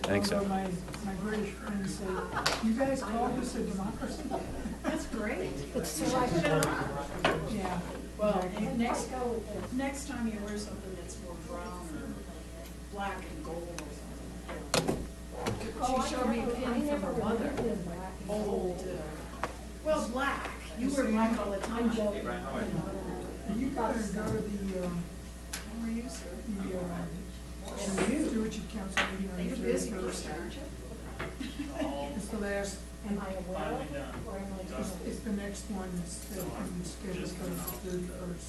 think so. Although my British friends say, you guys call this a democracy? That's great. It's selection. Yeah. Well, exactly. and next time you wear something that's more brown or black and gold or something. She showed me a pin from her mother, old, well, black. You wear black all the time. You gotta go to the, How are you, sir? Stewardship Council meeting on the You're busy 31st. person, aren't you? It's the last, Am I aware of, or am I just? it's the next one that's scheduled for the 31st.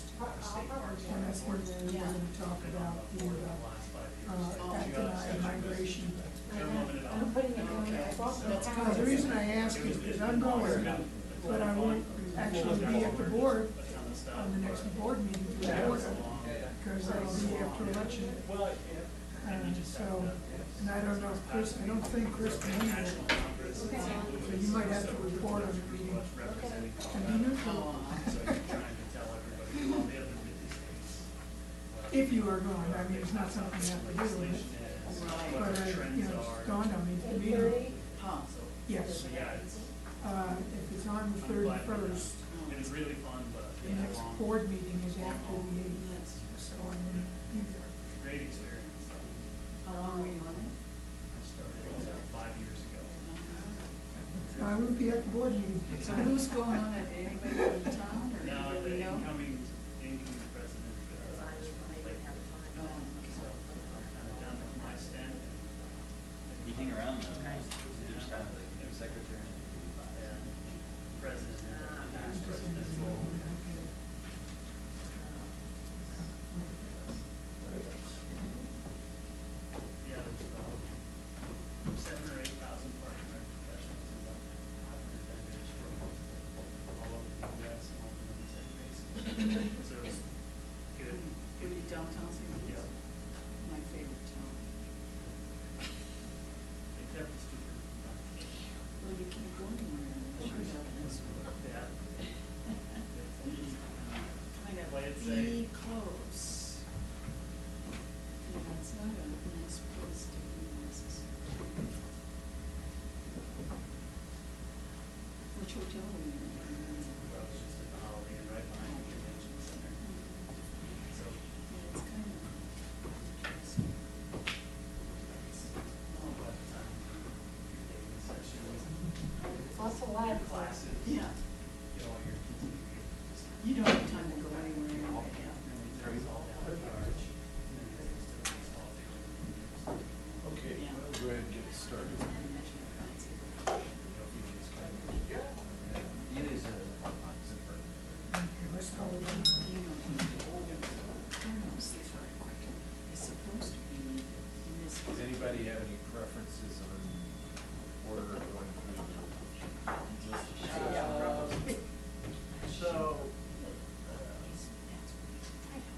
And that's when we're gonna talk about the, Aconite migration. I'm putting it on, I brought the That's The reason I ask is because I'm going, but I won't actually be at the board on the next board meeting to report it, because that'll be after election. So, and I don't know if Chris, I don't think Chris can handle it. So you might have to report on the meeting. And be neutral. If you are going, I mean, it's not something you have to do, but, you know, it's dawned on me, the meeting, Huh. yes. If it's on the 31st, It was really fun, but the next board meeting is after the 8th, so I'm gonna be there. great experience. How long were you on it? I started 5 years ago. I won't be at the board meeting. So who's going on it? Anybody from the town or Now, the anybody know? incoming president, so Oh, okay. kind of down with my stand. You hang around though, you're just kind of like secretary. And president, past president, yeah, there's about 7,000 or 8,000 parking rec professionals and about 500 vendors from all over the US and all over the states. So it was good. Would be downtown St. Louis? Yeah. My favorite town. Except it's stupid. Well, you can't go anywhere unless you have this. Yeah. Kind of Play it safe. be close. Yeah, it's not a nice place to be necessarily. Which hotel were you in? Well, it's just at the Holiday Inn right behind the convention center. So, Yeah, it's kind of interesting. all by the time you're taking sessions, Lots of live classes, Yeah, get all your just you don't have time to go anywhere anyway, yeah. turns all down the arch. And then it goes to the baseball field. Okay, Yeah. well, go ahead and get started. It is a. Okay, let's go. You know, Theranos, they are quick. It's supposed to be in this. Does anybody have any preferences on order going through the list? So,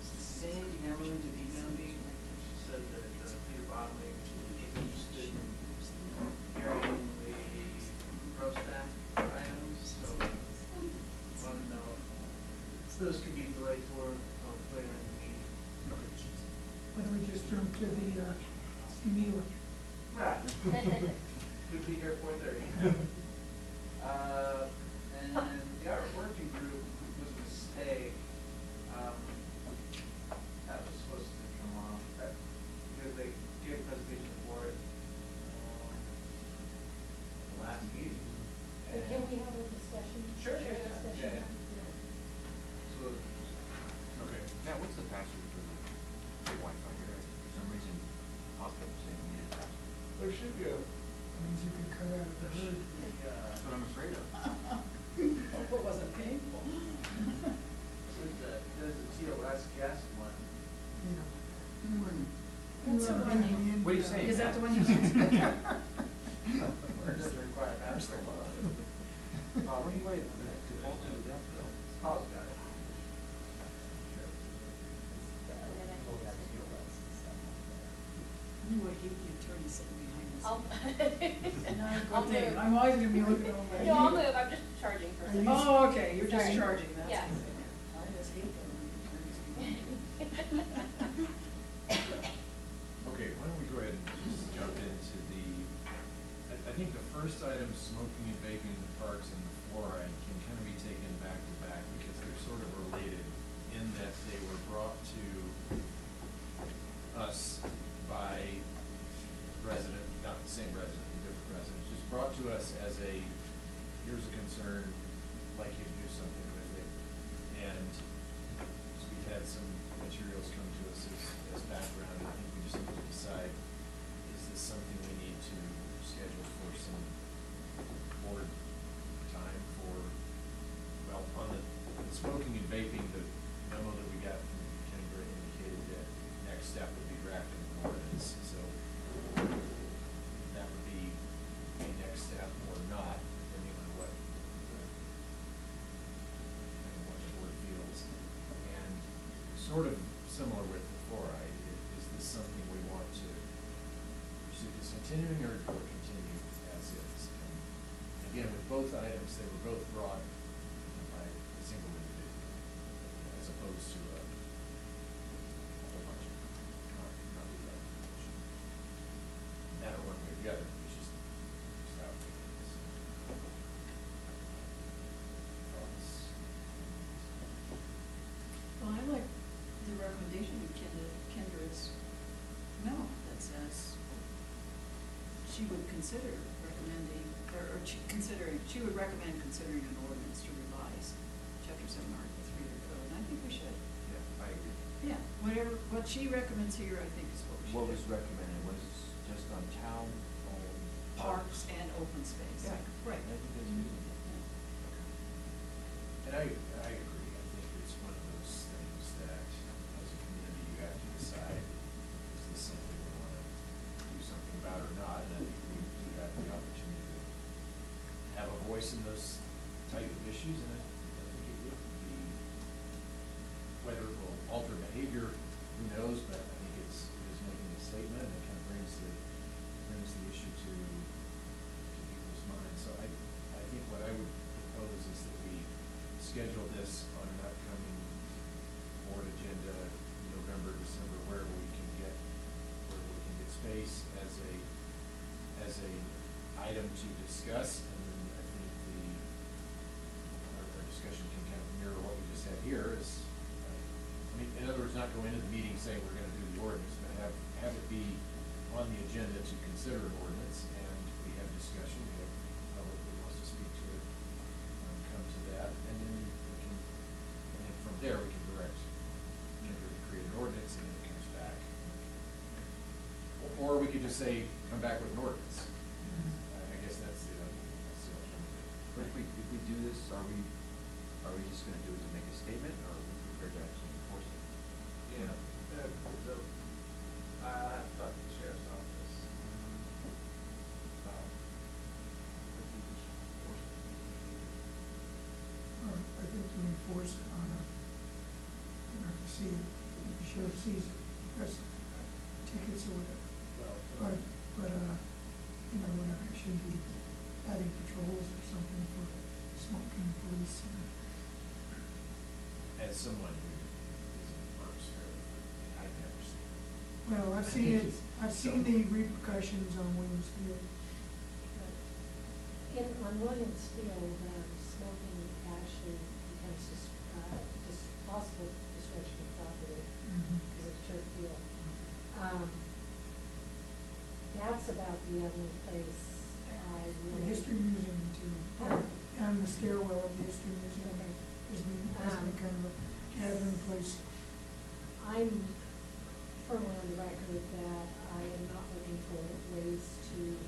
Sandy Hamlin, did he know me? said that Peter Bodley is interested in hearing the ProStack items, so want to know if those could be delayed for later in the meeting. Why don't we just jump to the, meal? Right. Could be here 4:30. And the art working group was a mistake. That was supposed to come off, because they gave a presentation for it, the last meeting. But can we have a discussion? Sure, Share yeah, discussion? So, Okay. Now, what's the password for the Wi-Fi here? For some reason, hospital saying we need a password. there should be a, Means you can cut out the herd. That's what I'm afraid of. Hope it wasn't painful. there's a TOS guest one. That's the one you- What are you saying? Is that the one you? Or does it require a password? What do you wait, default to the death bill? Paul's got it. You would hate the attorney sitting behind us. I'll, Not a I'll good thing. move. I'm always gonna be looking over. No, I'll move, I'm just charging for a second. Oh, okay, you're just Sorry. charging, that's Yeah. good. I just hate them when attorneys behind me. Okay, why don't we go ahead and just jump into the think the first item, smoking and vaping in the parks, and the fluoride can kind of be taken back to back because they're sort of related in that they were brought to us by resident, not the same resident, different residents, just brought to us as a, here's a concern, like you to do something with it. And so we've had some materials come to us as background, and I think we just need to decide, is this something we need to schedule for some board time for, well, on the smoking and vaping, the memo that we got from Kendra indicated that next step would be drafting an ordinance, so that would be a next step or not, depending on what the board feels. And sort of similar with the fluoride, is this something we want to pursue discontinuing or continue as is? And again, with both items, they were both brought by a single individual, as opposed to a whole bunch of copyright. Matter one way or the other, it's just how it is. Thoughts? Well, I like the recommendation of Kendra's memo that says she would consider recommending, or she would recommend considering an ordinance to revise chapter 7, article 3 of the code, and I think we should. Yeah, I agree. Yeah, what she recommends here, I think is what we should do. What was recommended, was just on town-owned Parks and open space. Yeah. Right. I think that's reasonable. And I agree, I think it's one of those things that, as a community, you have to decide, is this something we wanna do something about or not? And I think we do have the opportunity to have a voice in those type of issues, and I think it would be, whether it will alter behavior, who knows, but I think it is making a statement, and it kind of brings the issue to people's minds. So I think what I would propose is that we schedule this on an upcoming board agenda, November, December, wherever we can get space as a item to discuss, and then I think our discussion can kind of mirror what we just had here is, I mean, in other words, not go into the meeting saying we're gonna do the ordinance, but have it be on the agenda to consider an ordinance, and we have discussion, we have public that wants to speak to it, come to that, and then we can, and then from there, we can direct Kendra to create an ordinance, and then it comes back. Or we could just say, come back with an ordinance. I guess that's the alternative. But if we do this, are we just gonna do it to make a statement, or are we prepared to actually enforce it? Yeah, so, I have to talk to the sheriff's office. If we just enforce it. I think you enforce it on a, you have to see it, if the sheriff sees it, press tickets or whatever. But, you know, whatever, it should be adding patrols or something for smoking police. As someone who is in the parks fairly, I've never seen it. Well, I've seen the repercussions on Williams Field. On Williams Field, smoking actually becomes possible destruction of property because of turf field. That's about the only place I The really. History Museum too, and the stairwell of the History Museum has been kind of a gathering place. I'm firmly on the record that I am not looking for ways to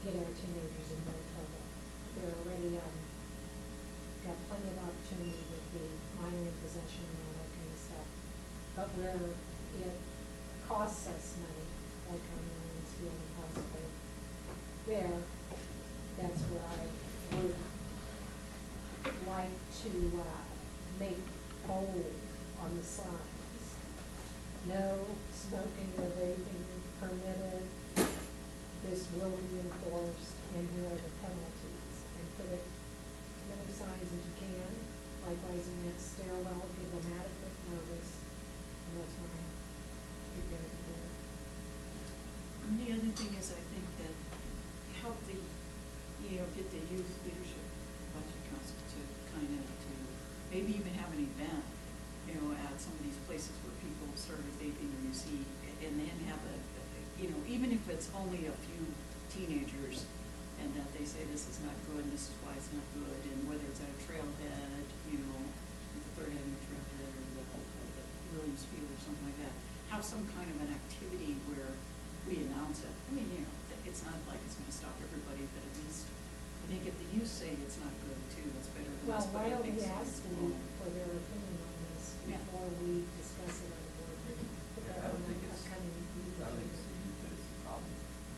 get our teenagers in more trouble. They're already, got plenty of opportunity with the minor in possession and all that kind of stuff. But where it costs us money, like on Williams Field and possibly there, that's where I would like to, make bold on the signs. No smoking or vaping permitted, this will be enforced, and here are the penalties. And put it, as many signs as you can, likewise in that stairwell, give them adequate notice, and that's what I'm prepared to do. And the other thing is, I think that get the youth leadership budget council to kind of, to maybe even have an event, at some of these places where people started vaping or you see, and then have even if it's only a few teenagers, and that they say this is not good, and this is why it's not good, and whether it's at a trailhead, the Third Avenue Trailhead or the Williams Field or something like that, have some kind of an activity where we announce it. I mean, it's not like it's gonna stop everybody, but at least, I think if the youth say it's not good too, it's better than Well, us, but why I don't think we so. ask them for their opinion on this Yeah. before we discuss it on the board meeting? Put Yeah, that I on don't think the it's, upcoming meeting I don't think it's agenda. the youth that is the problem.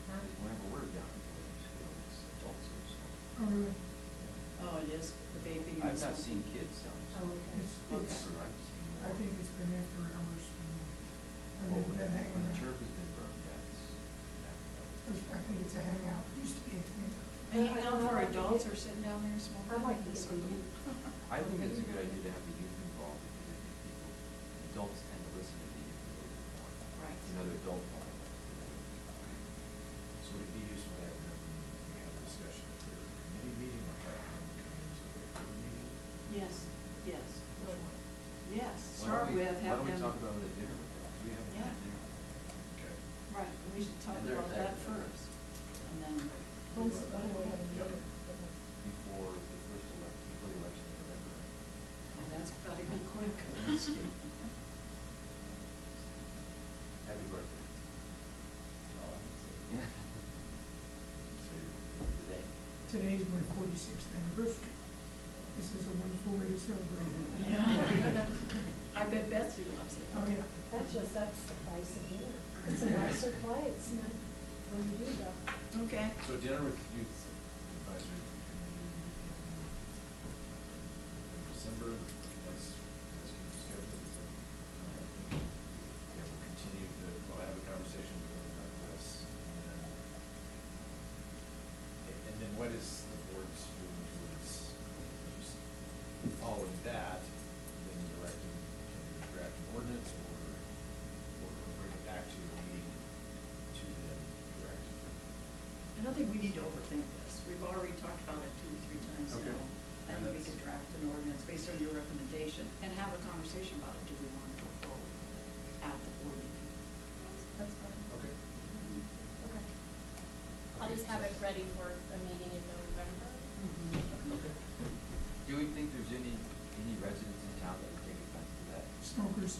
Huh? Whenever we're down in Williams Field, it's adults who smoke. Oh, really? Oh, it is, the vaping. I've and not smoking. seen kids down there. Oh, okay. It's- I've seen more. I think it's been after hours. I Well, mean, that when hanging the out. turf has been burned, that's, I think it's a hangout, it used to be a hangout. Hanging out for adults or sitting down there smoking? I'd like to in the get the circle. youth. I think it's a good idea to have the youth involved, because I think people, adults tend to listen to the youth a little bit more. Right. Another adult. So it'd be useful to have them, we have a discussion at their committee meeting, or have them come into the board meeting. Yes, yes, Which one? yes, Why start don't we- with, have Why don't we talk them, about it at dinner with them? We haven't Yeah. had dinner. Okay. right, we should talk And they're about that excited. first, and then, When's the one we're having Yep. dinner? Before the first election, before the election in November. and that's gotta be quick. Escape. Happy birthday. Yeah. Today. Today's my 46th anniversary. This is a wonderful way to celebrate it. Yeah. I bet Betsy loves it. Oh, yeah. That's the price of dinner. It's a nicer place, not when you do that. Okay. So dinner with youth advisory committee in December, that's been scheduled. Yeah, we'll continue to, we'll have a conversation about this, and then what is the board's feeling towards just following that, then directing, can we draft an ordinance or bring it back to the meeting to then direct? I don't think we need to overthink this. We've already talked about it 2 or 3 times Okay. now. I think we could draft an ordinance based on your recommendation and have a conversation about it. Do we want to go forward at the board meeting? That's fine. Okay. Okay. I'll just have it ready for a meeting in November. Okay. Do we think there's any residents in town that would take offense to that? Smokers.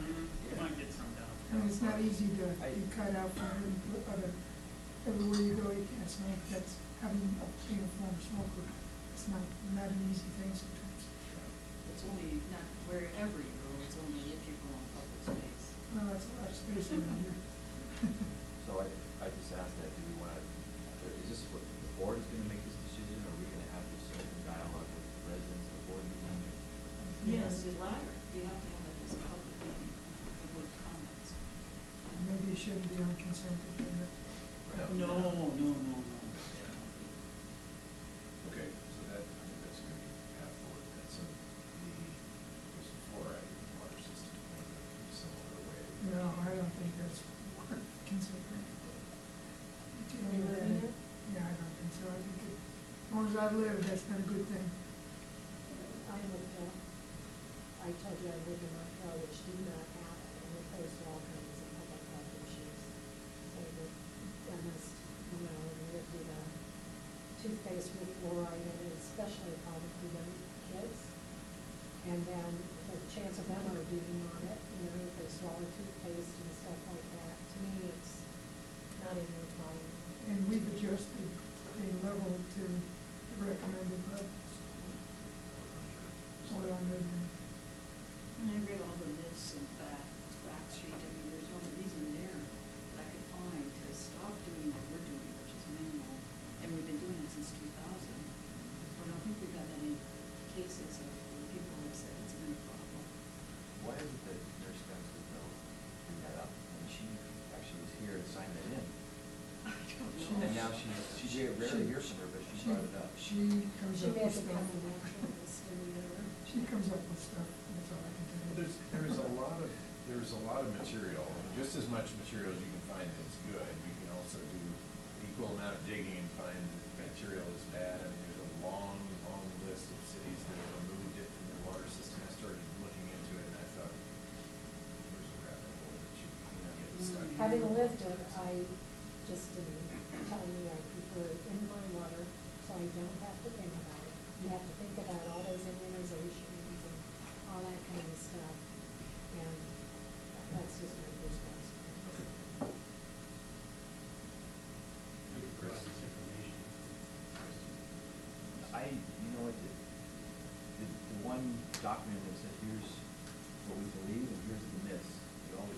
Yeah. Might get some down. And it's not easy to I- be cut out from everywhere you go, you can't smoke. That's having being a former smoker. It's not an easy thing sometimes. It's only not wherever you go, it's only if you go on public space. Well, that's a lot of space around here. So I just asked that, do we want to, is this what, the board is going to make this decision, or are we going to have this open dialogue with residents of the board meeting? Yes, the latter. You have to have it as a public meeting, public comments. Maybe it shouldn't be on consent agenda. No. Okay, so that, I think that's a good path forward, and so there's fluoride in the water system, in a similar way. No, I don't think that's worth considering. You living there? Yeah, I don't think so. I think as long as I've lived, that's been a good thing. I lived, I told you I lived in Montreal, which did not have it, and it posed all kinds of public health issues. So the dentist, would do the toothpaste with fluoride in it, especially a problem for young kids. And then the chance of them ODing on it, if they swallow toothpaste and stuff like that, to me, it's not even a problem. And we've adjusted a level to recommended levels. So I'm living. And I read all the myths and fact sheet. I mean, there's no reason there that I could find to stop doing what we're doing, which is minimal. And we've been doing it since 2000. I don't think we've had any cases of where people have said it's been a problem. Why isn't the nurse Spencer though bring that up? And she actually was here and signed it in. I don't She- know. And now she rarely hear from her, but she brought it up. She comes She up made with the stuff. confidential, this and She comes up with stuff, that's all I can tell you. There's a lot of material, just as much material as you can find that's good, you can also do equal amount of digging and find material is bad. I mean, there's a long, long list of cities that have removed it from their water system. I started looking into it and I thought, here's a rabbit hole that you get stuck in. Having lived it, I just didn't tell you, I prefer it in my water, so I don't have to think about it. You have to think about all those immunizations and all that kind of stuff, and that's just my response. You know what, the one document that said, here's what we believe and here's the myths, I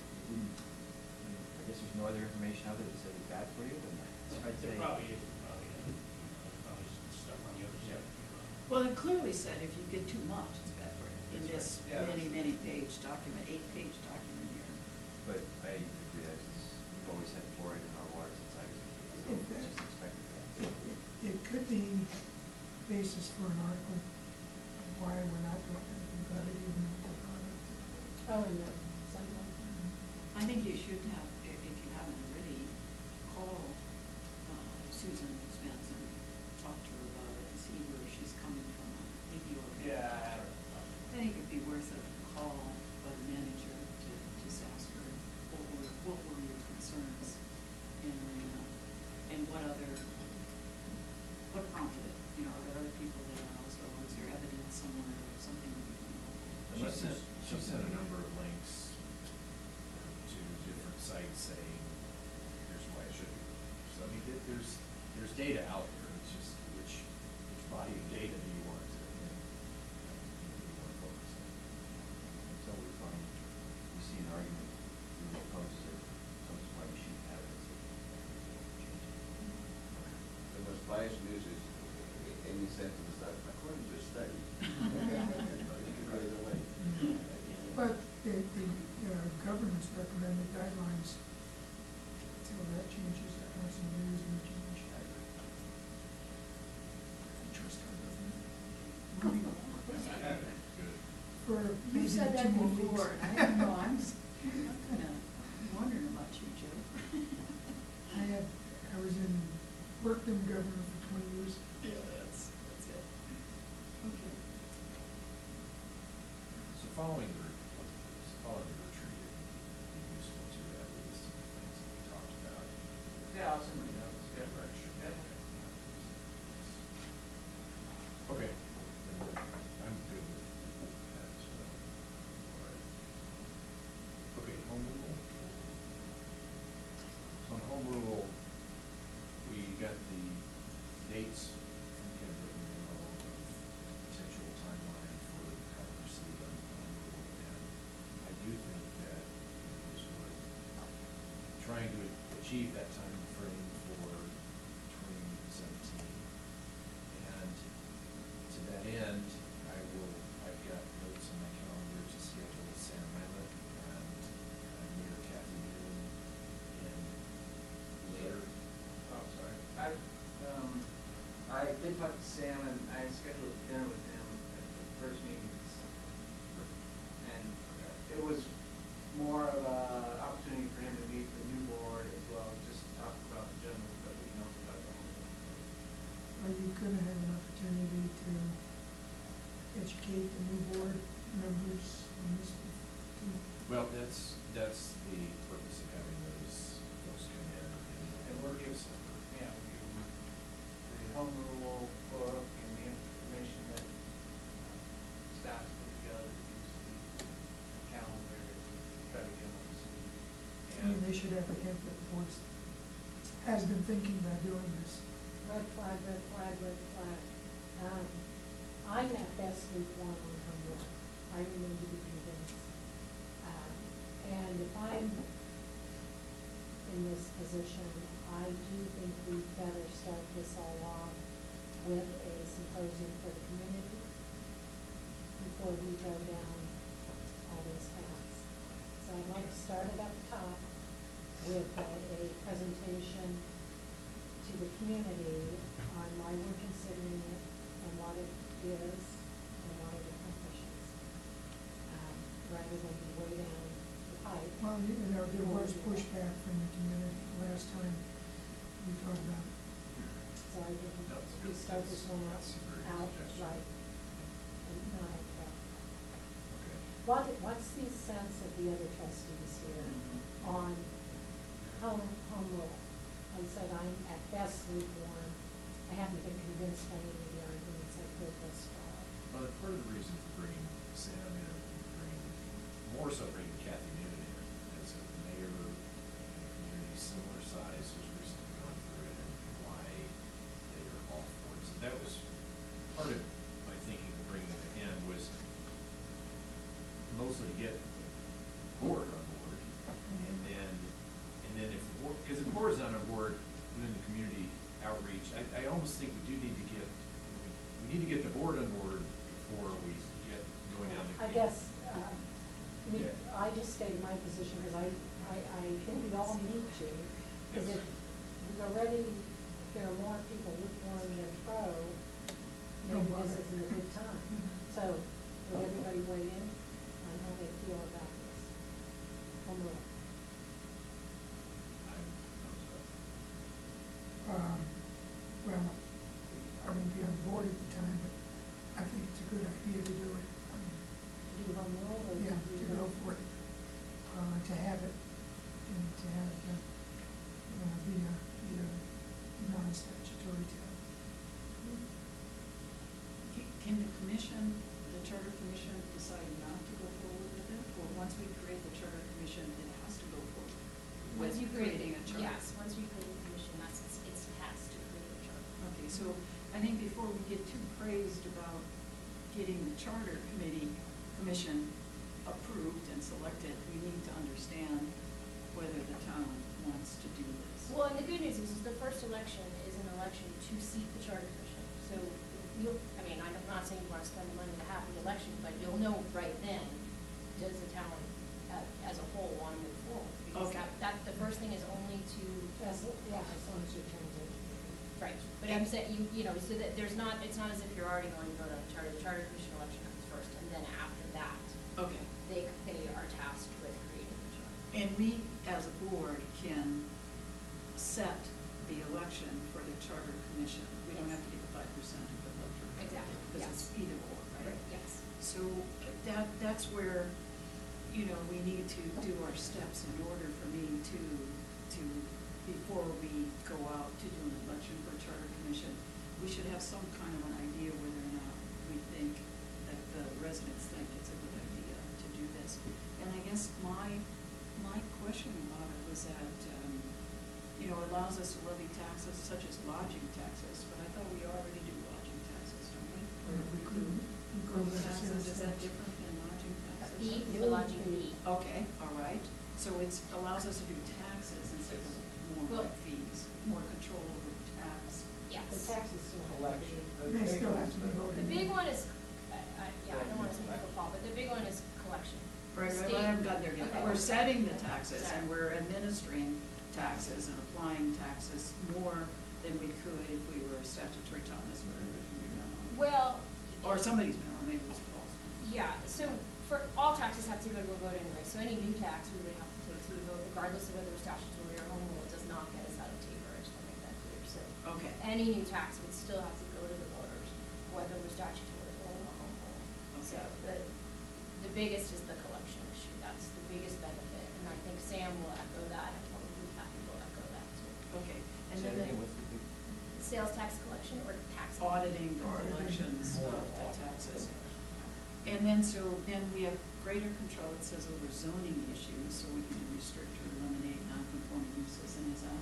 guess there's no other information out there that says it's bad for you, and I'd say. There probably is, probably stuff on the other side. Well, it clearly said if you get too much, it's bad for you, in this Yeah. many page document, 8-page document here. But I agree, we've always had fluoride in our water since I was a kid, so it's just expected that. It could be basis for an article of why we're not doing anything about it, even with the product. Oh, and someone, I think you should have, if you haven't already, call Susan Spence and talk to her about it and see where she's coming from. Maybe you'll. Yeah. I think it'd be worth a call by the manager to just ask her, what were your concerns? And what prompted it? You know, are there other people that are also, is there evidence somewhere or something? She sent a number of links to different sites saying, here's why it should be. So I mean, there's data out there, it's just which body of data do you want to, focus on? So we find, we see an argument, we oppose it, so it's why we should have it, so change it. The most biased news is any sentence that, according to a study. You can write it away. But the government's recommended guidelines, until that changes, that has some news and change. Trust our government. Moving on. Good. For You maybe said 2 that more before, weeks. and I don't know, I'm kind of wondering about you, Joe. I was worked in government for 20 years. Yeah, that's it. Okay. So following the retreat, it'd be useful to have a list of the things that we talked about. Yeah, I'll send you notes. Yeah, right, sure. Yeah. Okay. I'm good with that as well. All right. Okay, home rule. So on home rule, we got the dates from Ken Britton of potential timeline for how to proceed on home rule. And I do think that it is worth trying to achieve that time frame for 2017. And to that end, I've got notes on my calendar to schedule Sam Raylet and Mayor Kathy Noon in later. Oh, sorry. I did talk to Sam and I scheduled dinner with him at the first meeting in December. And it was more of a opportunity for him to meet the new board as well, just to talk about the general stuff that he knows about the whole thing. Are you going to have an opportunity to educate the new board members on this? Well, that's the purpose of having those folks come in And and we're work just, us. yeah, the home rule book and the information that staff put together, the calendar, try to get them to see. I mean, they should apprehend that the board has been thinking about doing this. red flag, red flag, red flag. I met best week 1 on home rule. I remain to be convinced. And if I'm in this position, I do think we better start this all off with a symposium for the community before we go down all those paths. So I'd like to start it up top with a presentation to the community on why we're considering it and what it is and what it accomplishes, rather than be way down the pipe. Well, there was pushback from the community last time we talked about it. So I think No, it's focus on That's a very good out, suggestion. right, and not, Okay. what's the sense of the other trustees here on home rule? Like I said, I'm at best lukewarm. I haven't been convinced by any of the arguments I've heard thus far. Well, part of the reason for bringing Sam in, more so bringing Kathy Noonan in, as a mayor in a community similar size who's recently gone through it, and why they are all for it. So that was part of my thinking of bringing them in, was mostly to get the board on board, and then if the board, because if the board is not on board, then the community outreach, I almost think we do need to get, we need to get the board on board before we get going down the. I guess, I just stated my position because I think we all need to, because if there are more people lukewarm than pro, maybe this isn't a good time. So, would everybody weigh in on how they feel about this? Home rule. Well, I wouldn't be on board at the time, but I think it's a good idea to do it. Do home rule or do Yeah, you to go for it, to have it, and to have, be a non-statutory town. Can the commission, the charter commission, decide not to go forward with it? Or once we create the charter commission, it has to go forward with Once you create, creating a charter? yes, once you create a commission, it's tasked to create a charter. Okay, so I think before we get too praised about getting the charter commission approved and selected, we need to understand whether the town wants to do this. Well, and the good news is the first election is an election to seat the charter commission. So you'll, I'm not saying you want to spend the money to have the election, but you'll know right then, does the town as a whole want to move forward? Because Okay. that, the first thing is only to. As long as you turn it. Right, but I'm saying, you know, so that it's not as if you're already going to vote on the charter commission election comes first, and then after that, Okay. they are tasked with creating the charter. And we, as a board, can set the election for the charter commission. We don't have to get the 5% of the vote. Exactly, Because yes. it's either or, right? Yes. So that's where, we need to do our steps in order for me to, before we go out to do an election for charter commission, we should have some kind of an idea whether or not we think that the residents think it's a good idea to do this. And I guess my question about it was that, it allows us to levy taxes such as lodging taxes, but I thought we already do lodging taxes, don't we? Or We could Road with the taxes, sales is that tax. different than lodging taxes? Fee, the lodging fee. Okay, all right. So it's allows us to do taxes instead of more Well- like fees, more control over tax. Yes. The taxes still have to Election. be. They still have to be voted. The big one is, I don't want to speak for Paul, but the big one is collection. Right, State- I haven't gotten there yet. Okay. We're setting the taxes Sorry. and we're administering taxes and applying taxes more than we could if we were a statutory town, as we're, Well. or somebody's memo, maybe it was false. Yeah, so for, all taxes have to go to a vote anyway, so any new tax we would have to take to a vote regardless of whether it's statutory or home rule. It does not get us out of Tabor, I just want to make that clear, so. Okay. Any new tax would still have to go to the voters, whether we're statutory or home rule. So the biggest is the collection issue, that's the biggest benefit, and I think Sam will echo that, and probably Kathy will echo that too. Okay, and So then again, the what's the big? Sales tax collection or tax? auditing the collections of the taxes. And then, then we have greater control, it says, over zoning issues, so we can restrict or eliminate non-conforming uses, and is that,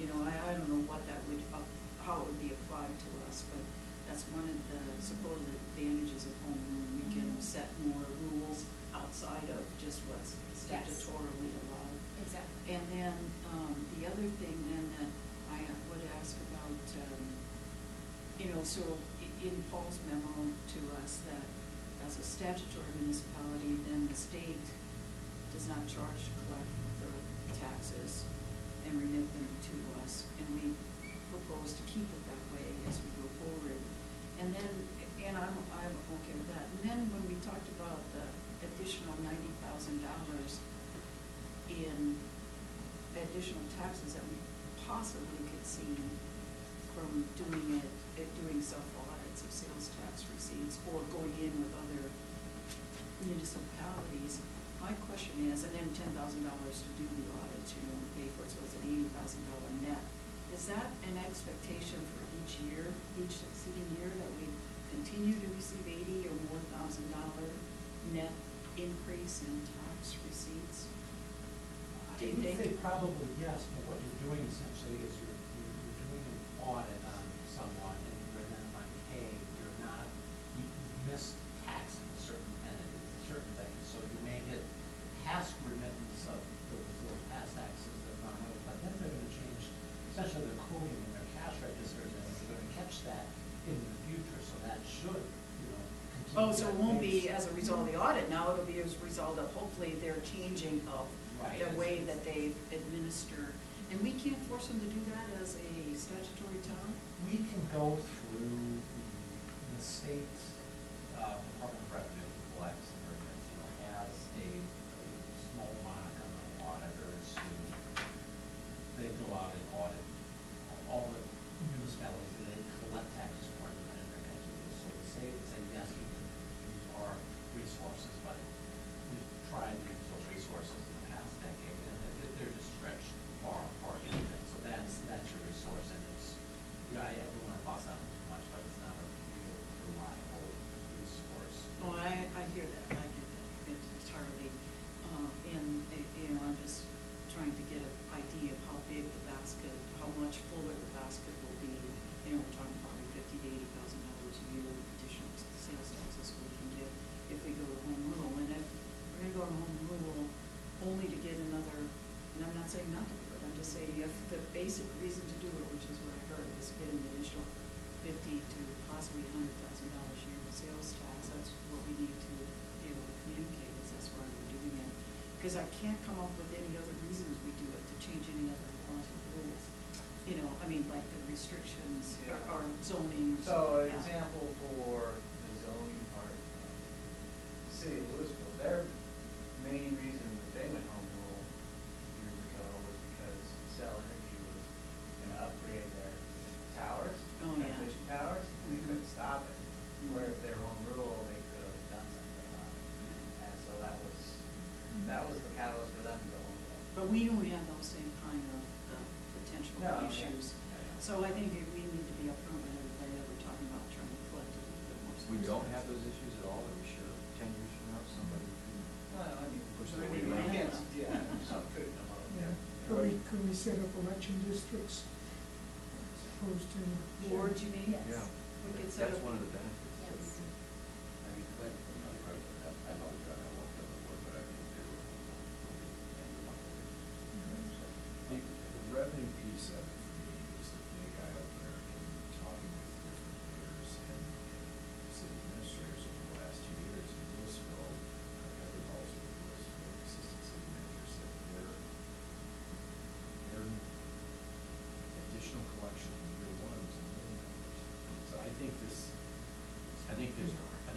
I don't know what that would, how it would be applied to us, but that's one of the supposed advantages of home rule. We can set more rules outside of just what's statutorily allowed. Exactly. And then, the other thing then that I would ask about, so in Paul's memo to us that as a statutory municipality, then the state does not charge to collect the taxes and remit them to us, and we propose to keep it that way as we go forward. And then, and I'm okay with that. And then when we talked about the additional $90,000 in additional taxes that we possibly could see, of from doing doing self-audits of sales tax receipts or going in with other municipalities. My question is, and then $10,000 to do the audit, you know, pay for it, so it's an $80,000 net. Is that an expectation for each year, each succeeding year, that we continue to receive $80,000 or more net increase in tax receipts? Do you I would say think? probably yes, but what you're doing essentially is you're doing an audit on someone and you're identifying, hey, you missed taxing certain entities, certain things, so you may get past remittance of those past taxes that are not owed, but then they're gonna change, essentially they're coding in their cash registers and they're gonna catch that in the future, so that should, continue. Oh, so it won't be that as a result of the audit now, it'll be as a result of hopefully their changing of Right. the way that they administer. And we can't force them to do that as a statutory town? We can go through the state Department of Revenue collects and has a small modicum of auditors who, they go out and audit all the municipalities that they collect taxes for and their entities. So the state would say, yes, we can use our resources, but we've tried to use those resources in the past decade, and they're just stretched far into. So that's your resource, and it's, I don't want to boss out too much, but it's not a real reliable resource. Oh, I hear that, I get that entirely. I'm just trying to get an idea of how big the basket, how much fuller the basket will be. We're talking probably $50,000 to $80,000 a year of additional sales taxes we can get if we go to home rule. And if we're gonna go to home rule only to get another, and I'm not saying not to do it, I'm just saying if the basic reason to do it, which is what I heard, is get an additional $50,000 to possibly $100,000 a year of sales tax, that's what we need to be able to communicate, is that's why we're doing it. Because I can't come up with any other reasons we do it, to change any other laws or rules. Like the restrictions or zoning. or So, something an like that. example for the zoning part, City of Louisville, their main reason that they went home rule years ago was because Xcel Energy was gonna upgrade their towers, Oh, yeah. transmission towers, and they couldn't stop it. Where if they were home rule, they could have done something about it. And so that was the catalyst for them to go home rule. But we don't have those same kind of potential No, issues. So I think that we need to be upfront with everybody that we're talking about trying to collect a little bit more. We don't have those issues at all, are we sure 10 years from now, somebody could Well, I mean, push I their mean, way we around? can't, some could come up. Yeah, could we set up election districts as opposed to? Board, you mean? Yes. Yeah, We could set that's up. one of the benefits. Yes. I mean, Clinton, I'm not president, I know the guy, I worked on the board, but I think they were. The revenue piece of it for me is the big eye opener in talking with different mayors and city administrators over the last 2 years in Louisville. Heather Halls with Louisville, assistant city manager, said their additional collection in year one was $1 million. So I think that, 90,000, 80,000, I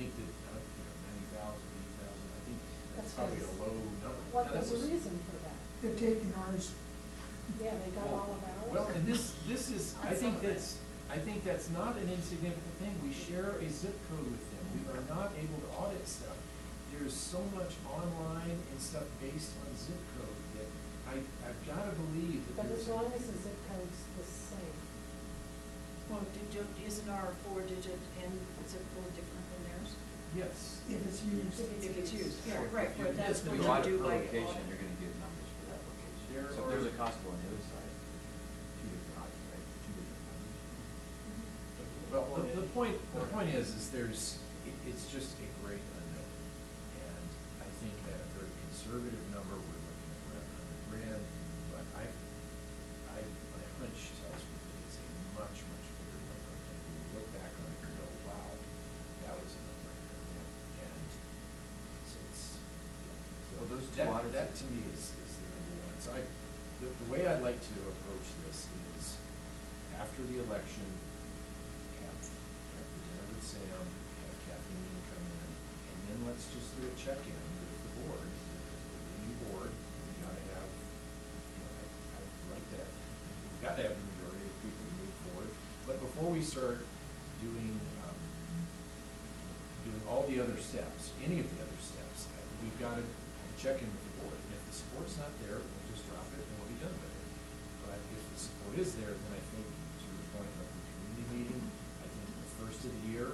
think that's probably a low number. What Now, was that's the a- reason for that? They're taking ours. Yeah, they got all of ours. Well, and this is, I think that's not an insignificant thing. We share a zip code with them. We are not able to audit stuff. There's so much online and stuff based on zip code that I've gotta believe that But there's. as long as the zip code's the same. Well, isn't our 4-digit and zip code different than theirs? Yes. If it's used. If it's used, yeah, right, You- but that's if what you you audit do per by location, audit. you're gonna get numbers for that location. There So if there's a are- Costco on the other side, two different audits, right? Two different numbers. Well, the point is it's just a great unknown. And I think at a very conservative number, we're looking at around $100,000, but my hunch tells me that it's a much, much bigger number. And when you look back on it and go, wow, that was a number. And so Well, those two that audits- to me is the number one. So the way I'd like to approach this is after the election, have dinner with Sam, have Kathleen come in, and then let's just do a check-in with the board. The new board, we gotta have, I'd like that. We've gotta have the majority of people to move forward, but before we start doing, doing all the other steps, any of the other steps, we've got to check in with the board. And if the support's not there, we'll just drop it and we'll be done with it. But if the support is there, then I think, to the point of the community meeting, I think the first of the year,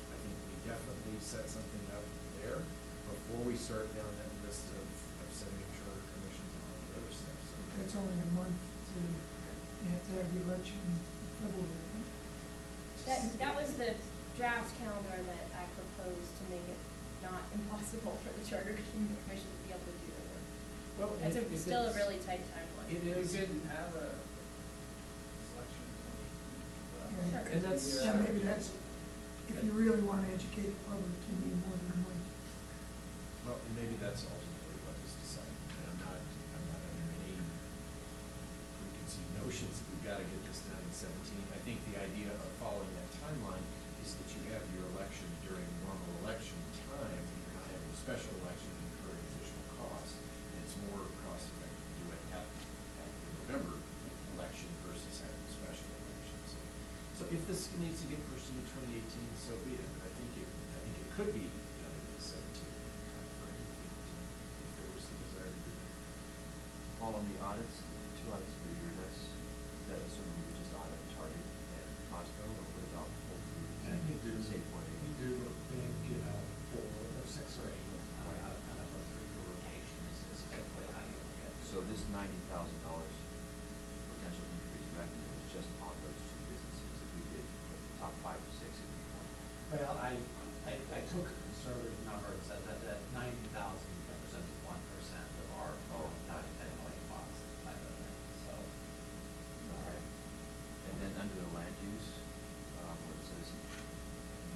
I think we definitely set something up there before we start down that list of setting up charter commissions and all the other steps. So It's only a month to, you have to have the election in February. That was the draft calendar that I proposed to make it not impossible for the charter commission to be able to do their work. Well, That's if still a it's- really tight timeline. It We is. didn't have a selection. Yeah. And that's. Yeah, maybe that's, if you really want to educate the public, you need more than a month. Well, and maybe that's ultimately what is decided, and I'm not under any preconceived notions that we've got to get this done in 17. I think the idea of following that timeline is that you have your election during normal election time, you're not having a special election and incurring additional costs, and it's more cost effective to do it at the November election versus having a special election. So if this needs to get pushed into 2018, so be it. I think it could be done in the 17 timeframe if there was the desire to do that. Paul, on the audits, 2 audits per year, that assuming we just audit Target and Costco, or what about Whole Foods? And we do, Safeway? we do, think, 4 or 6 or 8, kind of a 3-year rotation is typically how you look at it. So this $90,000 potential increased revenue is just on those 2 businesses. If we did put the top 5 or 6, it'd be more. Well, I took a conservative number and said that 90,000 represents 1% of our, not 10 million bucks type of thing, so. Okay. And then under the land use, where it says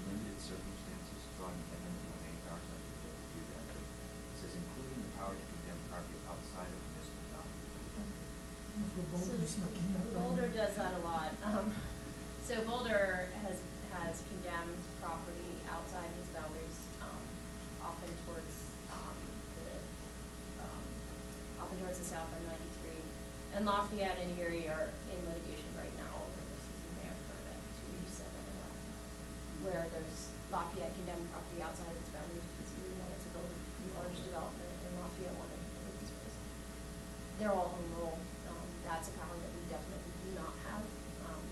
limited circumstances, drawing eminent domain powers, I think that would do that. But it says including the power to condemn property outside of municipal boundaries. For Boulder's not getting that done. Boulder does that a lot. So Boulder has condemned property outside his boundaries, often towards the south on 93. And Lafayette and Erie are in litigation right now over this, as you may have heard at 287 and where there's Lafayette condemned property outside of its boundaries because he wanted to build a large development and Lafayette wanted to build this place. They're all home rule. That's a power that we definitely do not have,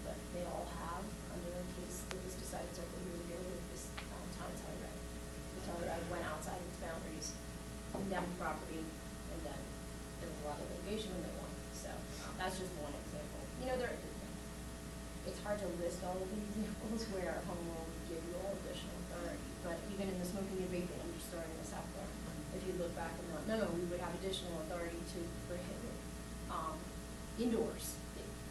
but they all have under the case that was decided several years ago with this town Telluride. The Telluride went outside its boundaries, condemned property, and then there was a lot of litigation when they won. So that's just one example. You know, it's hard to list all of the examples where home rule would give you all additional authority, but even in the smoking and vaping, I'm just throwing this out there. If you look back in that memo, we would have additional authority to prohibit indoors.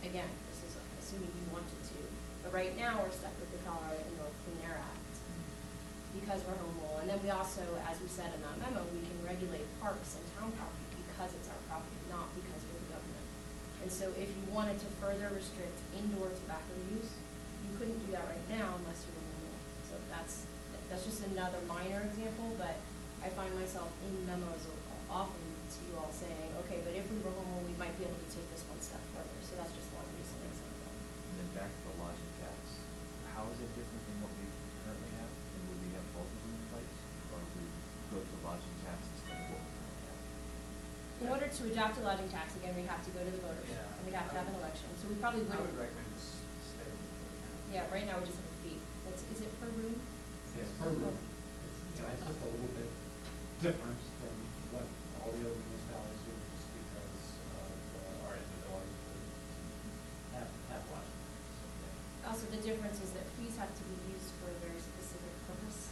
Again, this is assuming you wanted to. But right now, we're stuck with the Colorado Indoor Clean Air Act because we're home rule. And then we also, as we said in that memo, we can regulate parks and town property because it's our property, not because we're the government. And so if you wanted to further restrict indoor tobacco use, you couldn't do that right now unless you were home rule. So that's just another minor example, but I find myself in memos often to you all saying, okay, but if we were home rule, we might be able to take this one step further. So that's just one recent example. And then back to the lodging tax. How is it different than what we currently have? And would we have both of them in place? Or would we go to the lodging tax instead of what we currently have? In order to adopt a lodging tax, again, we have to go to the voters, Yeah. and we have to have an election. So we probably I would wouldn't. recommend this stay with what we have. Yeah, right now we just have a fee. Is it per room? Yes, per room. It's just a little bit different than what all the other municipalities do, just because of our inability to have one. Also, the difference is that fees have to be used for a very specific purpose.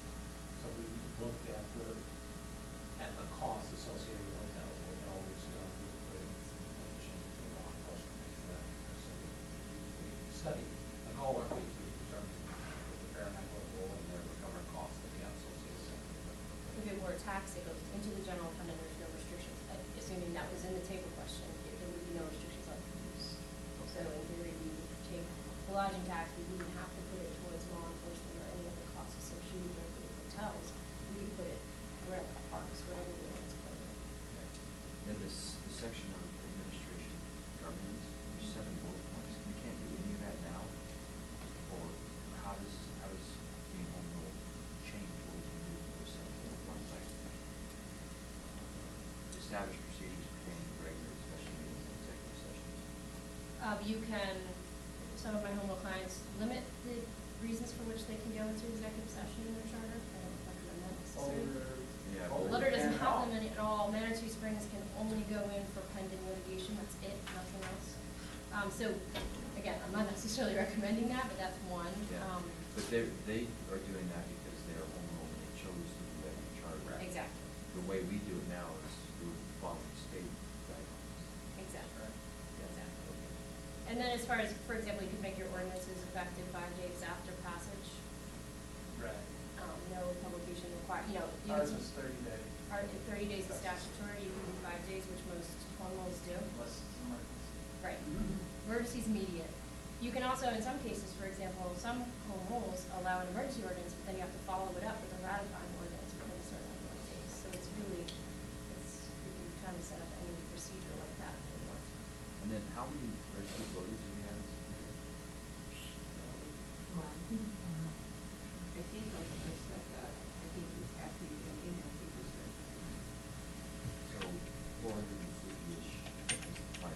So we looked at the cost associated with hotels, we can always go through the information to law enforcement, make sure that, so we study the goal, or we determine the fair and equitable and the recovery costs that we have associated with it. If it were a tax, it goes into the general fund and there's no restrictions. Assuming that was in the table question, there would be no restrictions on use. So in theory, we would take the lodging tax, we wouldn't have to put it towards law enforcement or any other costs associated directly with hotels. We could put it wherever, parks, wherever we want to put it. Then the section on administration governance, there's 7 bullet points. We can't do any of that now? Or establish procedures pertaining to regular special meetings and executive sessions. You can, some of my home rule clients limit the reasons for which they can go into executive session in their charter. I don't recommend that necessarily. Yeah, The letter doesn't have them in it at all. Manitou Springs can only go in for pending litigation, that's it, nothing else. So, again, I'm not necessarily recommending that, but that's one. Yeah, but they are doing that because they are home rule and they chose to do that in the charter. Exactly. The way we do it now is through following state guidelines. Exactly. Exactly. Okay. And then as far as, for example, you could make your ordinances effective 5 days after passage. Right. No publication required, you know. Ours is 30 days. 30 days is statutory, you can do 5 days, which most home rules do. Unless it's an emergency. Right. Emergency is immediate. You can also, in some cases, for example, some home rules allow an emergency ordinance, but then you have to follow it up with a ratifying ordinance within a certain number of days. So it's really, you can kind of set up any procedure like that if you want. And then how many registered voters do we have? I think like I said that, I think it's after you get in, I think it's like. So 450-ish is 5%.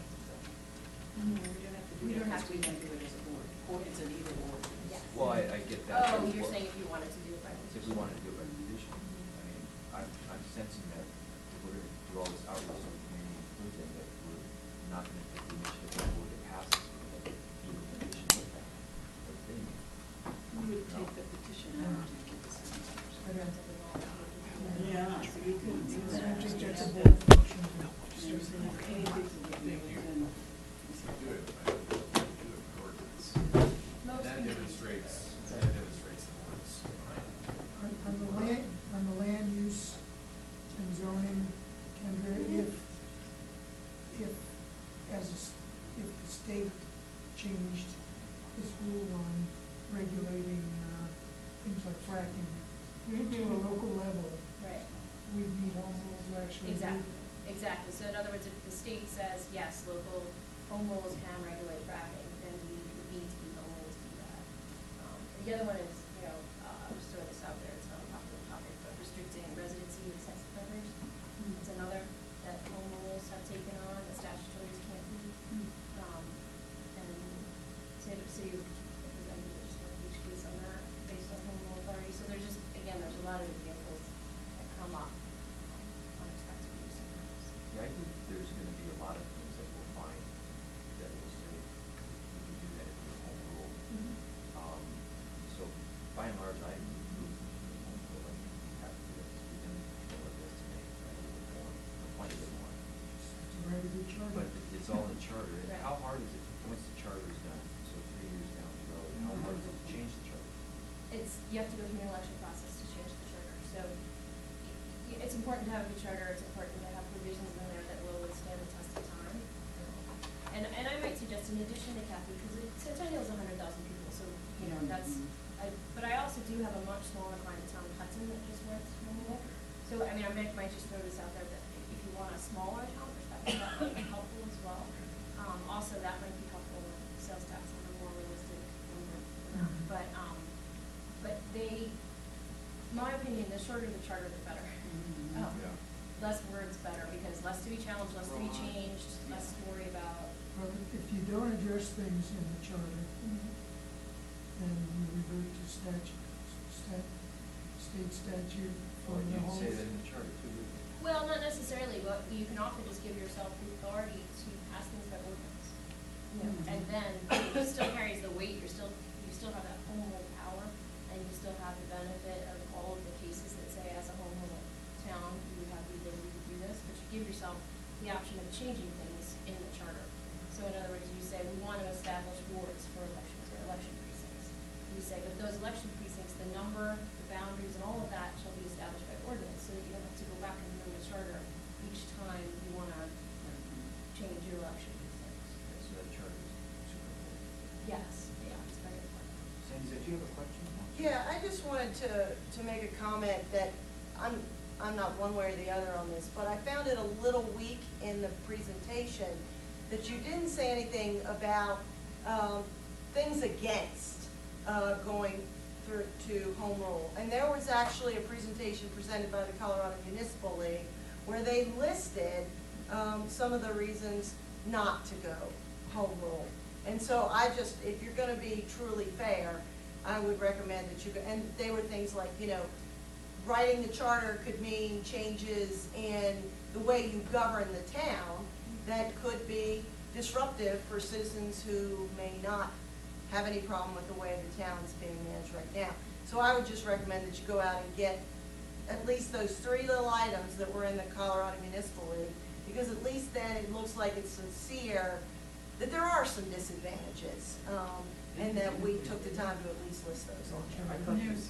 We don't have to even do it as a board, or it's an either or. Yes. Well, I get that. Oh, but you're what- saying if you wanted to do it by If we wanted to do it by petition, I mean, I'm sensing that if we're gonna do all this outreach to the community, include them, that we're not gonna take the initiative that we're gonna pass this, we're gonna do a petition like that. But then, We would take the petition out and get the signatures. Yeah. So you could do I that. think that's a board function. Anything to do within. Do it, do it with ordinance. Most That communities demonstrates, do. that demonstrates the board's mind. On the land use and zoning, Kendra, if if the state changed its rule on regulating, things like fracking to a local level, Right. we'd need home rules to actually. do- Exactly. So in other words, if the state says, yes, local home rules can regulate fracking, then we would need to be home rules to do that. The other one is, I'll just throw this out there, it's not a popular topic, but restricting residency with sex offenders. It's another that home rules have taken on, that statutories can't be. And city representative just had a huge case on that, based on home rule authority. So there's just, again, there's a lot of examples that come up unexpectedly sometimes. yeah, I think there's gonna be a lot of things that we'll find that will say, we can do that if you're home rule. So by and large, I move home rule, like, have to do this, we can control it this tonight, right, a little more, quite a bit more. It's a very good charter. But it's all in charter, and Right. how hard is it, once the charter is done, so 3 years down the road, how hard is it to change the charter? You have to go through an election process to change the charter. So it's important to have a good charter, it's important to have provisions in there that will withstand the test of time. And I might suggest, in addition to Kathy, because Centennial is 100,000 people, so, that's, but I also do have a much smaller client town of Hudson that just went home rule. So, I mean, I might just throw this out there, that if you want a smaller town perspective, that might be helpful as well. Also, that might be helpful with sales tax on a more realistic number. But my opinion, the shorter the charter, the better. Yeah. Less words better, because less to be challenged, less to be changed, less to worry about. Well, if you don't address things in the charter, then you revert to state statute for Well, the you whole. can say that in the charter too, wouldn't you? Well, not necessarily, but you can often just give yourself the authority to pass things by ordinance. And then it still carries the weight, you still have that home rule power, and you still have the benefit of all of the cases that say, as a home rule town, you have the ability to do this, but you give yourself the option of changing things in the charter. So in other words, you say, we want to establish wards for elections or election precincts. You say, but those election precincts, the number, the boundaries, and all of that shall be established by ordinance, so that you don't have to go back and amend the charter each time you want to change your election precincts. Okay, so that charter is super important. Yes, yeah, it's very important. Sandy, did you have a question? Yeah, I just wanted to make a comment that I'm not one way or the other on this, but I found it a little weak in the presentation that you didn't say anything about things against going through to home rule. And there was actually a presentation presented by the Colorado Municipal League where they listed, some of the reasons not to go home rule. And so I just, if you're gonna be truly fair, I would recommend that you go, and they were things like, you know, writing the charter could mean changes in the way you govern the town that could be disruptive for citizens who may not have any problem with the way the town's being managed right now. So I would just recommend that you go out and get at least those 3 little items that were in the Colorado Municipal League, because at least then it looks like it's sincere, that there are some disadvantages, and that we took the time to at least list those on there. There's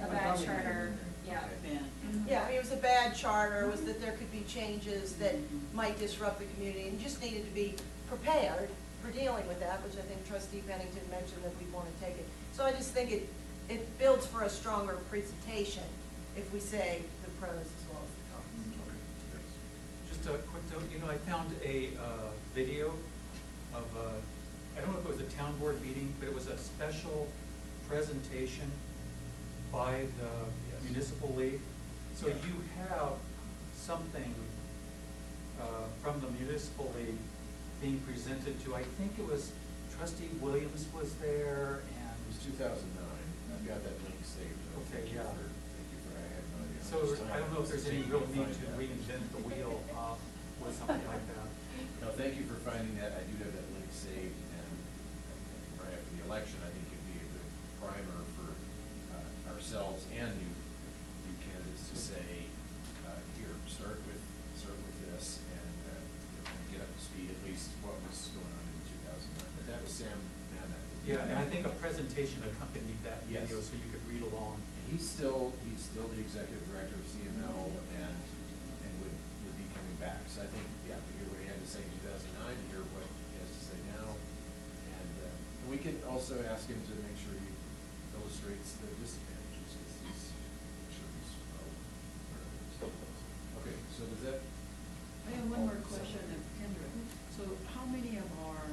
a bad charter, yeah. Yeah, I mean, it was a bad charter, it was that there could be changes that might disrupt the community, and you just needed to be prepared for dealing with that, which I think Trustee Pennington mentioned that we want to take it. So I just think it builds for a stronger presentation if we say the pros as well as the cons. Just a quick note, you know, I found a video of I don't know if it was a town board meeting, but it was a special presentation by the municipal league. So you have something from the municipal league being presented to, I think it was Trustee Williams was there, and It was 2009. I've got that link saved. Okay, Thank you yeah. Thank you for, I had no idea. so I don't know if there's any real need to reinvent the wheel with something like that. No, thank you for finding that. I do have that link saved, and right after the election, I think it'd be a good primer for ourselves and new candidates to say, here, start with this, and get up to speed, at least what was going on in 2009. But that was Sam Madden. Yeah, and I think a presentation accompanied that Yes. video, so you could read along. He's still the executive director of CML, and would be coming back. So I think, yeah, to hear what he had to say in 2009, to hear what he has to say now. And we could also ask him to make sure he illustrates the disadvantages, because he's, make sure he's well aware of it. Okay, so does that? I have one more question of Kendra. So how many of our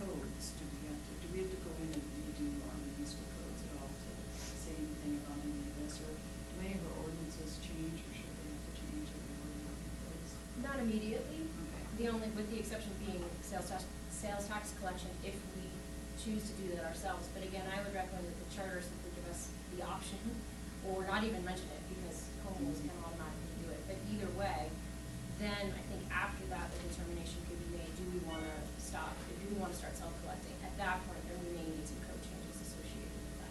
codes do we have to go in and redo our municipal codes at all to say anything about any of this? Or do any of our ordinances change, or should we have to change every one of our codes? Not immediately. Okay. The only, with the exception being sales tax collection, if we choose to do that ourselves. But again, I would recommend that the charter simply give us the option, or not even mention it, because home rules can automatically do it. But either way, then I think after that, the determination could be made, do we want to stop, do we want to start self-collecting? At that point, then we may need some code changes associated with that.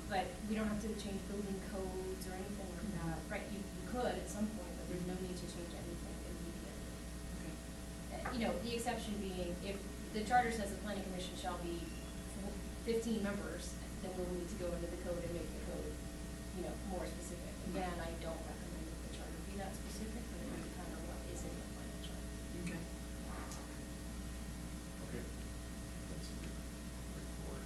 But we don't have to change building codes or anything like that. Right, you could at some point, but there's no need to change anything immediately. Okay. You know, the exception being, if the charter says the planning commission shall be 15 members, then we'll need to go into the code and make the code, you know, more specific. Again, I don't recommend that the charter be that specific, but it would depend on what is in the planning charter. Okay. Okay. That's a good report.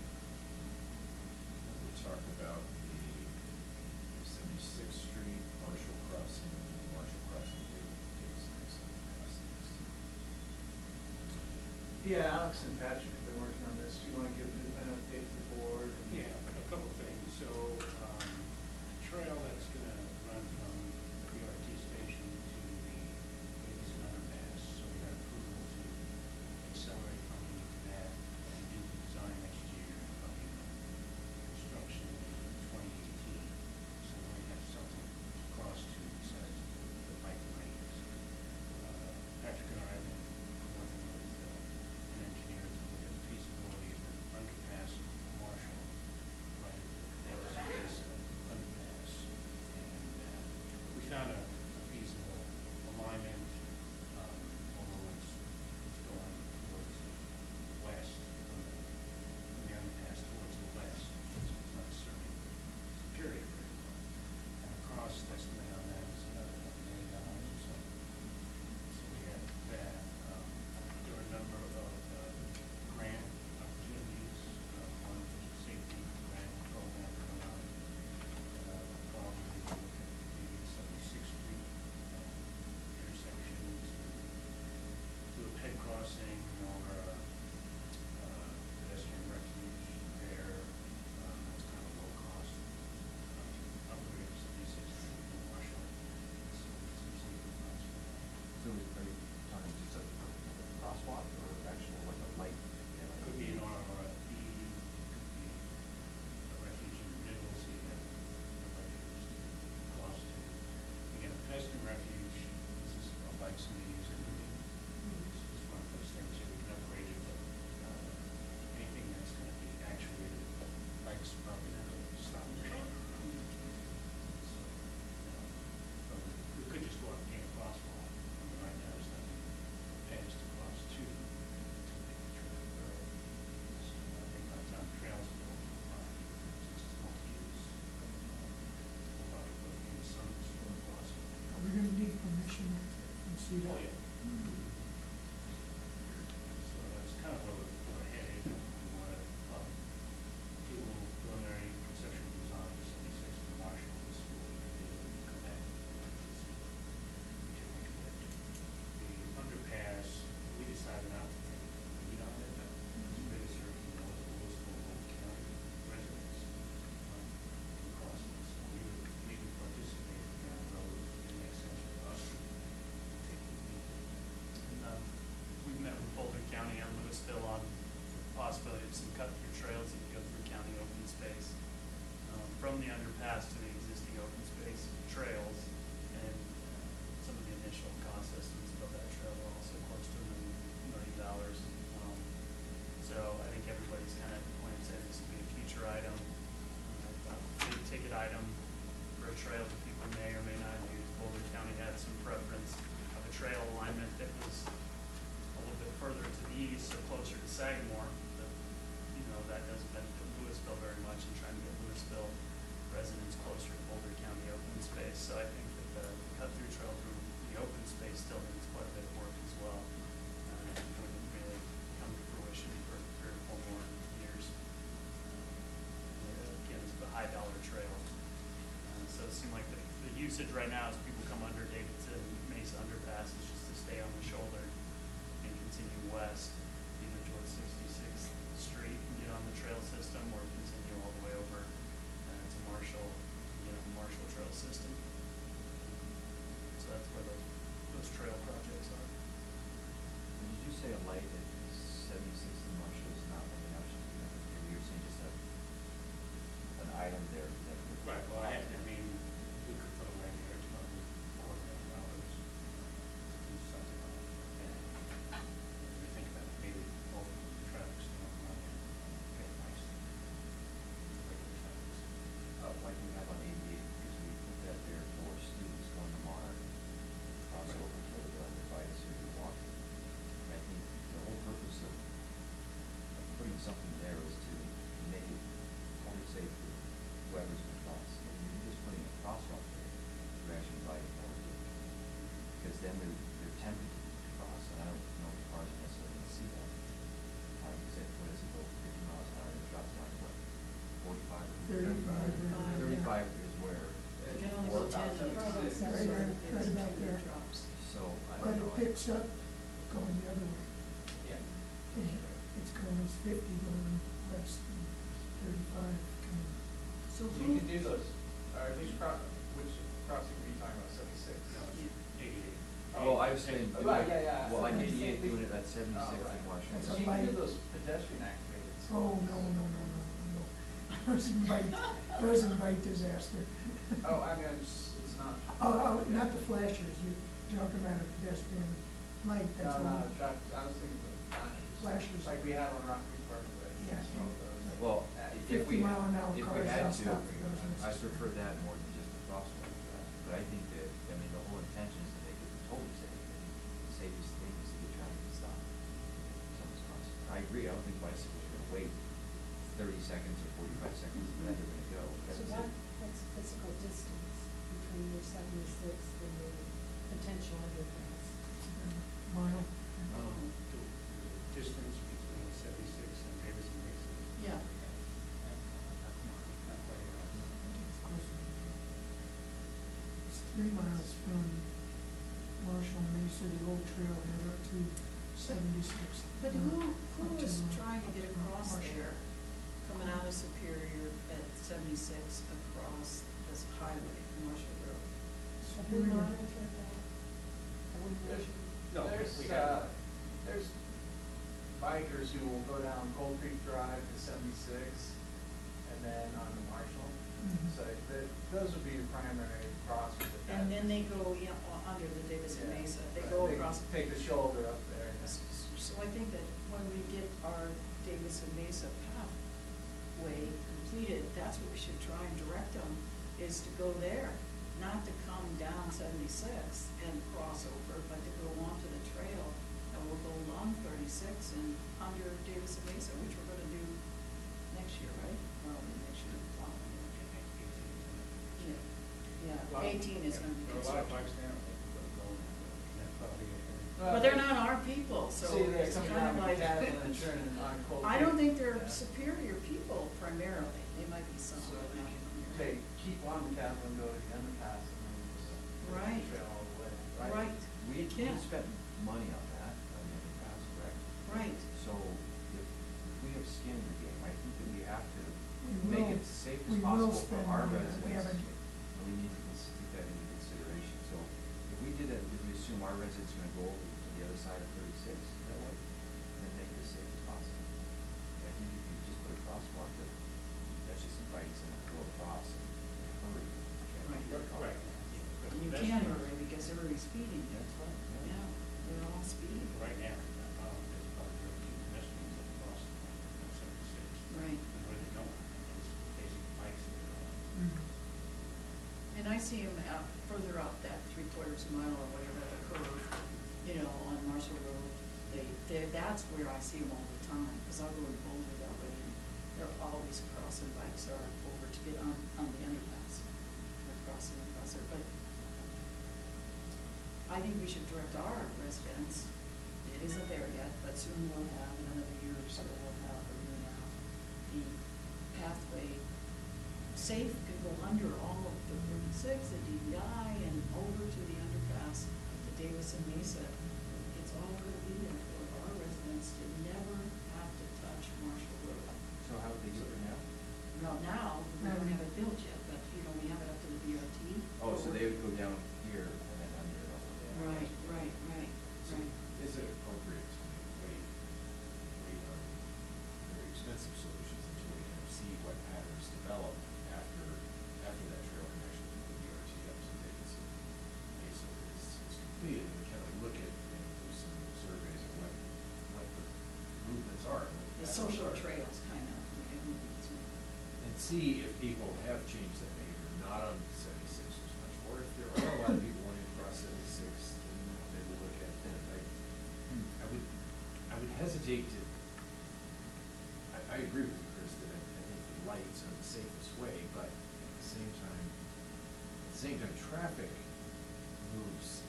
We talked about the 76th Street, Marshall Crossing, Yeah, Alex and Patrick have been working on this. Do you want to give an update to the board? Yeah, a couple of things. So, trail that's gonna run from the BRT station to the Vegas underpass, so we got approval to accelerate funding for that and do the design next year, and probably construction in 2018. So we have something to cross to besides the bike lanes. Patrick and I have been working with an engineer to look at see that? Oh, yeah. So that's kind of where we're headed. We want to do a little preliminary conceptual design for 76 in Marshall this school year, and then come back and see what we can make of it. The underpass, we decided not to take the lead on it. It's really serving more as a Louisville, Oakland County residents in crossing. So we would participate down the road. It makes sense for us to take the lead. We've met with Boulder County and Louisville on the possibility of some cut-through trails that go through county open space, from the underpass to the existing open space trails, and some of the initial cost estimates of that trail are also close to $1 million. So I think everybody's kind of at the point of saying this will be a future item, big ticket item for a trail that people may or may not use. Boulder County had some preference of a trail alignment that was a little bit further to the east, so closer to Sagamore, but, that doesn't benefit Louisville very much, and trying to get Louisville residents closer to Boulder County open space. So I think that the cut-through trail through the open space still needs quite a bit of work as well. And wouldn't really come to fruition for 3 or 4 more years. Again, it's a high-dollar trail. So it seemed like the usage right now is people come under Davidson Mesa underpass is just to stay on the shoulder and continue west, either towards 66th Street and get on the trail system, or continue all the way over to Marshall, the Marshall Trail system. So that's where those trail projects are. Did you say a light at 76 in Marshall is not one of the options? You're saying just an item there that would. Right, well, I mean, we could put a light there, it's probably $250,000, do something like that. And we think about maybe both traffic still on it, get nice. Regular traffic. Like we have on 88, because we put that there for students going to Monarch, cross over to the other device or you're walking. And I think the whole purpose of putting something there is to make it only safe for whoever's going to cross. And you're just putting a crosswalk there, you're actually inviting more to it. Because then they're tempted to cross, and I don't know if cars are necessarily going to see that. Because what does it go, 50 miles an hour, and it drops down to what, 45? 35 is where. It can only go 10. Right about there. So, I But don't know. it picks up going the other way. Yeah. And it's going, it's 50 going west and 35 coming. So You can do those, or which crossing were you talking about, 76? No, 88. Well, I was saying, Right, yeah. well, like 88 doing it at 76 Oh, in right. Washington. That's So a you can do light. those pedestrian activated. Oh, no. Those invite disaster. Oh, I mean, it's not. Oh, not the flashers, you're talking about a pedestrian light, that's No, all. traffic, I was thinking of Flashers. like we have on Rock Creek Parkway. Yeah. So those. Well, if 50 we, mile an hour if we cars had don't to, stop for those I ones. prefer that more than just a crosswalk. But I think that, the whole intention is to make it totally safe. And the safest thing is to get traffic to stop. Someone's crossing. I agree, I don't think bicycles are gonna wait 30 seconds or 45 seconds, but they're gonna go. So that's physical distance between your 76th and the potential underpass. Mile. The distance between 76 and Davidson Mesa. Yeah. Not quite. It's 3 miles from Marshall Mesa, the old trailhead up to 76. But who Up is to, trying to get across Marshall. there, coming out of Superior at 76 across this highway, Marshall Road? So who monitored that? Are we measuring? No, There's, we have. there's bikers who will go down Gold Creek Drive to 76 and then on to Marshall. Mhm. So those would be the primary crossers. at that And then they distance. go under the Davidson Yeah. Mesa, they Right. go across. Take the shoulder up there. and So I think that when we get our Davidson Mesa pathway completed, that's what we should try and direct them, is to go there, not to come down 76 and cross over, but to go onto the trail, and we'll go along 36 and under Davidson Mesa, which we're gonna do next year, right? Well, next year, yeah, Well, 18 is gonna be There are a lot of constructed. bikes now, they can go, and that probably But they're not our people, so See, they're it's coming kind out of of like. Macadam and turning on Cold I don't Creek. think they're Yeah. Superior people primarily, they might be some, So but they not can primarily. keep on Macadam and go to the underpass and then just Right. trail all the way. Right, We Yeah. spent money on that, on the underpass, correct? right. So if we have skin in the game, I think that we have to We make will- it as safe we as will possible spend for our money, residents. we haven't- And we need to take that into consideration. So if we did that, if we assume our residents are gonna go over to the other side of 36, that way, and make it as safe as possible. I think if you just put a crosswalk, that's just inviting someone to go across and hurry. Right. Right. You can't hurry because everybody's speeding. That's right, yeah. Yeah, they're all speeding. Right now, there's about 13 pedestrians across the 76. Right. And where they don't, it's basic bikes that are on. Mhm. And I see them out further up that 3/4 mile or whatever, the curve, you know, on Marshall Road. That's where I see them all the time, because I go to Boulder that way, and they're always crossing bikes or over to get on the underpass. They're crossing across there, but I think we should direct our residents, it isn't there yet, but soon we'll have, in another year or so, we'll have, or year and a half, the pathway safe could go under all of the 36, the DVI, and over to the underpass, the Davis and Mesa. It's all gonna be there for our residents to never have to touch Marshall Road. So how would they do it now? Well, now, we don't have it built yet, but, you know, we have it up to the BRT. Oh, so they would go down here and then under it all the way. Right, right, right, So right. is it appropriate to wait on very expensive solutions until we kind of see what patterns develop after that trail connection to the BRT up to Davidson Mesa is completed, and we kind of look at, do some surveys of what the movements are. what The patterns social are. trails, kind of. And see if people have changed that behavior, not on 76 as much, or if there are a lot of people wanting to cross 76, then maybe we'll look at it then. I would hesitate to, I agree with you, Chris, that I think the lights are the safest way, but at the same time, traffic moves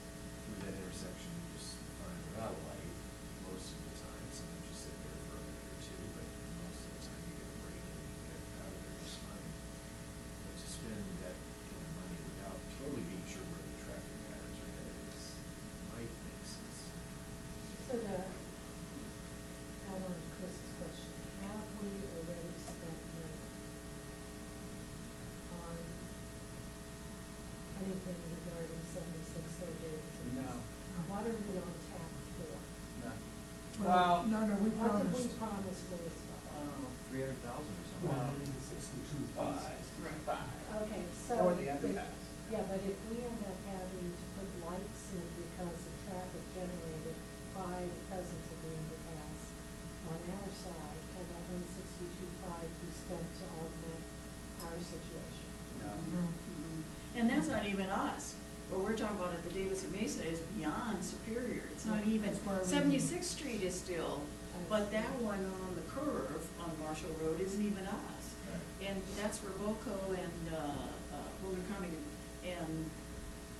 through that intersection just fine without a light most of the time. Sometimes you sit there for a minute or two, but most of the time you get a break and you get out of there just fine. But to spend that kind of money without totally being sure where the traffic patterns are headed might make sense. So to add on to Chris's question, have we already spent money on anything regarding 76 Davidson? No. What are we on tap for? No. Well, no, we What did we promised. promise Louisville? 300,000 or something. Okay, so. Or the if- underpass. Yeah, but if we end up having to put lights in because the traffic generated by the presence of the underpass on our side, can that 162.5 be spent to augment our situation? No. And that's not even us. What we're talking about at the Davis and Mesa is beyond Superior. It's not even, That's where we- 76th Street is still, but that one on the curve on Marshall Road isn't even us. And that's where Boco and, Boulder County and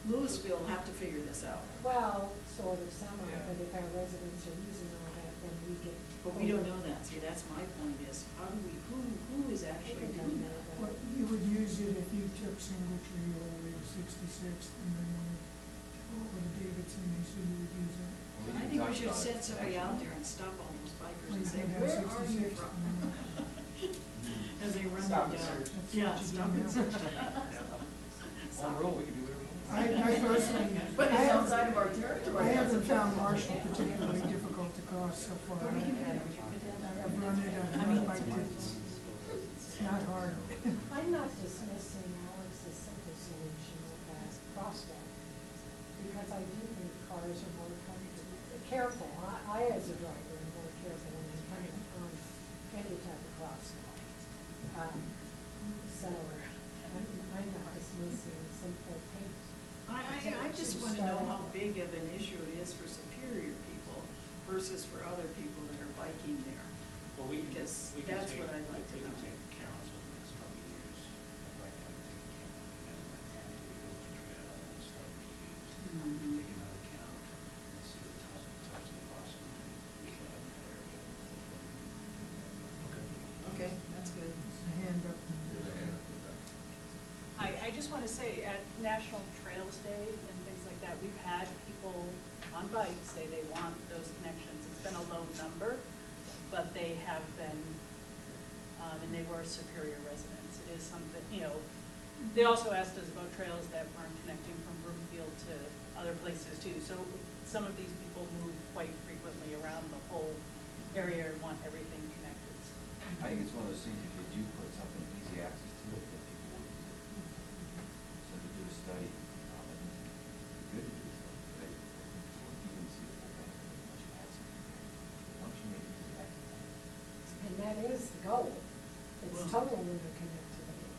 Louisville have to figure this out. Well, sort of semi, Yeah. but if our residents are using all that, then we get. But we don't know that. See, that's my point is, how do we, who is actually doing that? Well, you would use it if you took Single Tree all the way to 66th and then went over to Davidson, Mesa, you would use that. Well, I can think we talk should about send it somebody next out month. there and stop all those bikers Well, and you say, could have where are you 66 from? and then- As they run Stop them and down. search. That's Yeah, what you stop do and now. search. On the road, we can do whatever we want. I personally, But I it's have- outside of our territory. I haven't found Marshall particularly difficult to cross so far. But we can do that. I've run it, I've biked it, it's not hard. I'm not dismissing Alex's simple solution of that crosswalk, because I do think cars are more careful. I, as a driver, am more careful when I'm coming on any type of crosswalk. So, I'm not dismissing simple paint. I just wanna know how big of an issue it is for Superior people versus for other people that are biking there. Well, we can, Because we can that's take, what I'd like to we can know. take counts over the next couple of years. I'd like to have to take account, and we go to trail and start to use, Mhm. take another count and see what type of wanna say, at National Trails Day and things like that, we've had people on bikes say they want those connections. It's been a low number, but they have been, and they were Superior residents. It is something, you know, they also asked us about trails that weren't connecting from Broomfield to other places too. So some of these people move quite frequently around the whole area and want everything connected. I think it's one of those things, if you do put something easy access to it, that people will use it. So to do a study, I think it's good to do a study, but I think people even see the full benefit of much faster. Once you make it easy access. And that is the goal. It's Well- total interconnectivity.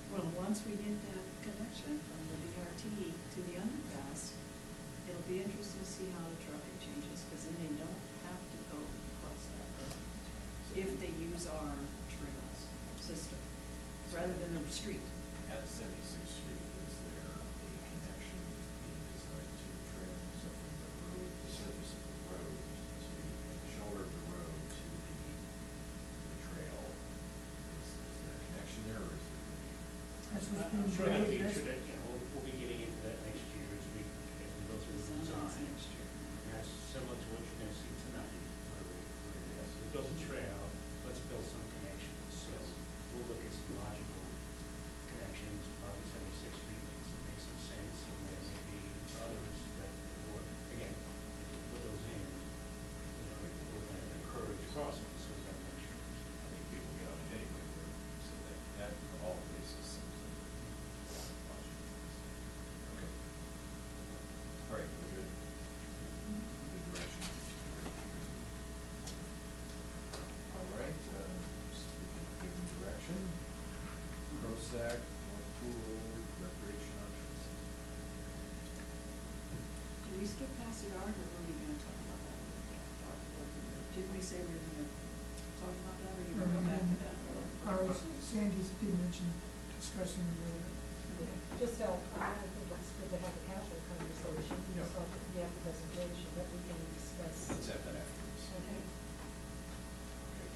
Well, once we get that connection from the BRT to the underpass, it'll be interesting to see how the traffic changes, because then they don't have to go across that road if they use our trails system, rather than the street. At 76th Street, is there a connection being designed to the trail? So from the road, the surface of the road to the shoulder of the road to the trail, is there a connection there, or is there? That's what's I'm being sure that'll be, debated. we'll be getting into that next year as we go through the Designs design. next year. And that's similar to what you're gonna see tonight, where we build a trail, let's build some connections. So we'll look at some logical connections, probably 76th Street makes some sense, and there may be others that, or, again, put those in, you know, we're gonna encourage crossings, so that makes sure. I think people get on it anyway, so that for all places seems like okay. All right, we're good. Good direction. All right, given direction, ProSac, North Pool, recreation options. Did we skip past the yard, or were we gonna talk about that? Didn't we say we were gonna talk about that, or you were gonna go back to that? Sandy did mention discussing the, Just so, I think it's good to have a casual conversation, Yeah. so we have the presentation, but we can discuss. Let's have that afterwards. Okay. Okay.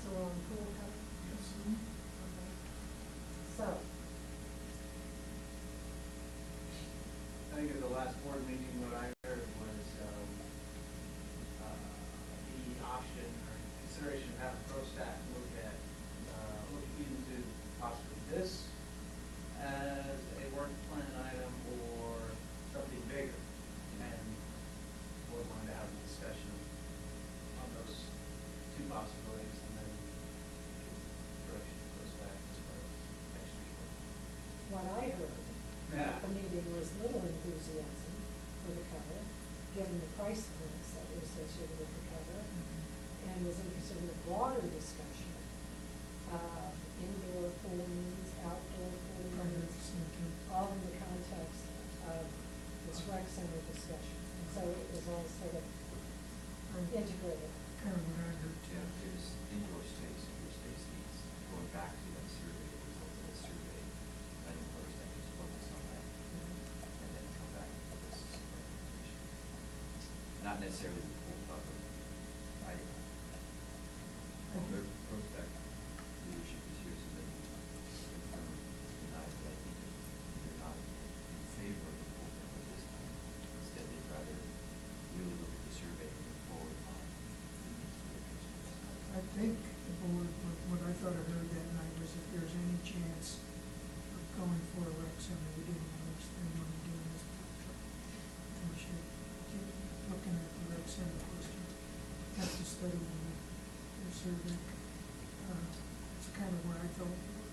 So we're on pool cover? Yes. Okay. So, I think at the last board meeting, what I heard was, the option or consideration of having ProStack look into possibly this as a work plan item or something bigger. And we're going to have a discussion on those two possibilities, and then direction goes back as far as next week. what I heard Yeah. at the meeting was little enthusiasm for the cover, given the price points that were associated with the cover, and was interested in a broader discussion of indoor pool means, outdoor pool means, all in the context of this rec center discussion. And so it was all sort of integrated. kind of what I heard too. Yeah, there's indoor space needs, going back to that survey, the results of that survey, letting ProSac just focus on that, and then come back with this recommendation. Not necessarily the full cover. Their ProSac leadership is here, so they can confirm, deny, but I think they're not in favor of the full cover at this time. Instead, they'd rather really look at the survey and move forward on the needs for the customers. I think the board, what I thought I heard that night was if there's any chance of going for a rec center, we didn't want to spend money doing this project. And we should keep looking at the rec center question, have to study the survey. It's kind of where I thought we were.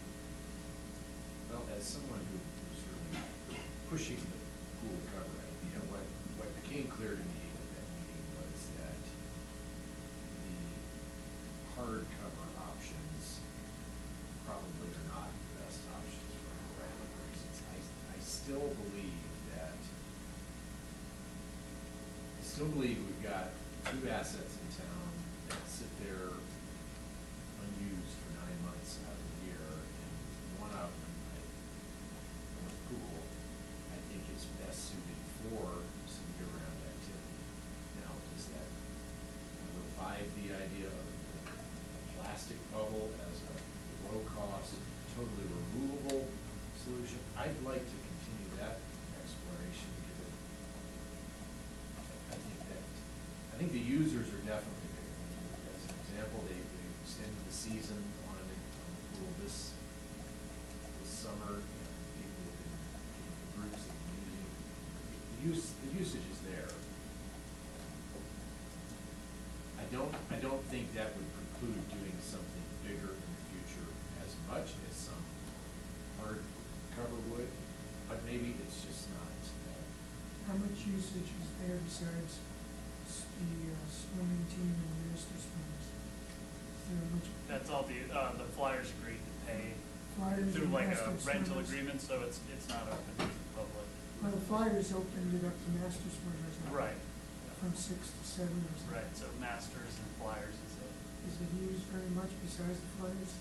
Well, as someone who's really pushing the pool cover idea, what became clear to me at that meeting was that the hard cover options probably are not the best options for a variety of reasons. I still believe we've got two assets in town that sit there unused for 9 months out of the year, and one of them, the pool, I think is best suited for some year-round activity. Now, does that revive the idea of the plastic bubble as a low-cost, totally removable solution. I'd like to continue that exploration, given, I think the users are definitely there. As an example, they extended the season on the pool this summer, and people have been, groups have been using, the usage is there. I don't think that would preclude doing something bigger in the future as much as some hard cover would, but maybe it's just not. How much usage is there besides the swimming team and master swimmers? Is there much? That's all the Flyers agreed to pay Flyers through and like a master rental swimmers? agreement, so it's not open to the public. Well, the Flyers opened it up to master swimmers. Right. From 6 to 7 or something. Right, so Masters and Flyers is it. Is it used very much besides the Flyers?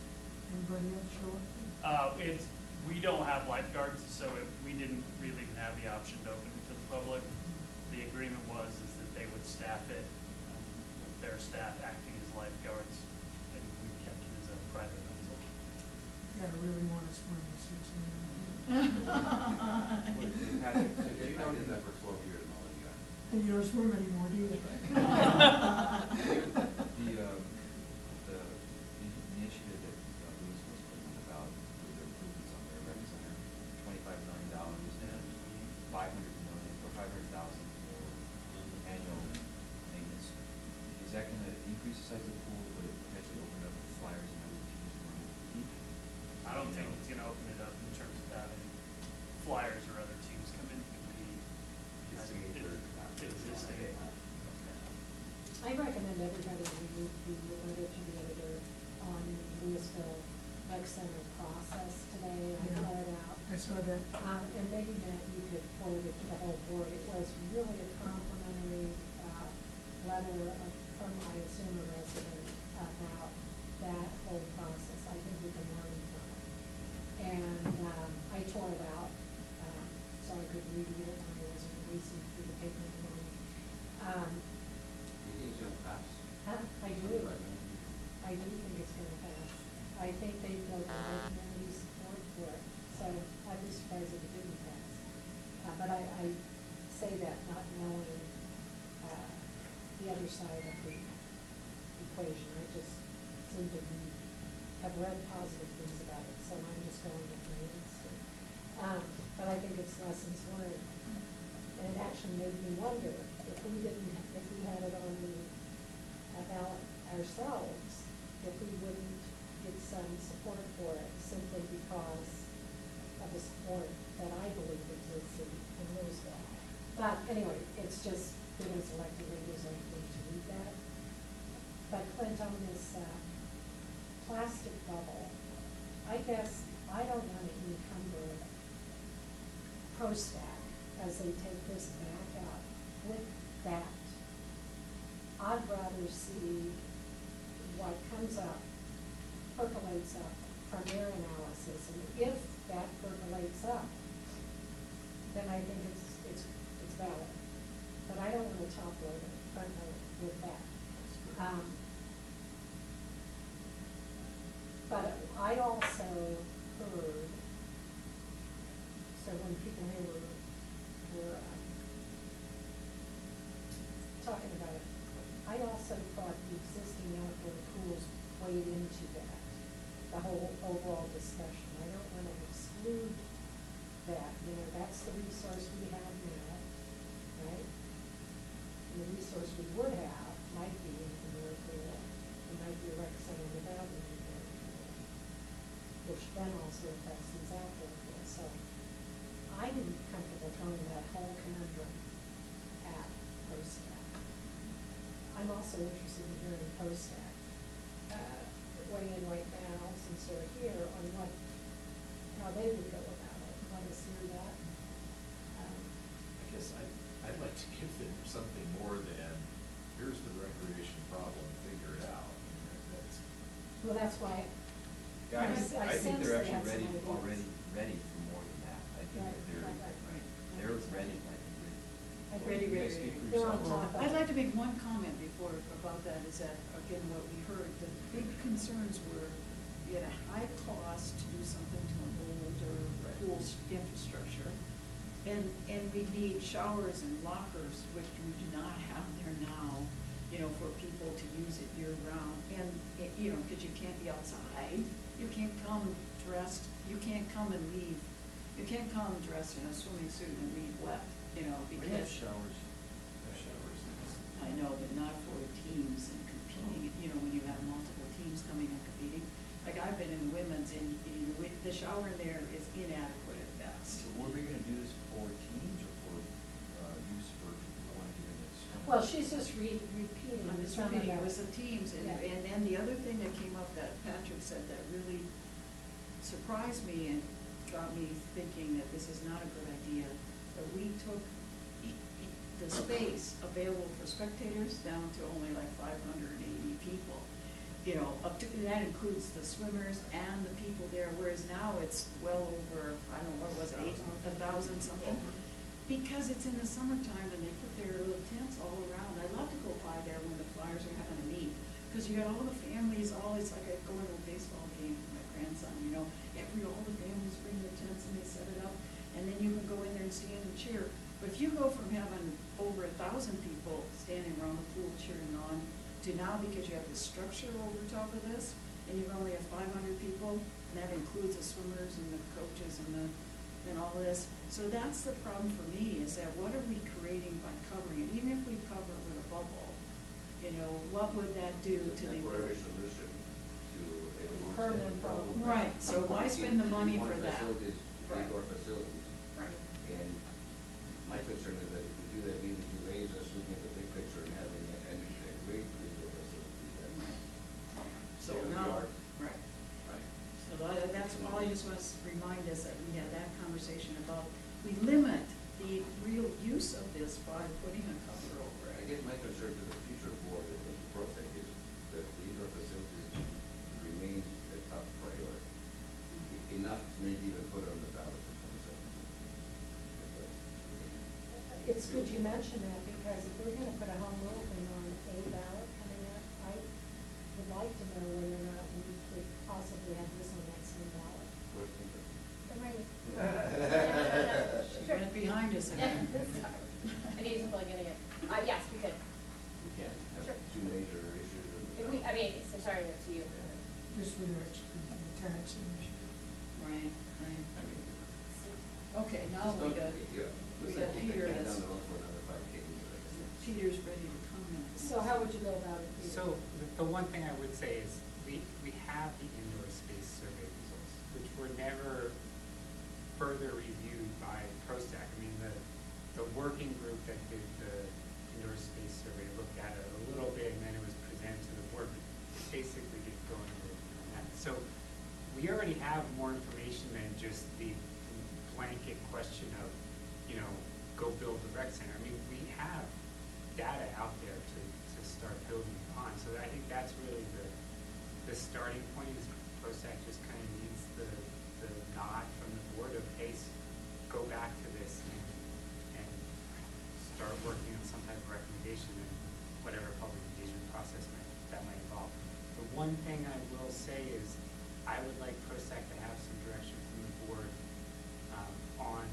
Anybody else show up? We don't have lifeguards, so we didn't really even have the option to open it to the public. The agreement was that they would staff it, with their staff acting as lifeguards, and we kept it as a private rental. Yeah, I really want to swim the 6 a.m. Patrick, so you've known that for 12 years, Molly, you got. And you don't swim anymore, do you? The initiative that Louis was putting about the improvements on their rec center, $25 million and $500,000 for annual maintenance. Is that gonna increase the size of the pool? Would it potentially open up the Flyers and other teams want to compete? I don't think it's gonna open it up in terms of having Flyers or other teams come in and compete. It's existing. I recommend everybody read the letter to the editor on Louisville Rec Center process today. I Yeah. read it out. I saw that. And maybe Matt, you could forward it to the whole board. It was really a complimentary letter from, I assume, a resident about that whole process. I think we can learn from it. And I tore it out so I could read it when I was racing through the paper in the morning. You think it's gonna pass? I do. I do think it's gonna pass. I think they built a lot of community support for it, so I'd be surprised if it didn't pass. But I say that not knowing the other side of the equation. I just seem to have read positive things about it, so I'm just going with my instinct. But I think it's lessons learned. And it actually made me wonder if we had it on the ballot ourselves, if we wouldn't get some support for it simply because of the support that I believe exists in Louisville. But anyway, it's just being as elected leaders, I need to read that. But Clint, on this plastic bubble, I guess I don't want to encumber ProStack as they take this back out with that. I'd rather see what comes up, percolates up from their analysis, and if that percolates up, then I think it's valid. But I don't want to top load it, front load with that. But I also heard, so when people here were talking about it, I also thought the existing outdoor pools weighed into that, the whole overall discussion. I don't want to exclude that, that's the resource we have now, right? And the resource we would have might be in the indoor pool, it might be a rec center without an indoor pool, which then also affects these outdoor pools. So I'm comfortable throwing that whole conundrum at ProStack. I'm also interested in hearing ProStack weigh in right now, since they're here, on how they would go about it. Want to see that? I guess I'd like to give them something more than, here's the recreation problem, figure it out. Well, that's why. Yeah, I think sense they're they have actually some ideas. ready for more than that. I think that they're ready. I think I Ready, You ready, guys speak for ready. They're on yourselves. top of it. I'd like to make one comment before, about that, is that, again, what we heard, the big concerns were, we had a high cost to do something to an older pool infrastructure. And we need showers and lockers, which we do not have there now, you know, for people to use it year round. And, you know, because you can't be outside, you can't come dressed, you can't come and leave, you can't come dressed in a swimming suit and leave wet, you know, We have because. showers. We have showers. I know, but not for teams and competing, you know, when you have multiple teams coming and competing. Like I've been in women's and, you know, the shower in there is inadequate at best. So were we gonna do this for teams or for, use for people who wanna get in this? Well, she's just repeating I'm just some of repeating, that. it was the teams, and, Yeah. and then the other thing that came up that Patrick said that really surprised me and got me thinking that this is not a good idea, that we took the space available for spectators down to only like 580 people. You know, up to, and that includes the swimmers and the people there, whereas now it's well over, I don't know, what was it, 1,000 something? Because it's in the summertime and they put their little tents all around. I love to go by there when the Flyers are having a meet, because you got all the families, it's like going to a baseball game with my grandson, you know. All the families bring their tents and they set it up, and then you can go in there and stand and cheer. But if you go from having over 1,000 people standing around the pool cheering on, to now, because you have the structure over top of this, and you only have 500 people, and that includes the swimmers and the coaches and all this. So that's the problem for me, is that what are we creating by covering it? Even if we cover it with a bubble, you know, what would that do to the? Temporary solution to a Permanent problem. Right, so why spend the money for that? Facilities, Right. indoor facilities. Right. And my concern is that if we do that, we need to raise us looking at the big picture and having a great indoor facility. So State of the now, art. right. So that's all I just want to remind us, that we had that conversation about, we limit the real use of this by putting a cover over I it. guess my concern to the future board of the ProSec is that the indoor facilities remain a top priority. Enough to maybe even put it on the ballot for 2017. It's good you mention that, because if we're gonna put a home rule thing on a ballot coming up, I would like to know whether or not we could possibly have this on that same ballot. The rain. She went behind us again. Sorry. I need to plug in again. Yes, we could. We can't have Sure. two major issues. If we, it's entirely up to you. Just with the tax initiative. Right, right. I mean, Okay, now we got, yeah. we got Peter, Down that's, the road for another 5 K. Peter's ready to comment. So how would you go about it, Peter? So the one thing I would say is we have the indoor space survey results, which were never further reviewed by ProStac. I mean, the working group that did the indoor space survey looked at it a little bit, and then it was presented to the board, but basically didn't go into that. So we already have more information than just the blanket question of, you know, go build the rec center. I mean, we have data out there to start building upon. So I think that's really the starting point, is ProStac just kind of needs the nod from the board of, hey, go back to this and start working on some type of recommendation and whatever public engagement process that might involve. The one thing I will say is I would like ProStac to have some direction from the board on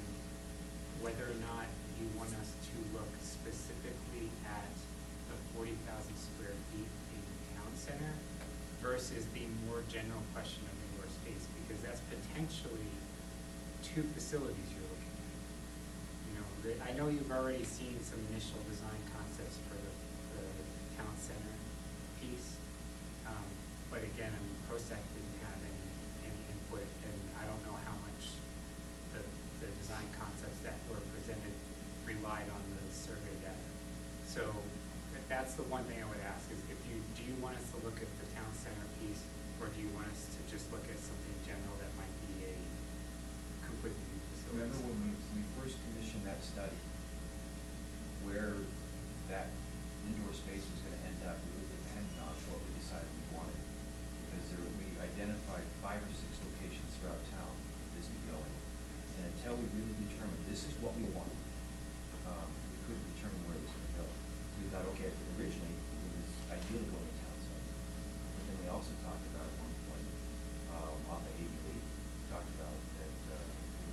whether or not you want us to look specifically at the 40,000 square feet in the town center versus the more general question of indoor space, because that's potentially two facilities you're looking at. You know, I know you've already seen some initial design concepts for the town center piece, but again, I mean, ProSec didn't have any input, and I don't know how much the design concepts that were presented relied on the survey data. So that's the one thing I would ask, is do you want us to look at the town center piece, or do you want us to just look at something general that might be a completely new facility? Remember when we first commissioned that study, where that indoor space was gonna end up, it would depend on what we decided we wanted. Because we identified 5 or 6 locations throughout town for Disney going. And until we really determined this is what we want, we couldn't determine where it was gonna go. We thought, okay, originally, it was ideally going to town center. But then we also talked about at one point, off of 88, talked about that,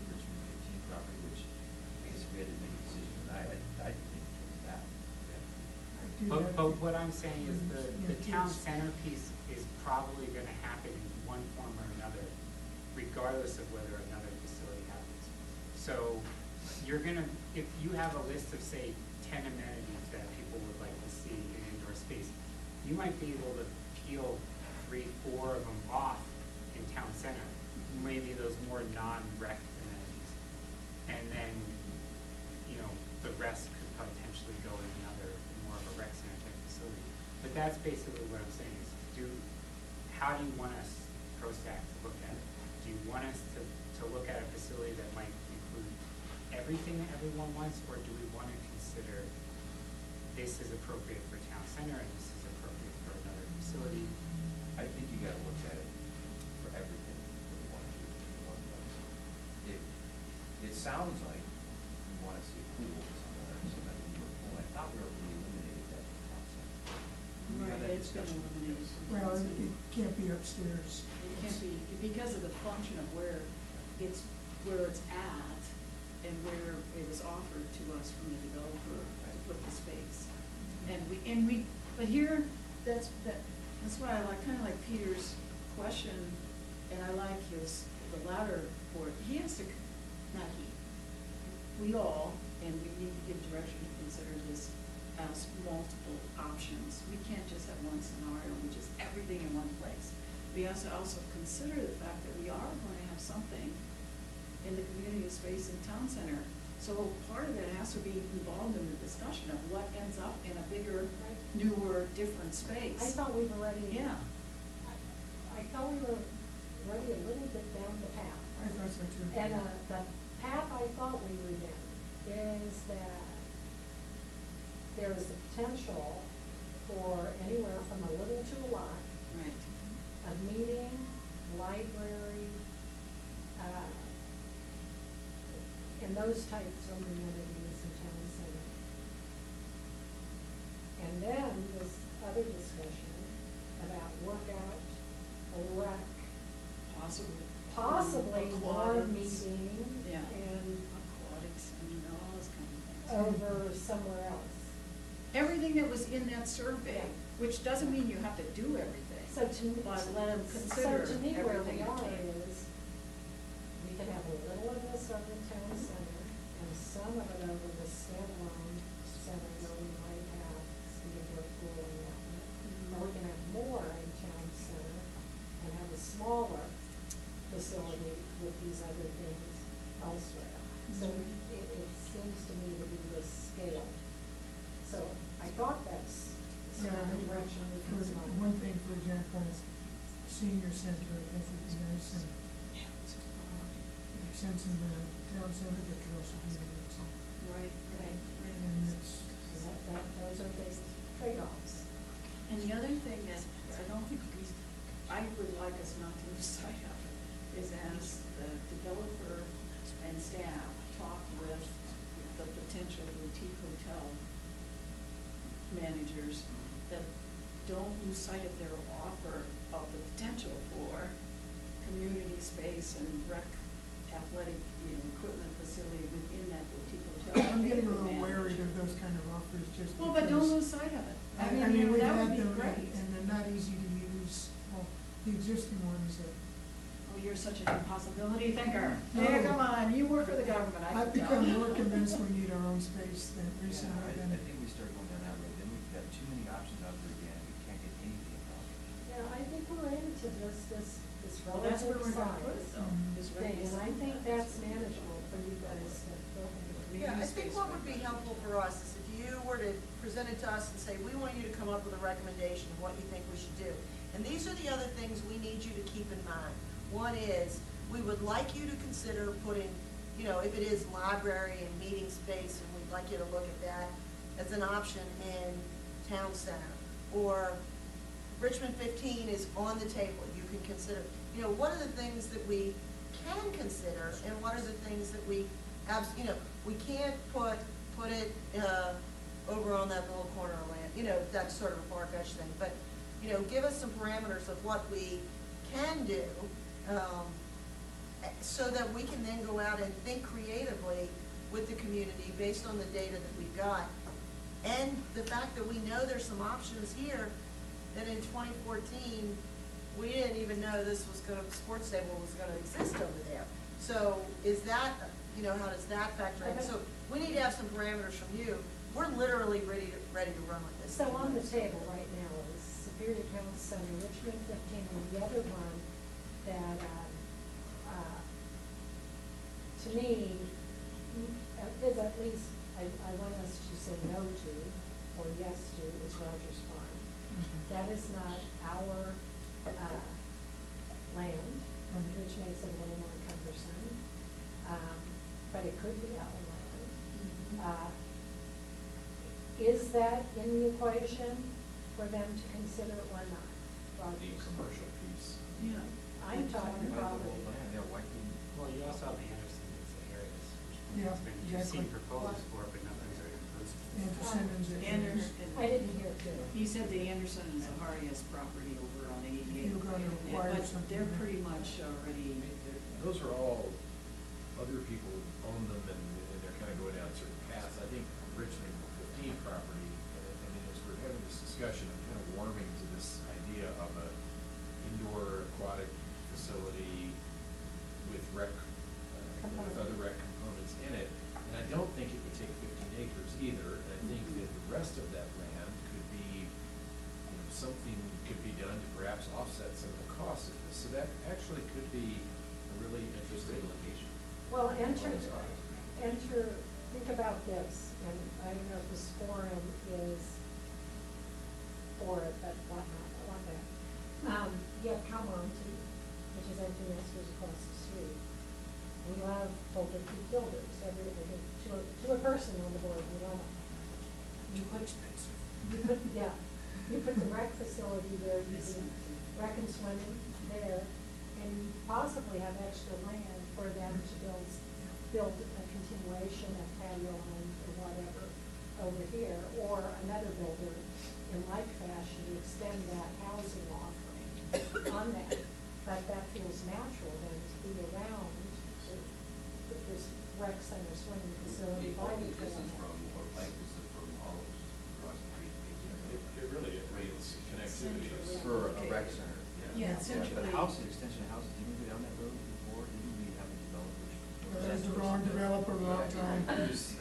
Richmond 15 property, which I guess we had to make a decision tonight. I think it was that. But what I'm saying is the Yeah, town it's- center piece is probably gonna happen in one form or another, regardless of whether another facility happens. So you're gonna, if you have a list of, say, 10 amenities that people would like to see in indoor space, you might be able to peel 3, 4 of them off in town center, maybe those more non-rec amenities. And then, you know, the rest could potentially go in another, more of a rec center type facility. But that's basically what I'm saying is, how do you want us, ProStack, to look at it? Do you want us to look at a facility that might include everything that everyone wants, or do we want to consider this is appropriate for town center and this is appropriate for another facility? I think you gotta look at it for everything that we want to do in one place. It sounds like you want to see a pool somewhere, so that we were pool. I thought we already eliminated that from town center. We had Right, that it's been discussion. eliminated. Well, it can't be upstairs. It can't be, because of the function of where it's at and where it was offered to us from the developer to put the space. And we, but here, that's why I like, kinda like Peter's question, and I like the latter part. He has to, not he, we all, and we need to give direction to consider this as multiple options. We can't just have one scenario, which is everything in one place. We have to also consider the fact that we are going to have something in the community space in town center. So part of it has to be involved in the discussion of what ends up in a bigger, newer, different space. I thought we were ready. Yeah. I thought we were ready a little bit down the path. I thought so too. And the path I thought we were down is that there is the potential for anywhere from a little to a lot, Right. a meeting, library, and those types of amenities in town center. And then this other discussion about workout, a rec, possibly more Aquatics. meeting, Yeah. and Aquatics and all those kind of things. over somewhere else. Everything that was in that survey, Yeah. which doesn't mean you have to do everything. So to, But so let 'em consider to me, where everything we that are came. is, we can have a little of this over the town center, and some of it over the standalone center, where we might have indoor pool and whatnot. Or we can have more in town center, and have a smaller facility with these other things elsewhere. So it seems to me to be this scale. So I thought that's Yeah, the direction we can for go. one thing, for example, is senior center, I think would be nice, and makes sense in the town center, but could also be in the center. Right, right. And it's, Those are big trade-offs. And the other thing that I don't think I would like us not to lose sight of is as the developer and staff talk with the potential boutique hotel managers, that don't lose sight of their offer of the potential for community space and rec athletic, equipment facility within that boutique hotel. I'm getting a They could little wary manage. of those kind of offers, just because. Well, but don't lose sight of it. I mean, we've that would had be them, great. and they're not easy to use, well, the existing ones that. Oh, you're such an impossibility thinker. No. Yeah, come on, you work for the government, I I've can tell. become more convinced we need our own space than Yeah, recently I than. think we start going down that road, then we've got too many options out there again, we can't get anything accomplished. Yeah, I think we're into this Well, that's where relative we're gonna put it size though, is right thing, and I beside think that. that's manageable for you guys to go ahead. Yeah, I think what would be helpful for us is if you were to present it to us and say, we want you to come up with a recommendation of what you think we should do. And these are the other things we need you to keep in mind. One is, we would like you to consider putting, if it is library and meeting space, and we'd like you to look at that as an option in town center. Or Richmond 15 is on the table, you can consider, what are the things that we can consider, and what are the things that we we can't put it over on that little corner of land, you know, that's sort of a far-fetched thing, but, you know, give us some parameters of what we can do, so that we can then go out and think creatively with the community based on the data that we've got. And the fact that we know there's some options here that in 2014, we didn't even know this was gonna, sports stable was gonna exist over there. So is that, you know, how does that factor in? So we need to have some parameters from you. We're literally ready to run with this. So on the table right now is Superior Town Center, Richmond 15, and the other one that, to me, is at least, I want us to say no to, or yes to, is Rogers Farm. That is not our, land, which makes it a little more cumbersome. But it could be our land. Is that in the equation for them to consider or not? The Rogers? commercial piece. Yeah. I'm talking property. Yeah, why couldn't? Well, you also have the Anderson areas, Yeah, which you've exactly. seen proposals for, but nothing's very close. I didn't hear it too. He said the Anderson and Zaharias property over on 88. You're gonna require But something they're there. pretty much already, Those are all, other people own them and they're kind of going down certain paths. I think Richmond 15 property, I mean, as we're having this discussion, I'm kind of warming to this idea of a indoor aquatic facility with rec, with other rec components in it. And I don't think it would take 15 acres either. And I think that the rest of that land could be, you know, something could be done to perhaps offset some of the costs of this. So that actually could be a really interesting location. Well, think about this, and I don't know if this forum is for it, but whatever. You have Calmonte, which is empty nesters across the street. We love Boulder Creek builders, to a person on the board, we love them. You put the rec facility there, using rec and swimming there, and you possibly have extra land for them to build a continuation of patio homes or whatever over here, or another builder in like fashion to extend that housing offering on that. But that feels natural then to be around this rec center swimming facility by the trail. Or pipe is it from all across the street? It really is connectivity. For a rec center. Yeah, But essentially. houses, extension of houses, didn't we go down that road before? Didn't we have a developers? There's the wrong developer, wrong time.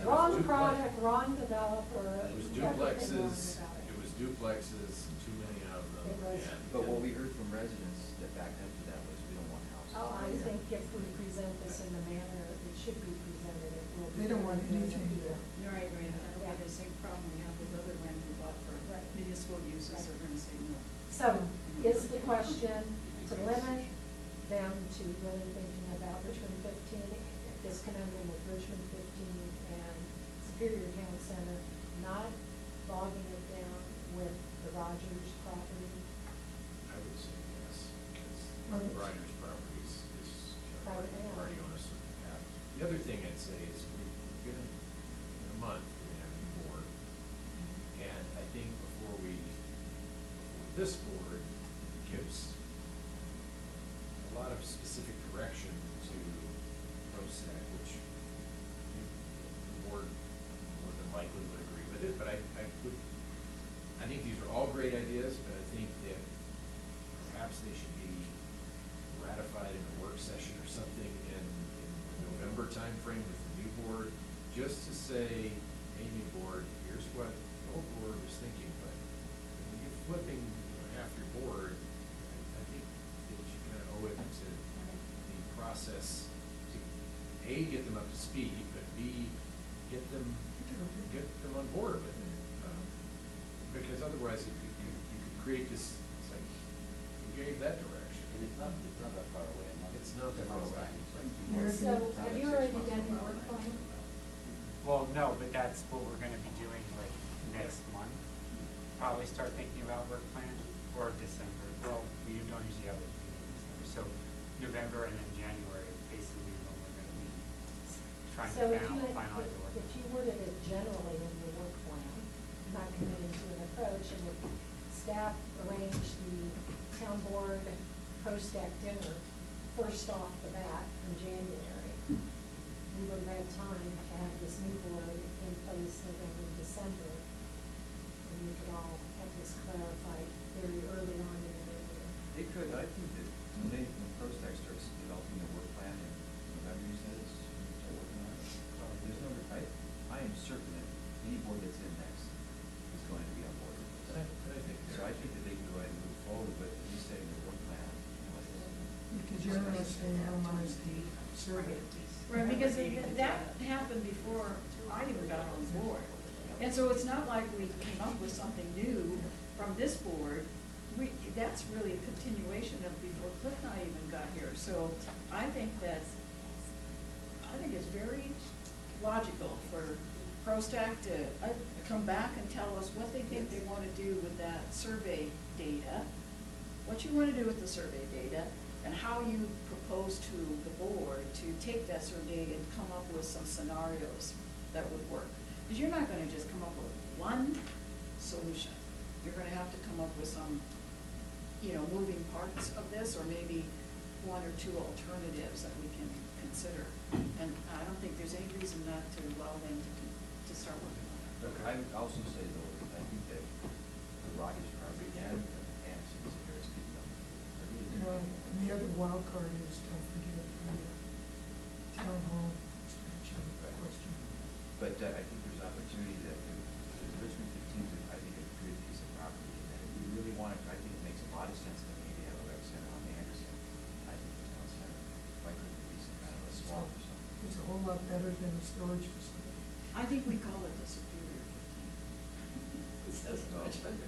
Wrong product, wrong developer. It was everything wrong duplexes, about it. it was duplexes, too many of them. It was. and- But what we heard from residents that backed up to that was we don't want houses. Oh, I think if we present this in the manner it should be presented, it will be. They don't want anything here. You're right, right, that'll be the same problem we have with other land we bought for Right. municipal uses, they're gonna say no. So is the question to limit them to really thinking about Richmond 15, this conundrum with Richmond 15 and Superior Town Center, not bogging it down with the Rogers property? I would say yes, because Right. Rogers Properties is kind Right, of yeah. already on a certain path. The other thing I'd say is we've given, in a month, we're gonna have a new board. And I think before this board gives a lot of specific direction to ProStack, which the board more than likely would agree with it, but I think these are all great ideas, but I think that perhaps they should be ratified in a work session or something in the November timeframe with the new board, just to say, hey, new board, here's what the old board was thinking, but when you're flipping half your board, I think that you kind of owe it to the process to, A, get them up to speed, but B, get them on board with it. Because otherwise you could create this, it's like, who gave that direction? And it's not that far away. It's not that far away. So have you already done your work plan? Well, no, but that's what we're gonna be doing like next month. Probably start thinking about work plan, or December. Well, we don't usually have it in December, so November and then January is basically when we're gonna be trying So to if you, finalize the work. if you worded it generally in your work plan, not committing to an approach, and if staff arranged the town board post-act dinner first off the bat in January, we would have had time to have this new board in place November, December, and we could all have this clarified very early on in the new year. It could, I think that when ProStack starts developing the work plan in November, you said, start working on it. There's no, I am certain that any board that's in next is going to be on board with this. So I think that they can go ahead and move forward, but at least setting the work plan. Because you're going to say analyze the survey. Right, because that happened before I even got on board. And so it's not like we came up with something new from this board. That's really a continuation of before Cliff and I even got here. So I think it's very logical for ProStack to come back and tell us what they think they want to do with that survey data, what you want to do with the survey data, and how you propose to the board to take that survey and come up with some scenarios that would work. Because you're not going to just come up with one solution. You're going to have to come up with some, moving parts of this, or maybe one or two alternatives that we can consider. And I don't think there's any reason not to allow them to start working on it. I would also say though, I think that the Rogers property and Anderson's here is keeping them. And the other wild card is, don't forget, the town hall expansion question. But I think there's opportunity that the Richmond 15 is, I think, a good piece of property. And if we really want it, I think it makes a lot of sense to me to have a rec center on Anderson. I think the town center, why couldn't it be some kind of a swamp or something? It's a whole lot better than a storage facility. I think we call it the Superior 15. It says much better.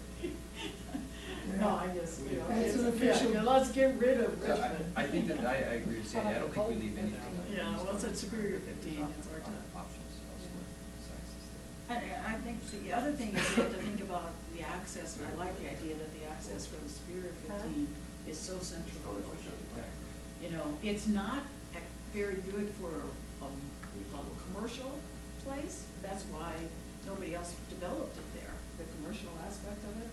No, I guess, It's an official. let's get rid of So Richmond. I think that, I agree with Sandy, I don't think we leave anything. Yeah, well, it's at Superior 15, it's our time. Options elsewhere besides this there. I think the other thing is you have to think about the access, and I like the idea that the access for the Superior 15 is so central. It's not very good for a commercial place. That's why nobody else developed it there, the commercial aspect of it.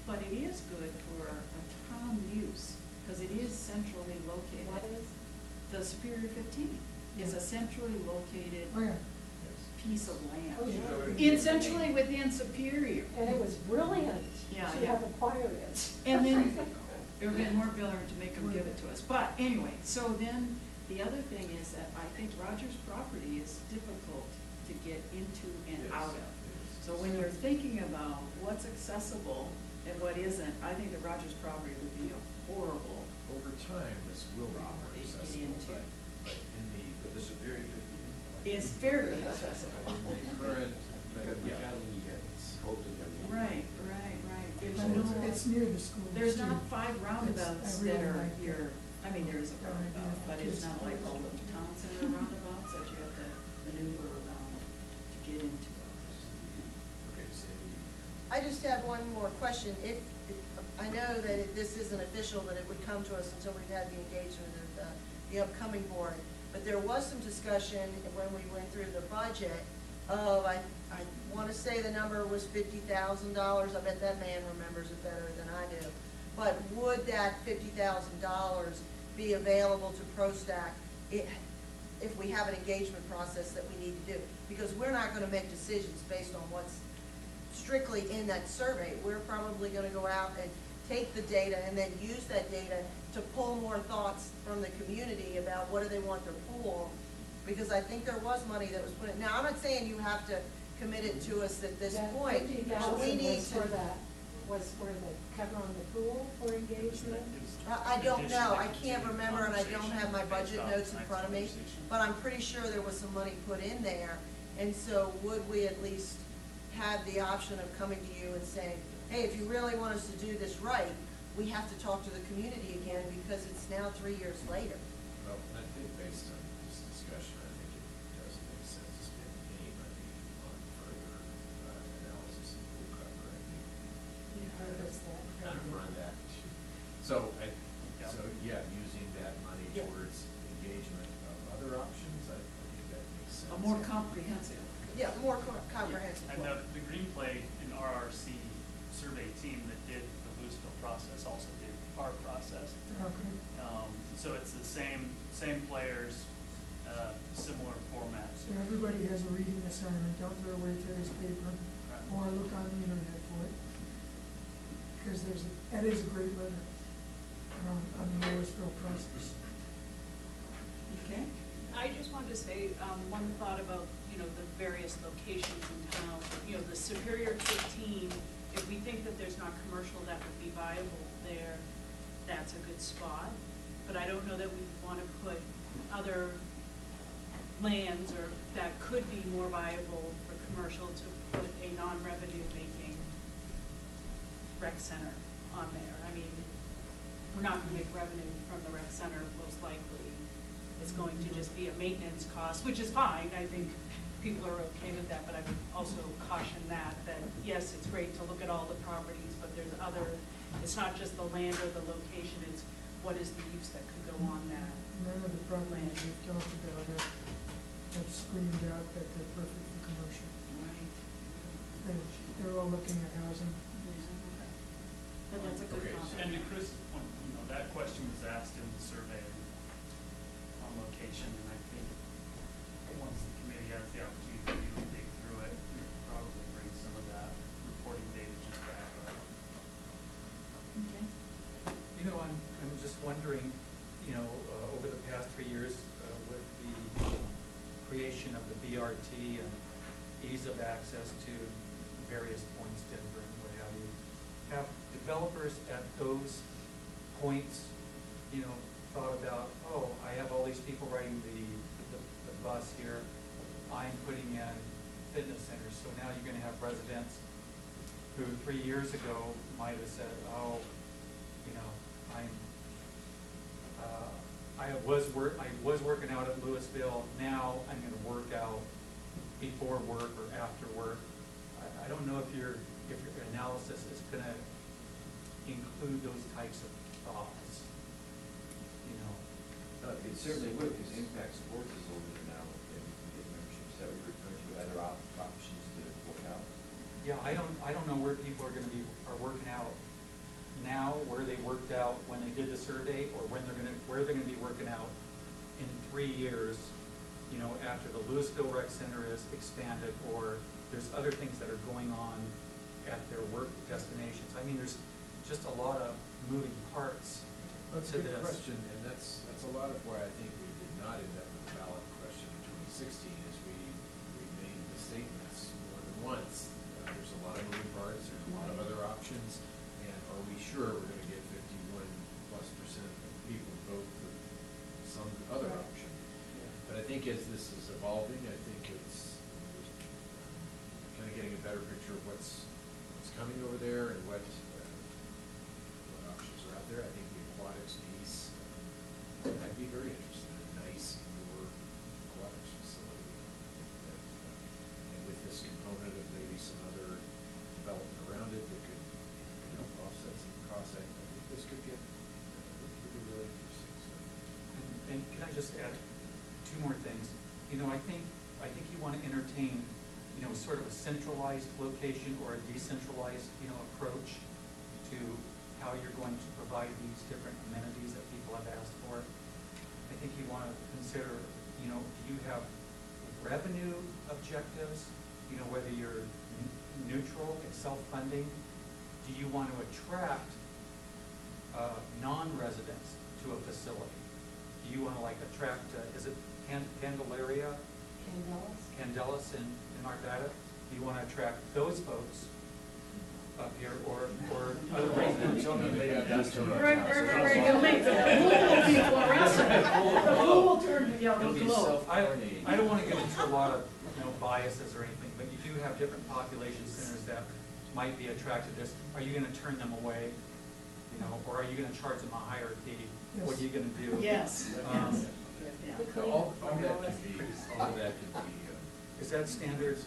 But it is good for a town use, because it is centrally located. What is? The Superior 15 is a centrally located Oh, yeah. piece of land. Oh, yeah. It's centrally within Superior. And it was brilliant Yeah, to yeah. have acquired it. And then it would have been more brilliant to make them give it to us. But anyway, so then the other thing is that I think Rogers property is difficult to get into and out of. So when you're thinking about what's accessible and what isn't, I think the Rogers property would be a horrible. Over time, this will be more Property to get accessible, into. but in the Superior 15. It's fairly accessible. Current, Yeah. Right. But it's near the school. There's too. not 5 roundabouts I really that are like here. I mean, there is a that roundabout, idea. but it's not like all the town center roundabouts that you have to maneuver around to get into. Okay, Sandy. I just have one more question. I know that this isn't official, that it would come to us until we've had the engagement of the upcoming board, but there was some discussion when we went through the budget of, I want to say the number was $50,000. I bet that man remembers it better than I do. But would that $50,000 be available to ProStack if we have an engagement process that we need to do? Because we're not going to make decisions based on what's strictly in that survey. We're probably going to go out and take the data and then use that data to pull more thoughts from the community about what do they want their pool. Because I think there was money that was put in. Now, I'm not saying you have to commit it to us at this point, but we need to. Was for the cover on the pool for engagement? I don't know, I can't remember, and I don't have my budget notes in front of me, but I'm pretty sure there was some money put in there. And so would we at least have the option of coming to you and saying, hey, if you really want us to do this right, we have to talk to the community again, because it's now 3 years later. Well, I think based on this discussion, I think it does make sense to spend any money on further analysis of pool cover. I think You heard us that. kind of run that. So yeah, using that money Yeah. towards engagement of other options, I think that makes sense. A more comprehensive. Yeah, more comprehensive. And the green play in RR So it's the same players, similar format. So everybody has a reading assignment, don't throw away today's paper, or look on the internet for it. Because that is a great letter on the Louisville process. Okay. I just wanted to say, one thought about, the various locations in town. The Superior 15, if we think that there's not commercial that would be viable there, that's a good spot. But I don't know that we want to put other lands or that could be more viable for commercial to put a non-revenue making rec center on there. I mean, we're not going to make revenue from the rec center, most likely. It's going to just be a maintenance cost, which is fine. I think people are okay with that, but I would also caution that yes, it's great to look at all the properties, but there's it's not just the land or the location, it's what is the use that could go on that. None of the properties we've talked about have screamed out that they're perfect for commercial. Right. They're all looking at housing. But that's a good Okay, comment. And to Chris' point, that question was asked in the survey on location, and I think once the committee has the opportunity to really dig through it, we could probably bring some of that reporting data just back up. Okay. I'm just wondering, over the past 3 years, with the creation of the BRT and ease of access to various points, Denver and what have you, have developers at those points, thought about, oh, I have all these people riding the bus here, I'm putting in fitness centers, so now you're gonna have residents who 3 years ago might have said, oh, I was working out at Louisville, now I'm gonna work out before work or after work. I don't know if your analysis is gonna include those types of thoughts, It certainly would, because Impact Sports is over there now, and you can get memberships. That would refer to other options to work out. Yeah, I don't know where people are working out now, where they worked out when they did the survey, or where they're gonna be working out in 3 years, after the Louisville Rec Center is expanded, or there's other things that are going on at their work destinations. I mean, there's just a lot of moving parts That's to a good this. question, and that's a lot of why I think we did not end up with a ballot question in 2016, is we made the statements more than once. There's a lot of moving parts, there's a lot of other options, and are we sure we're gonna get 51+% of people vote for some other option? But I think as this is evolving, I think it's kind of getting a better picture of what's coming over there and what options are out there. I think the aquatics piece, I'd be very interested in a nice indoor aquatics facility. And with this component of maybe some other development around it that could help offset some costs, I think this could be really interesting. So. And can I just add 2 more things? I think you want to entertain, sort of a centralized location or a decentralized, approach to how you're going to provide these different amenities that people have asked for. I think you want to consider, do you have revenue objectives, whether you're neutral, it's self-funding? Do you want to attract non-residents to a facility? Do you want to attract, is it Candelaria? Candelas in Arvada? Do you want to attract those folks up here, or other residents? Right, you'll make the pool be fluorescent. The pool will turn to yellow glow. I don't want to get into a lot of biases or anything, but you do have different population centers that might be attracted to this. Are you going to turn them away? Or are you going to charge them a higher fee? Yes. What are you going to do? Yes, yes. Yeah. All of that could be. Is that standard?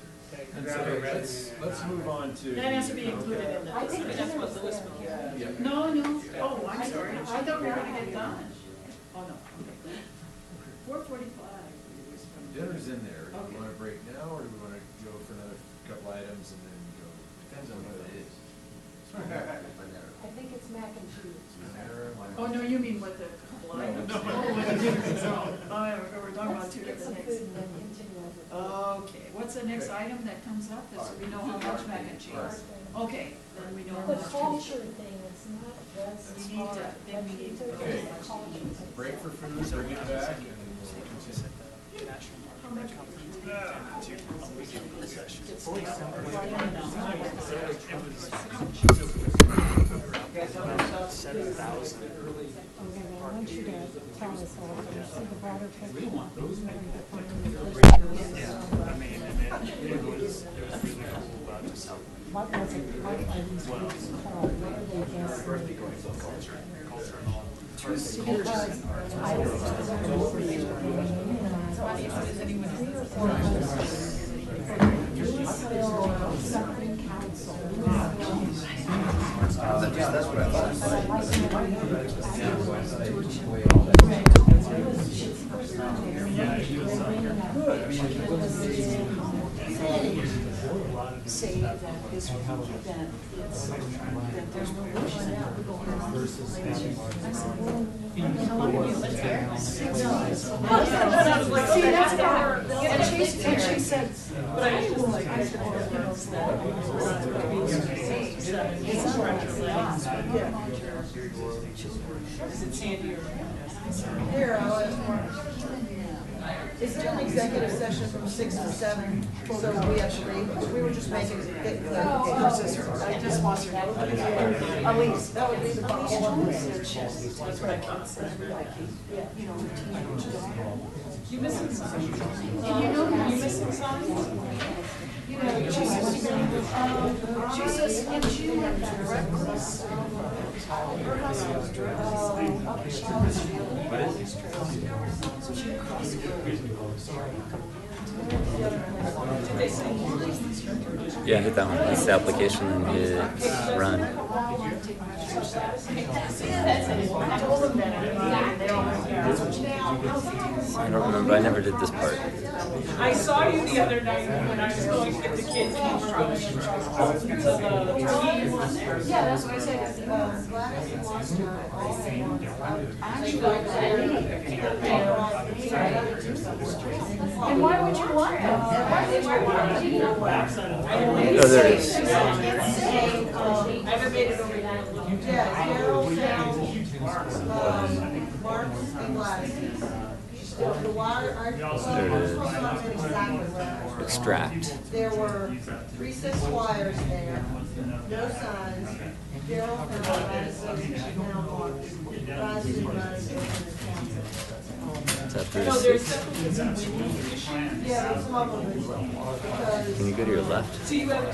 Let's move on to. That has to be included in I that. think That's what Louisville is. Yeah. No, oh, I'm sorry, I thought we were gonna get done. Oh, no, okay. 4:45. Dinner's in there. Do Okay. we want to break now, or do we want to go for another couple items and then go? Depends on what it is. I think it's mac and cheese. Oh, no, you mean what the couple items? We're talking about two different things. Okay, what's the next item that comes up, so we know how much mac and cheese? Okay, then we know how The much. culture thing, it's not just. We need to, then we need to. Okay. Break for food, bring it back, and we'll continue. About 7,000. Okay, well, I want you to tell us all, you see the broader picture. I mean, and it was really cool about the South. What was it, what are these groups called, what are they designated? Culture and all. Because I was something council. That's what I thought. Say that this would that it's, that there's promotion now. See, that's about, and she said, but I feel like I said, is it Sandy or? Here, I'll ask Mark. Is there an executive session from 6 to 7, so we have to leave? We were just making it. I just want to know. At least, that would be the problem. That's what I can't say. You missing something? You missing something? You know, Jesus, and she went reckless. Her husband was Yeah, hit that one. That's the application and hit run. I don't remember. I never did this part. I saw you the other night when I was going to get the kids from the team one there. Yeah, that's what I said. And why would you want them? Why would you want them? Oh, there it is. I haven't made it over yet. Yeah, Carol found, Mark and Gladys. The water, our. There it is. Extract. There were recessed wires there, no signs. Carol found Gladys, she found Mark. Gladys and Gladys opened the council. Is that through No, the there's six? definitely some wind issue. Yeah, there's some of them, because. Can you go to your left? So you have.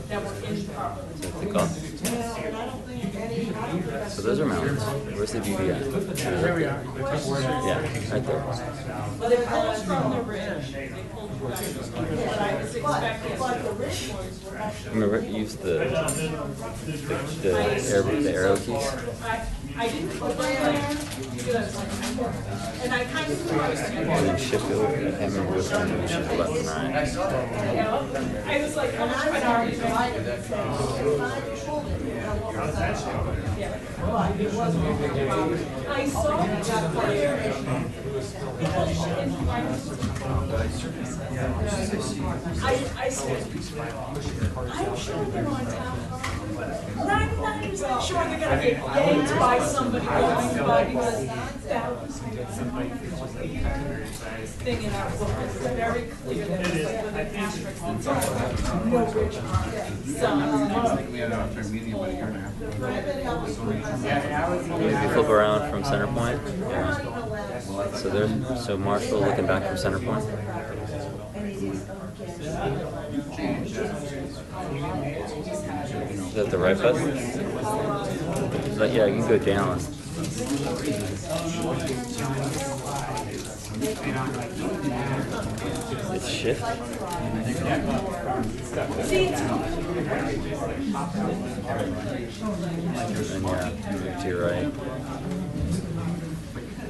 That were improper. Is that the golf? And I don't think any, I don't think I. So those are mountains. Where's the beauty at? There we are. Yeah, right there. Well, they pulled from the ridge. They pulled from the ridge. But I was expecting. But the rich ones were actually. Remember, use the arrow keys. I didn't put my because, and I kind of surprised you. And then shift over. I can't remember which one. You shift left and right. I was like, how much I already I saw that player. I said, I'm sure they're on town. 99% sure they're gonna get yanked by somebody going by because that was thing in our book. It's very clear that it's like with an asterisk that's on no ridge mark. You flip around from center point. Yeah. So there's Marshall looking back from center point. Is that the right button? But yeah, you can go down. It's shift. And yeah, move to your right.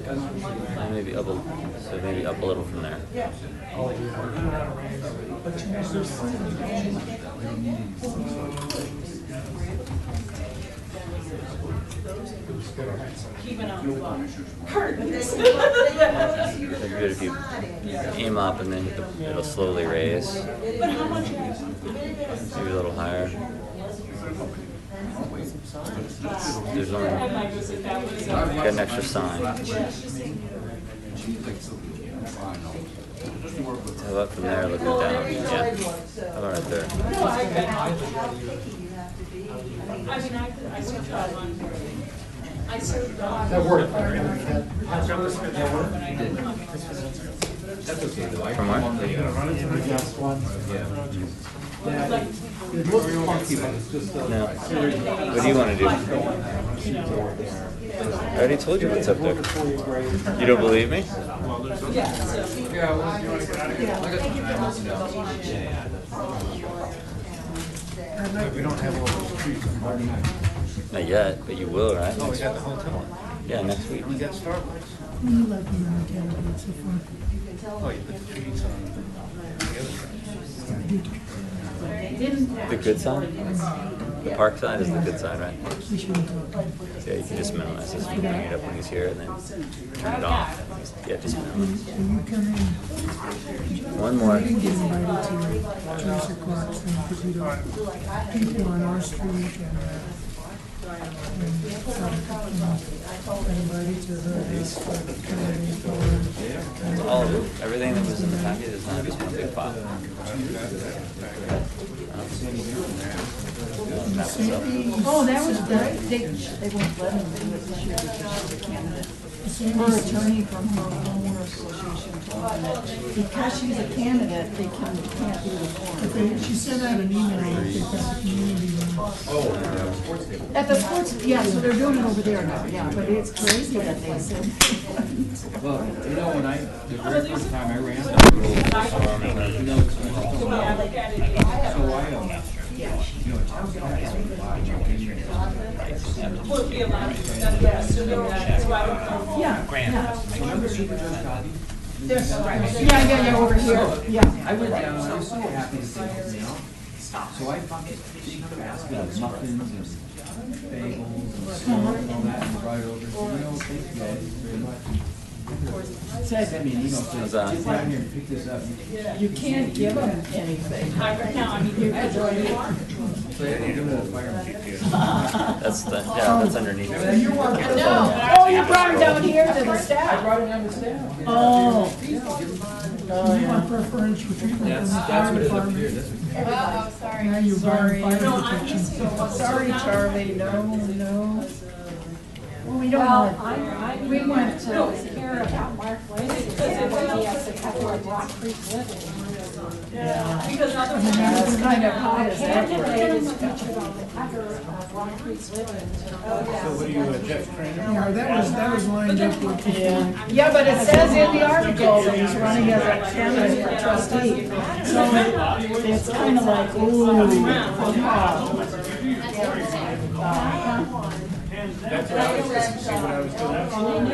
And maybe up so maybe up a little from there. went out and bought They They're good if you aim up and then it'll slowly raise. But how much? Maybe a little higher. There's only I might go sit down with got an extra sign. How about from there looking down? Yeah. How about right there? No, I mean, I would try one. I served dogs. That worked. From where? It looks funky, but it's just No. What do you want to do? I already told you what's up there. You don't believe me? We don't have all those trees. Not yet, but you will, right? Oh, we got the hotel. Yeah, next week. We got Starbucks. We like the amount of candidates so far. Oh, you put the trees on the other side. The good side? The park side is the good side, right? We shouldn't talk. Yeah, you can just minimize this. You bring it up when he's here and then turn it off. Yeah, just minimize. When you come in, One more. you can get invited to Teresa Clark's thing, because we don't, people on our street and invited to It's all of it. Everything that was in the packet is not just one big file. Oh, that was great. They won't let him do it this year because she's a candidate. Her attorney from her homeowner association told her that because she's a candidate, they can't do the form. She sent out an email, I think, at the community room. Sports table. At the sports, yeah, so they're doing it over there now, yeah, but it's crazy that they said. Well, you know, when the very first time I ran, so Will be allowed to, assuming that, so I don't know. Yeah, yeah. remember Superjudge Cotty? Yeah, over here, yeah. I went down, I was so happy to see him, you know? So I fucking, she could ask me muffins and bagels and stuff and all that, and brought it over, so, you know, thank you guys very much. Sent me an email saying, How's that? get down here and pick this up. You can't give them anything. Right now, I mean, you could join me. So I didn't do the fire. That's the, yeah, that's underneath. You want this? Oh, you brought it down here to the staff? I brought it down to staff. Oh. You want preferential treatment from the fire department. Oh, sorry. Now you're buying fire No, protection. Sorry, Charlie, no. Well, we don't know. We went to hear about Mark Lane, he has a couple of Rock Creek living. Yeah. Because other than That's kind of high as that. Candidate is featured on the cover of Rock Creek living. So what are you, Jeff Trainer? Yeah, that was lined up with. Yeah, but it says in the article that he's running as a candidate for trustee. So it's kind of like, ooh.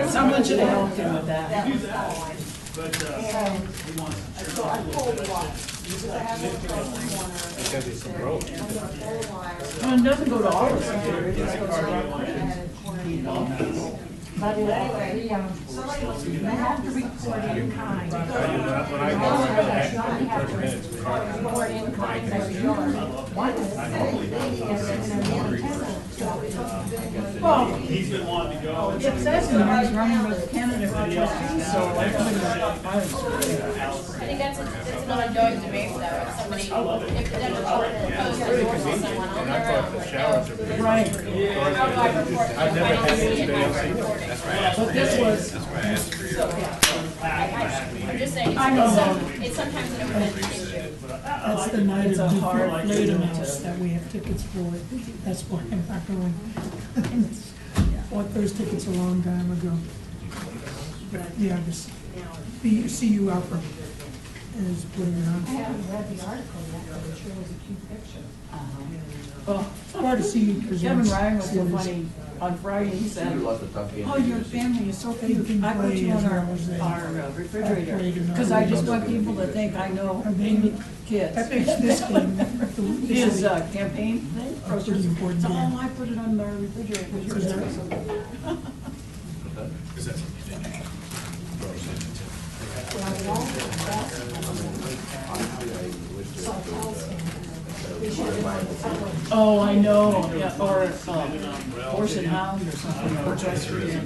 Someone should have helped him with that. Because it's some growth. Well, it doesn't go to all the cemeteries, it just goes to Rock Creek. But anyway, they have to report in kind. When I go, I have 30 minutes. Report in kind every year. One is, Well, He's been wanting to go. it says in there he's running as a candidate for trustee, so I think that's I think that's an ongoing debate though, if somebody, if the Democrats propose to endorse someone on their own, like, no. right. How do I report it? I've never had anybody else say Report it. But this was, I'm just saying, I know. it's sometimes an open issue. That's the night It's a of hard Freedom thing to- House that we have tickets for. That's why I'm not going. Bought those tickets a long time ago. But yeah, this, CU Opera is putting it I on. haven't read the article yet, but it sure was a cute picture. well, Part of CU presents. Kevin Ryan was so series. funny, on Friday he said, You love the tough game. oh, your family is so cute, I put you on our refrigerator, because I just want people to think I know kids. That makes this game. His campaign thing, A pretty important so, game. oh, I put it on the refrigerator, because yours is so good. Because that's what you did. Oh, I know, yeah, or, horse and hound or something, or dresser, yeah.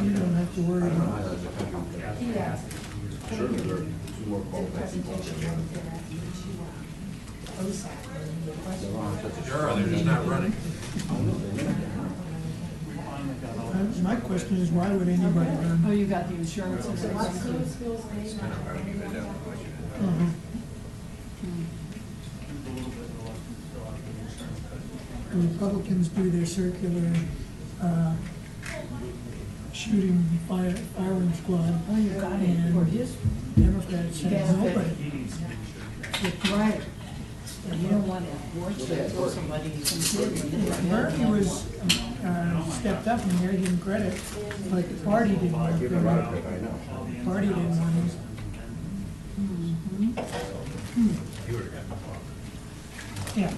You don't have to worry about it. Certainly, there are two more qualifications. Sure, they're just not running. My question is, why would anybody run? Oh, you got the insurance and everything. It's kind of hard to get that question. Uh-huh. The Republicans do their circular, shooting firing squad. Oh, you got it, and for his Democrats said benefit. nobody. Right. And you don't want to watch that throw somebody, some kid. Murphy was, stepped up and gave him credit, but the party didn't want him. The party didn't want him. Yeah,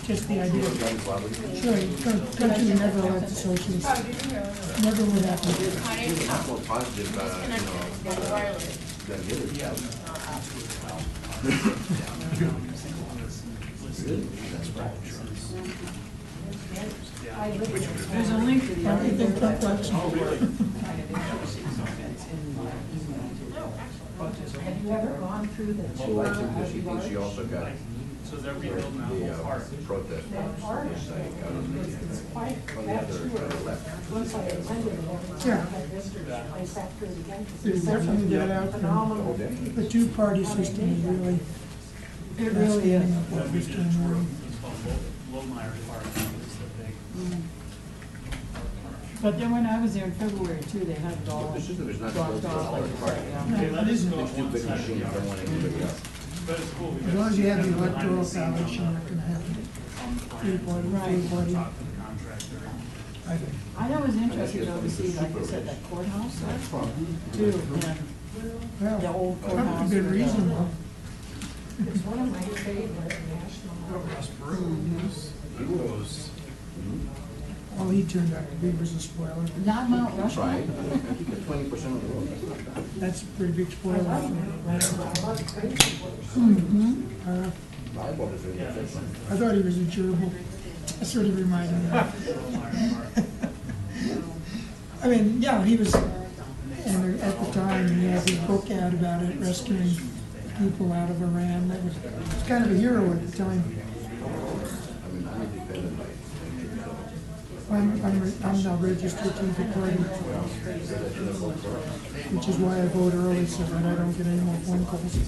just the idea. Sure, country never left the socialists. Never would happen. More positive, than the There's a link to the I think article. that's Have you ever gone through the Well, tour I of think that the she thinks she also got So they're rebuilding that whole park. protest That park? on the site, out on It's quite, the that other tour, left. once I attended it, every time I Yeah. had visitors, I sat through it again. 'Cause There's it's such a definitely that out phenomenal there. view. The two-party system is really, It really is. what this time around. It's called Lowmeyer Park. It's the big. But then when I was there in February too, they had it all The system is not blocked built off for like all this, park. yeah. No, it isn't. It's too big a machine, I don't want anybody else. But it's cool. As long as you have the electoral college, you're not gonna have three-party, four-party. Talk to the contractor. I think. I know it was interesting though to see, like you said, that courthouse there too, and Well, the old that's a courthouse. good with, reason, though. It's one of my favorite national. All he turned out to be was a spoiler. Not Mount Right, Rushmore. you get 20% of the road, that's not bad. That's a pretty big spoiler. Mhm. My vote is in the fifth one. I thought he was a gerbil. That sort of reminded me. I mean, yeah, he was, and at the time, he had his book out about it, rescuing people out of Iran. That was kind of a hero at the time. I mean, I'm independent, like, I'm now registered to the party, which is why I vote early, so that I don't get any more phone calls.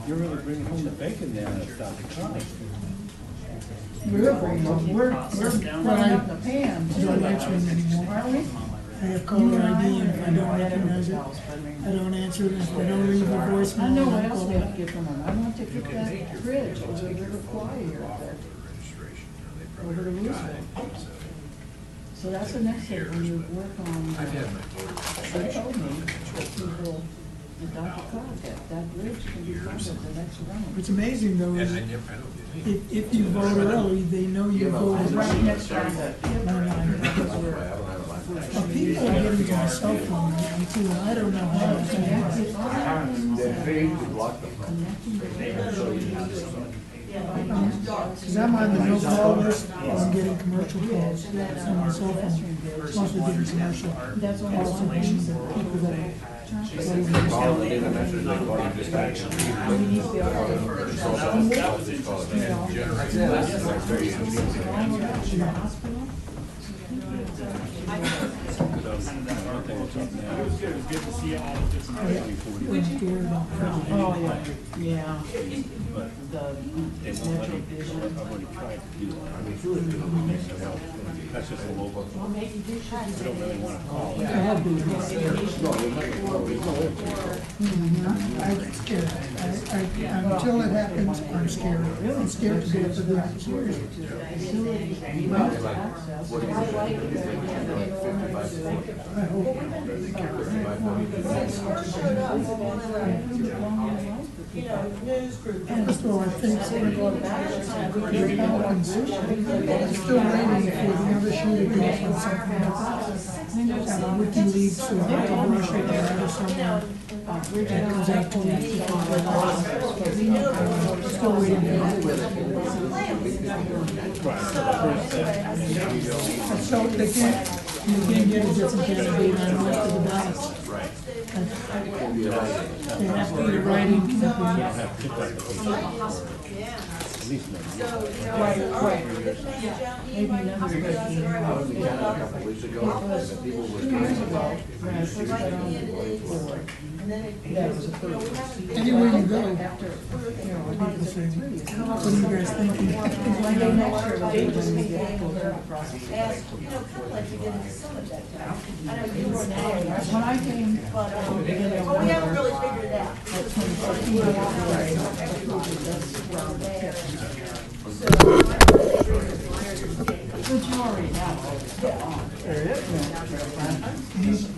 You're really bringing home the bacon there, Dr. Conley. We're Running up the pan. don't answering anymore. Are we? I have caller ID, and if I don't recognize it, I don't answer it. If I don't leave a voicemail, I know I what don't else call we have it. to get from them. I want to get that bridge over the River Kwai here, over to Roosevelt. So that's the next thing, when you work on, I've had my voter they told me, people, and Dr. Cog, that bridge can be funded the next round. What's amazing though And is, I don't do it. if you vote early, they know you voted Right right. next round. But people are getting to my cell phone now too, and I don't know how it's gonna work. they're paid to block them. Because I'm on the no-call list, I'm getting commercial calls on my cell phone. Mostly getting commercial That's what calls from people that are. Call them, leave a message, they call you just back. Good to see all of this. Oh, yeah, yeah. The Metro Vision. That's just a local. Well, maybe you should. I don't really want to call. I'm scared. Until it happens, I'm scared. I'm scared to death of that. Seriously. I hope. you know, news group. First of all, I think the Republicans are still waiting for the other shoe to drop on something else. WikiLeaks or Russia or somewhere that comes out to people. Still waiting for that. So they can't get a different candidate on the rest of the ballots. Right. They have to be writing. Right. Maybe another good A couple weeks ago, the people were talking about. Anywhere you go, people say, what are you guys thinking? Ask, you know, kind of like we did in the summit that time. I know you weren't there. When I came, But, we haven't really figured it out.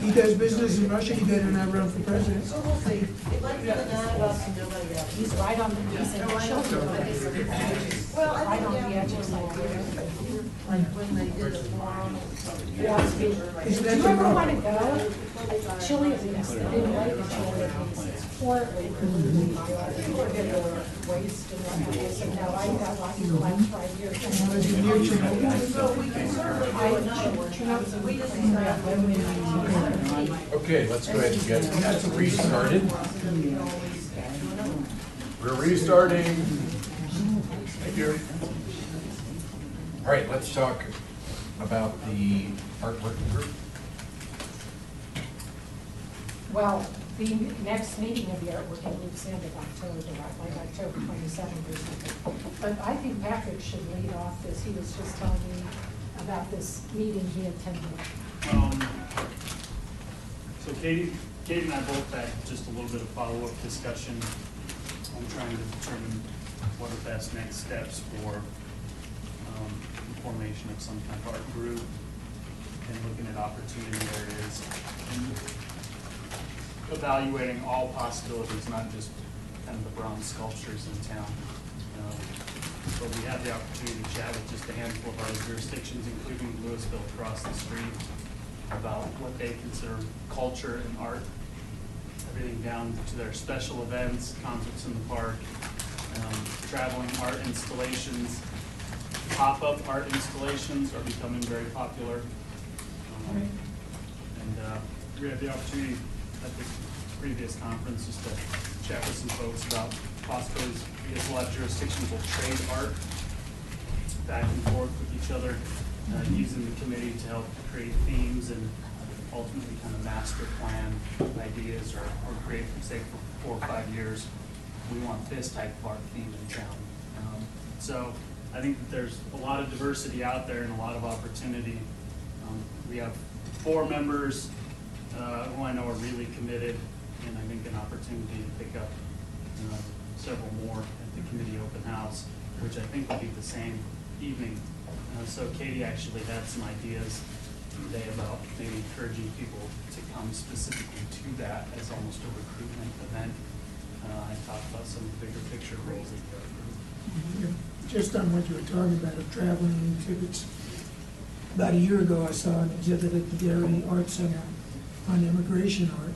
He does business in Russia, he better not run for president. So we'll see. It might be the nine of us and nobody else. He's right on the, he's in the shelter. Well, I Right think on the yeah, edge of like when they did the forum. Do you ever want to go? Chile is best. They didn't like the Chile. It's horribly polluted. People are getting waste and what have you. So now I got lucky the last 5 years. So we can certainly do another one. We just need to have Okay, let's go ahead and get restarted. We're restarting. Thank you. All right, let's talk about the art working group. Well, the next meeting of the art working group's end of October, like October 27th or something. But I think Patrick should lead off this. He was just telling me about this meeting he attended. So Katie and I both had just a little bit of follow-up discussion on trying to determine what are best next steps for the formation of some kind of art group and looking at opportunity areas and evaluating all possibilities, not just kind of the bronze sculptures in town. But we had the opportunity to chat with just a handful of other jurisdictions, including Louisville across the street, about what they consider culture and art, everything down to their special events, concerts in the park, traveling art installations. Pop-up art installations are becoming very popular. We had the opportunity at the previous conference just to chat with some folks about possibilities. I guess a lot of jurisdictions will trade art back and forth with each other, using the committee to help create themes and ultimately kind of master plan ideas or create, say, for 4 or 5 years, we want this type of art theme in town. So I think that there's a lot of diversity out there and a lot of opportunity. We have 4 members who I know are really committed, and I think an opportunity to pick up several more at the committee open house, which I think will be the same evening. So Katie actually had some ideas today about maybe encouraging people to come specifically to that as almost a recruitment event. I talked about some of the bigger picture roles of the art group. Just on what you were talking about, of traveling exhibits. About a year ago, I saw an exhibit at the Gary Art Center on immigration art.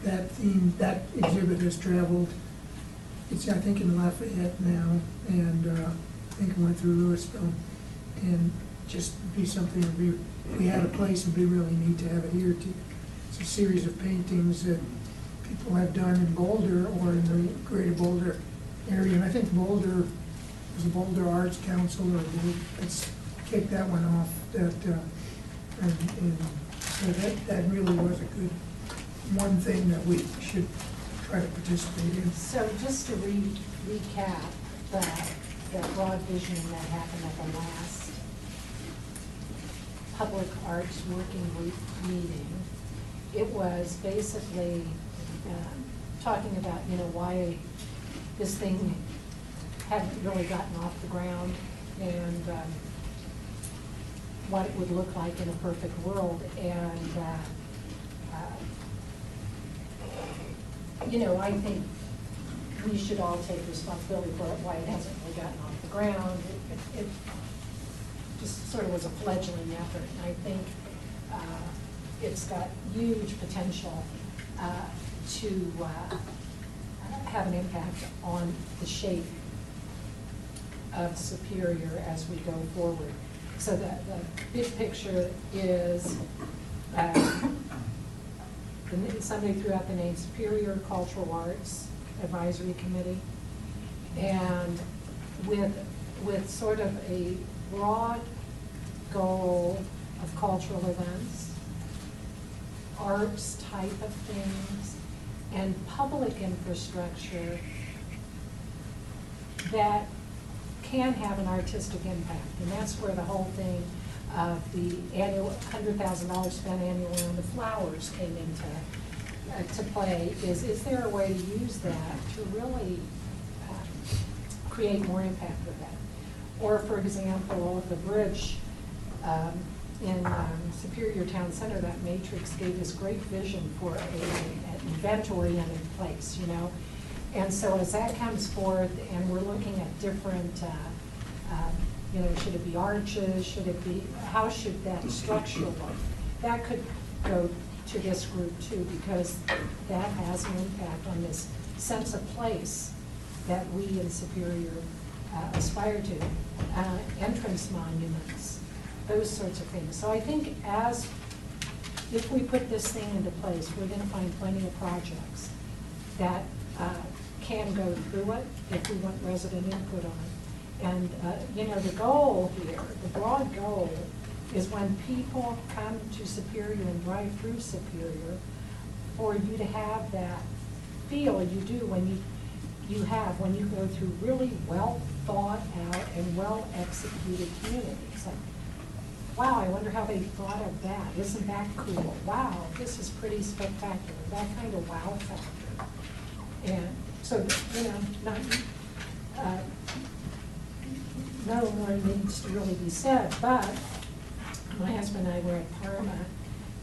That theme, that exhibit has traveled, it's, I think, in Lafayette now, and I think it went through Louisville. And just be something, we had a place, and we really need to have it here too. It's a series of paintings that people have done in Boulder or in the greater Boulder area. And I think Boulder, was the Boulder Arts Council, or let's kick that one off. And so that really was a good one thing that we should try to participate in. So just to recap, the broad vision that happened at the last Public Arts Working Group meeting, it was basically talking about, why this thing hadn't really gotten off the ground, and what it would look like in a perfect world. And I think we should all take responsibility for it, why it hasn't really gotten off the ground. It just sort of was a fledgling effort, and I think it's got huge potential to have an impact on the shape of Superior as we go forward. So the big picture is, somebody threw out the name Superior Cultural Arts Advisory Committee, and with sort of a broad goal of cultural events, arts type of things, and public infrastructure that can have an artistic impact. And that's where the whole thing of the annual $100,000 spent annually on the flowers came into to play. Is there a way to use that to really create more impact with that? Or, for example, the bridge in Superior Town Center, that matrix gave this great vision for an event-oriented place, you know? And so as that comes forth and we're looking at different, you know, should it be arches, should it be, how should that structure look? That could go to this group too, because that has an impact on this sense of place that we in Superior aspire to. Entrance monuments, those sorts of things. So I think if we put this thing into place, we're gonna find plenty of projects that can go through it if we want resident input on it. And, you know, the goal here, the broad goal, is when people come to Superior and drive through Superior, for you to have that feel you do when you go through really well thought out and well executed communities. Like, wow, I wonder how they thought of that. Isn't that cool? Wow, this is pretty spectacular. That kind of wow factor. And so, you know, no more needs to really be said, but my husband and I were at Parma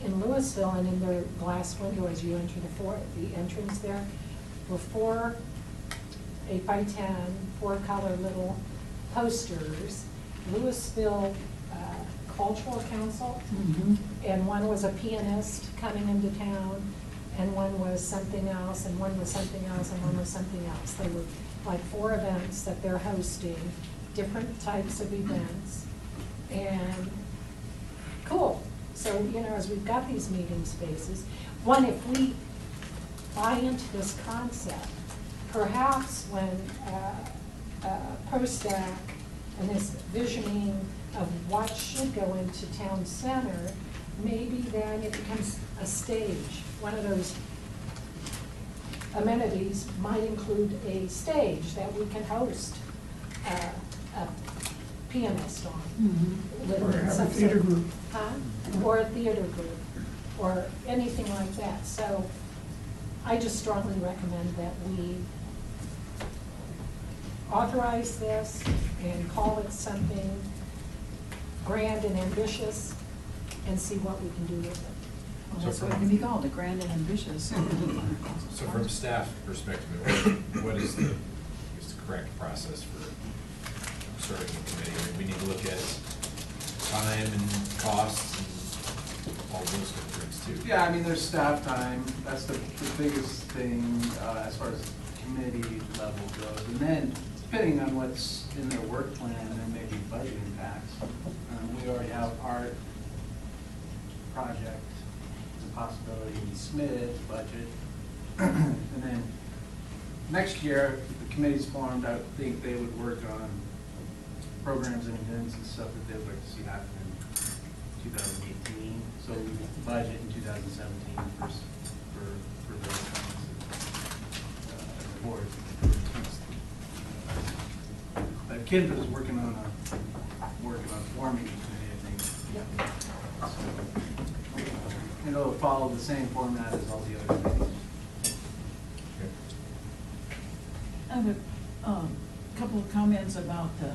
in Louisville, and in their glass window as you enter the entrance there were 4 8x10 4-color little posters, Louisville Cultural Council, and one was a pianist coming into town, and one was something else, and one was something else, and one was something else. They were like 4 events that they're hosting, different types of events, and cool. So, you know, as we've got these meeting spaces, one, if we buy into this concept, perhaps when ProStack and this visioning of what should go into town center, maybe then it becomes a stage. One of those amenities might include a stage that we can host a pianist on. Or have a theater group. Or a theater group, or anything like that. So I just strongly recommend that we authorize this and call it something grand and ambitious and see what we can do with it. Well, that's what it can be called, the grand and ambitious. So from staff perspective, what is the correct process for starting a committee? I mean, we need to look at time and costs and all those kind of things too. Yeah, I mean, there's staff time, that's the biggest thing, as far as committee level goes. And then, depending on what's in their work plan, there may be budget impacts. We already have art project, the possibility to be submitted, budget. And then, next year, the committee's formed, I think they would work on programs and events and stuff that they would like to see happen in 2018. So we budget in 2017 for those things. The board. Kendra is working on forming a committee, I think. Yep. So, and it'll follow the same format as all the other committees. I have a couple of comments about the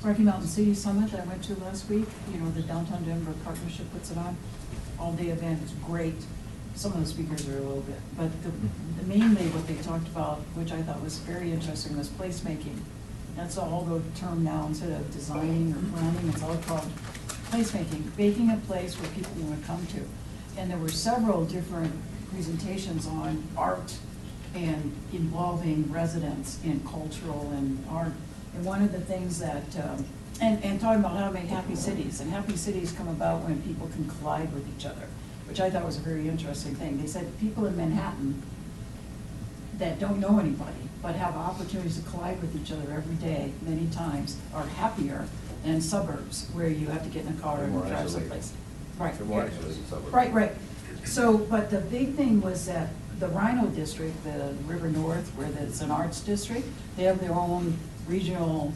Rocky Mountain City Summit that I went to last week. You know, the Downtown Denver Partnership puts it on. All-day event is great. some of the speakers are a little bit, but mainly what they talked about, which I thought was very interesting, was placemaking. That's all the term now, instead of designing or planning, it's all called placemaking, making a place where people want to come to. And there were several different presentations on art and involving residents in cultural and art. And one of the things that, and talking about how to make happy cities, and happy cities come about when people can collide with each other, which I thought was a very interesting thing. They said people in Manhattan that don't know anybody, but have opportunities to collide with each other every day, many times, are happier than suburbs where you have to get in a car and drive someplace. Right. Right. So, but the big thing was that the Rhino District, the River North, where it's an arts district, they have their own regional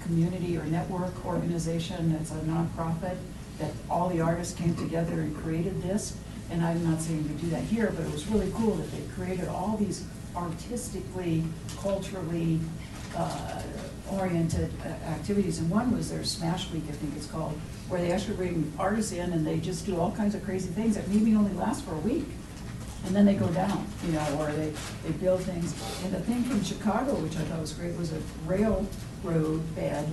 community or network organization. It's a nonprofit that all the artists came together and created this. And I'm not saying we do that here, but it was really cool that they created all these artistically, culturally oriented activities. And one was their Smash Week, I think it's called, where they actually bring artists in and they just do all kinds of crazy things that maybe only last for a week. And then they go down, you know, or they build things. And the thing from Chicago, which I thought was great, was a railroad bed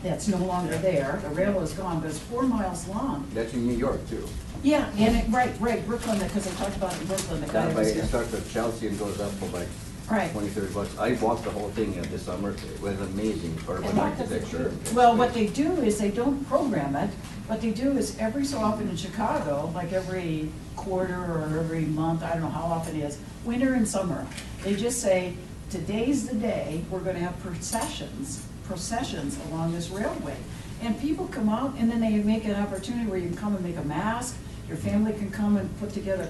that's no longer there. The rail is gone, but it's 4 miles long. That's in New York too. Yeah, and it, right, Brooklyn, because they talked about it in Brooklyn, the guy Down by, was it here. starts at Chelsea and goes up for like Right. 20, 30 bucks. I walked the whole thing this summer. It was amazing, urban And what does it architecture. do? Well, what they do is they don't program it. What they do is every so often in Chicago, like every quarter or every month, I don't know how often it is, winter and summer, they just say, today's the day, we're gonna have processions along this railway. And people come out and then they make an opportunity where you can come and make a mask, your family can come and put together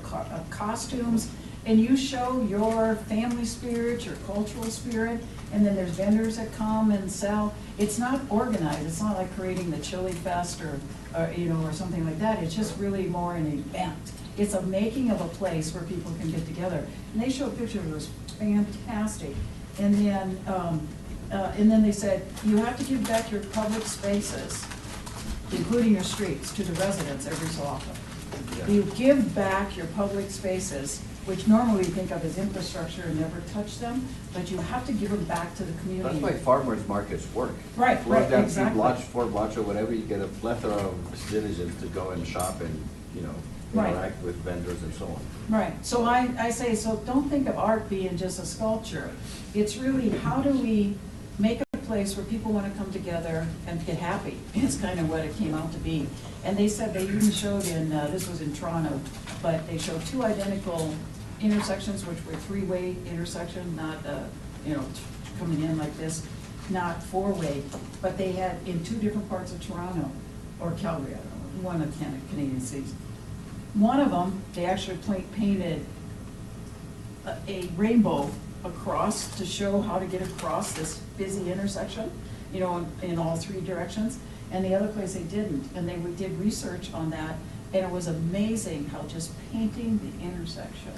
costumes, and you show your family spirit, your cultural spirit, and then there's vendors that come and sell. It's not organized, it's not like creating the Chili Fest or you know, or something like that. It's just really more an event. It's a making of a place where people can get together. And they showed pictures, it was fantastic. And then they said, you have to give back your public spaces, including your streets, to the residents every so often. You give back your public spaces, which normally we think of as infrastructure and never touch them, but you have to give them back to the community. That's why farmers markets work. Right, exactly. 3 blocks, 4 blocks or whatever, you get a plethora of citizens to go and shop and, you know, Right. interact with vendors and so on. Right, so I say, so don't think of art being just a sculpture. It's really, how do we make a place where people want to come together and get happy? It's kind of what it came out to be. And they said, they even showed in, this was in Toronto, but they showed 2 identical intersections, which were 3-way intersections, not, you know, coming in like this, not 4-way, but they had in 2 different parts of Toronto, or Calgary, I don't know, one of Canadian cities. One of them, they actually painted a rainbow across to show how to get across this busy intersection, you know, in all 3 directions. And the other place they didn't, and they did research on that, and it was amazing how just painting the intersection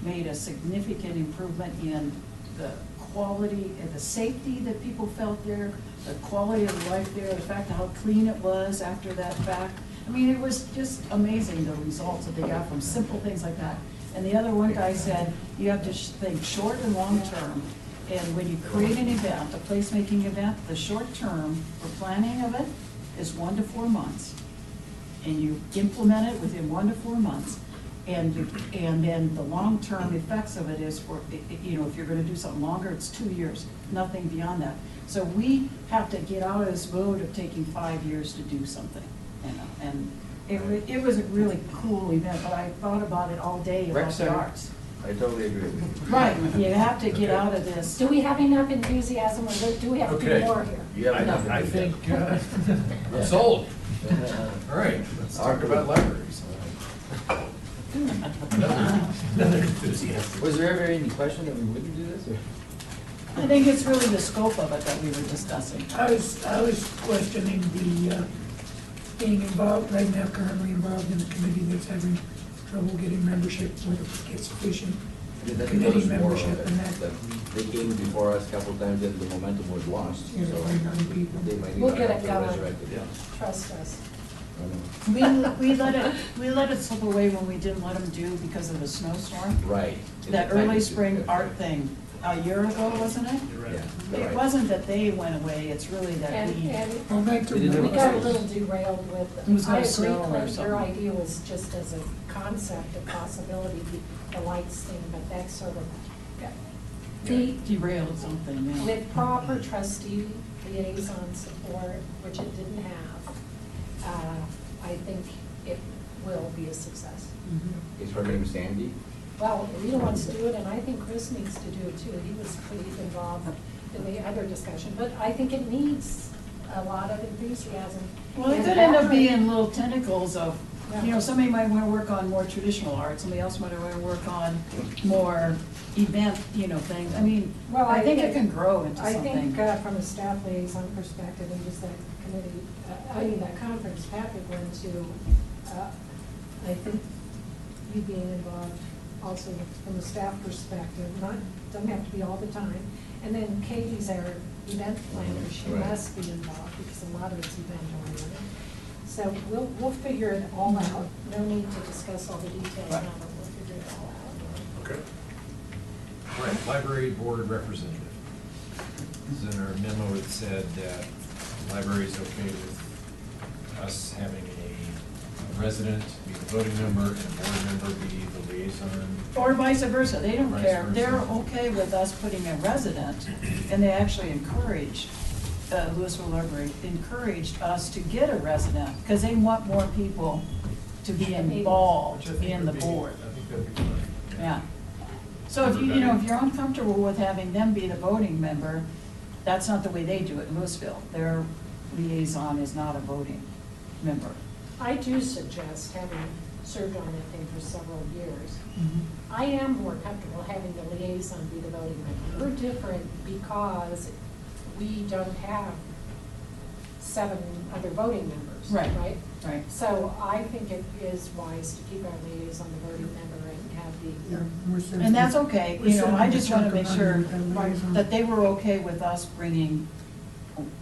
made a significant improvement in the quality and the safety that people felt there, the quality of life there, the fact of how clean it was after that fact. I mean, it was just amazing, the results that they got from simple things like that. And the other one guy said, you have to think short and long term. And when you create an event, a placemaking event, the short term for planning of it is 1 to 4 months. And you implement it within 1 to 4 months. And then the long-term effects of it is for, you know, if you're gonna do something longer, it's 2 years, nothing beyond that. So we have to get out of this mode of taking 5 years to do something, you know, and it was a really cool event, but I thought about it all day about the arts. I totally agree with you. Right, you have to get out of this. Do we have enough enthusiasm, or do we have to do more here? Yeah, I think, I'm sold. All right, let's talk about libraries. Another enthusiasm. Was there ever any question that we wouldn't do this, or? I think it's really the scope of it that we were discussing. I was questioning the, being involved, right now currently involved in a committee that's having trouble getting membership, whether it gets sufficient Yeah, that committee was more membership and that. They came before us a couple times and the momentum was lost, Yeah, so right, other people. they might need We'll to get have it to going. resurrect it. Trust us. We let it slip away when we didn't let them do because of the snowstorm. Right. That early spring art thing, a year ago, wasn't it? Yeah. It wasn't that they went away, it's really that we. Go back to. They didn't We have got a a- little derailed with, It was I gonna agree, snow or Clint, your something. idea was just as a concept, a possibility, the lights thing, but that's sort of, the, Derailed something, yeah. with proper trustee liaison support, which it didn't have, I think it will be a success. Mhm. Is her name Sandy? Well, Rita wants to do it, and I think Chris needs to do it too. He was pretty involved in the other discussion, but I think it needs a lot of enthusiasm. Well, it And could end up battery- being little tentacles of, you know, somebody might wanna work on more traditional art, somebody else might wanna work on more event, you know, things. I mean, Well, I think it can grow into I something. think from a staff liaison perspective, and just that committee, that conference Patrick went to, I think you being involved also from a staff perspective, doesn't have to be all the time. And then Katie's our event planner, she Right. must be involved because a lot of it's event oriented. So we'll figure it all out. No need to discuss all the details now, but we'll figure it all out. Okay. All right, library board representative. So in our memo, it said that the library is okay with us having a resident be the voting member and a board member be the liaison. Or vice versa, they don't Vice care. versa. They're okay with us putting a resident, and they actually encouraged, Louisville Library encouraged us to get a resident, because they want more people to be involved Which I think in the would be- board. I think that'd be fine. Yeah. So if you know, if you're uncomfortable with having them be the voting member, that's not the way they do it in Louisville. Their liaison is not a voting member. I do suggest, having served on that thing for several years, Mm-hmm. I am more comfortable having the liaison be the voting member. We're different because we don't have 7 other voting members, Right. right? Right. So I think it is wise to keep our liaison the voting member and have the, And that's okay, you know, I just wanna make sure Liaison. that they were okay with us bringing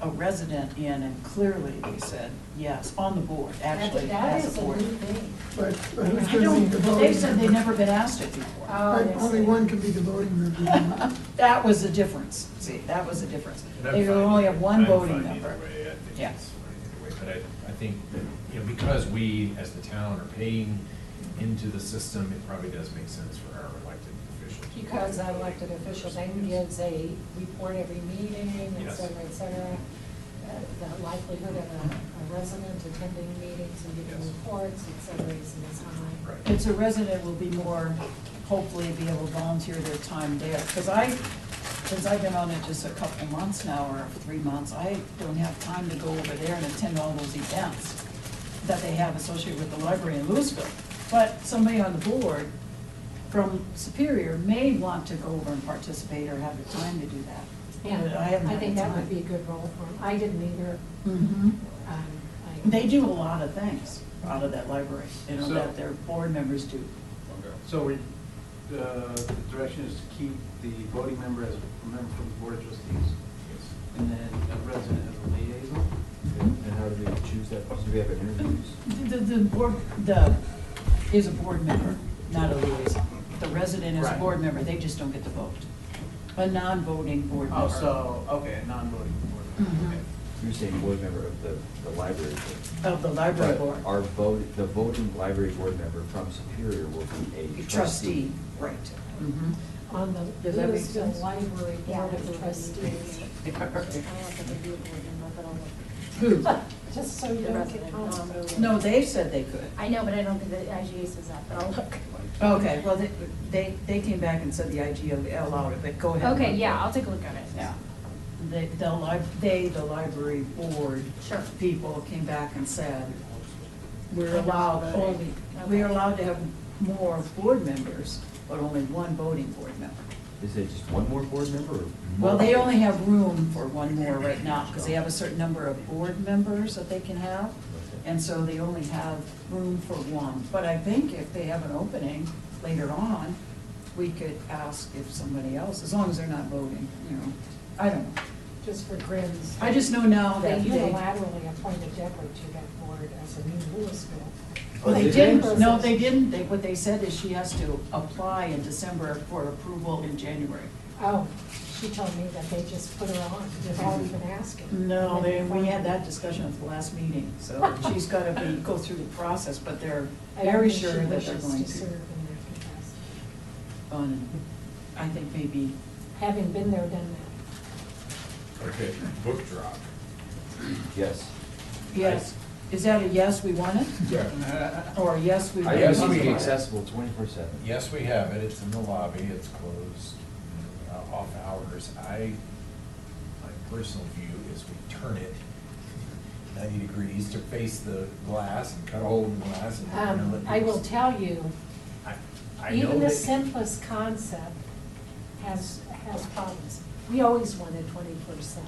a resident in, and clearly they said yes, on the board, actually, that as is a a board. new thing. But I who's gonna be don't, the but they voting said they'd member? never been asked it before. Oh, But only one can be the voting member. That was the difference, see, that was the difference. And I'm They will fine only either- have one I'm voting fine member. either way. I think Yeah. it's fine either way. But I think that, you know, because we, as the town, are paying into the system, it probably does make sense for our elected officials. to be Because the an elected voting official members. then gives a report every meeting, et Yes. cetera, et cetera. The likelihood of a resident attending meetings and giving Yes. reports, et cetera, is high. Right. And so resident will be more, hopefully be able to volunteer their time there, because since I've been on it just a couple months now, or 3 months, I don't have time to go over there and attend all those events that they have associated with the library in Louisville. But somebody on the board from Superior may want to go over and participate or have the time to do that. Yeah, But I haven't I had think the that would time. be a good role for them. I didn't either. Mhm. I- They do a lot of things out of that library, you know, So- that their board members do. So the direction is to keep the voting member as a member from the board of trustees, and then a resident as a liaison? And how do they choose that? Do we have interviews? The board, is a board member, not a liaison. The resident is a Right. board member, they just don't get to vote. A non-voting board member. Oh, so, okay, non-voting board. Mhm. Okay. You're saying board member of the library board. Of the library But board. Our the voting library board member from Superior will be a Trustee, right. Mhm. On the Does that make Louisville sense? Library Board of Trustees. Who? Just so you don't get confused. No, they said they could. I know, but I don't think the IGA says that, but I'll look. Okay, well, they came back and said the IGA allowed it, but go ahead. Okay, yeah, I'll take a look at it. Yeah. The library board Sure. people came back and said, we're They're not allowed voting. only, we're allowed to have more board members, but only one voting board member. Is it just one more board member or? Well, they multiple? only have room for one more right now, because they have a certain number of board members that they can have, and so they only have room for one. But I think if they have an opening later on, we could ask if somebody else, as long as they're not voting, you know, I don't know. just for grins. I just know now They that they. unilaterally appointed Deborah to that board as a new Louisville. Well, they they didn't, did? no, they didn't, what they said is she has to apply in December for approval in January. Oh, she told me that they just put her on without even asking. No, And then we had finally- that discussion at the last meeting, so she's gotta go through the process, but they're I don't very think she sure that they're wishes going to to. serve in that capacity. I think maybe, Having been there, done that. Okay, book drop. Yes. yes, is that a yes, we want it? Yeah. Or a yes, we? I guess want we it? can accessible 24/7. Yes, we have it, it's in the lobby, it's closed, off hours. My personal view is we turn it 90 degrees to face the glass and cut a hole in the glass and. I will tell you, I know even the that- simplest concept has problems. We always wanted 24/7.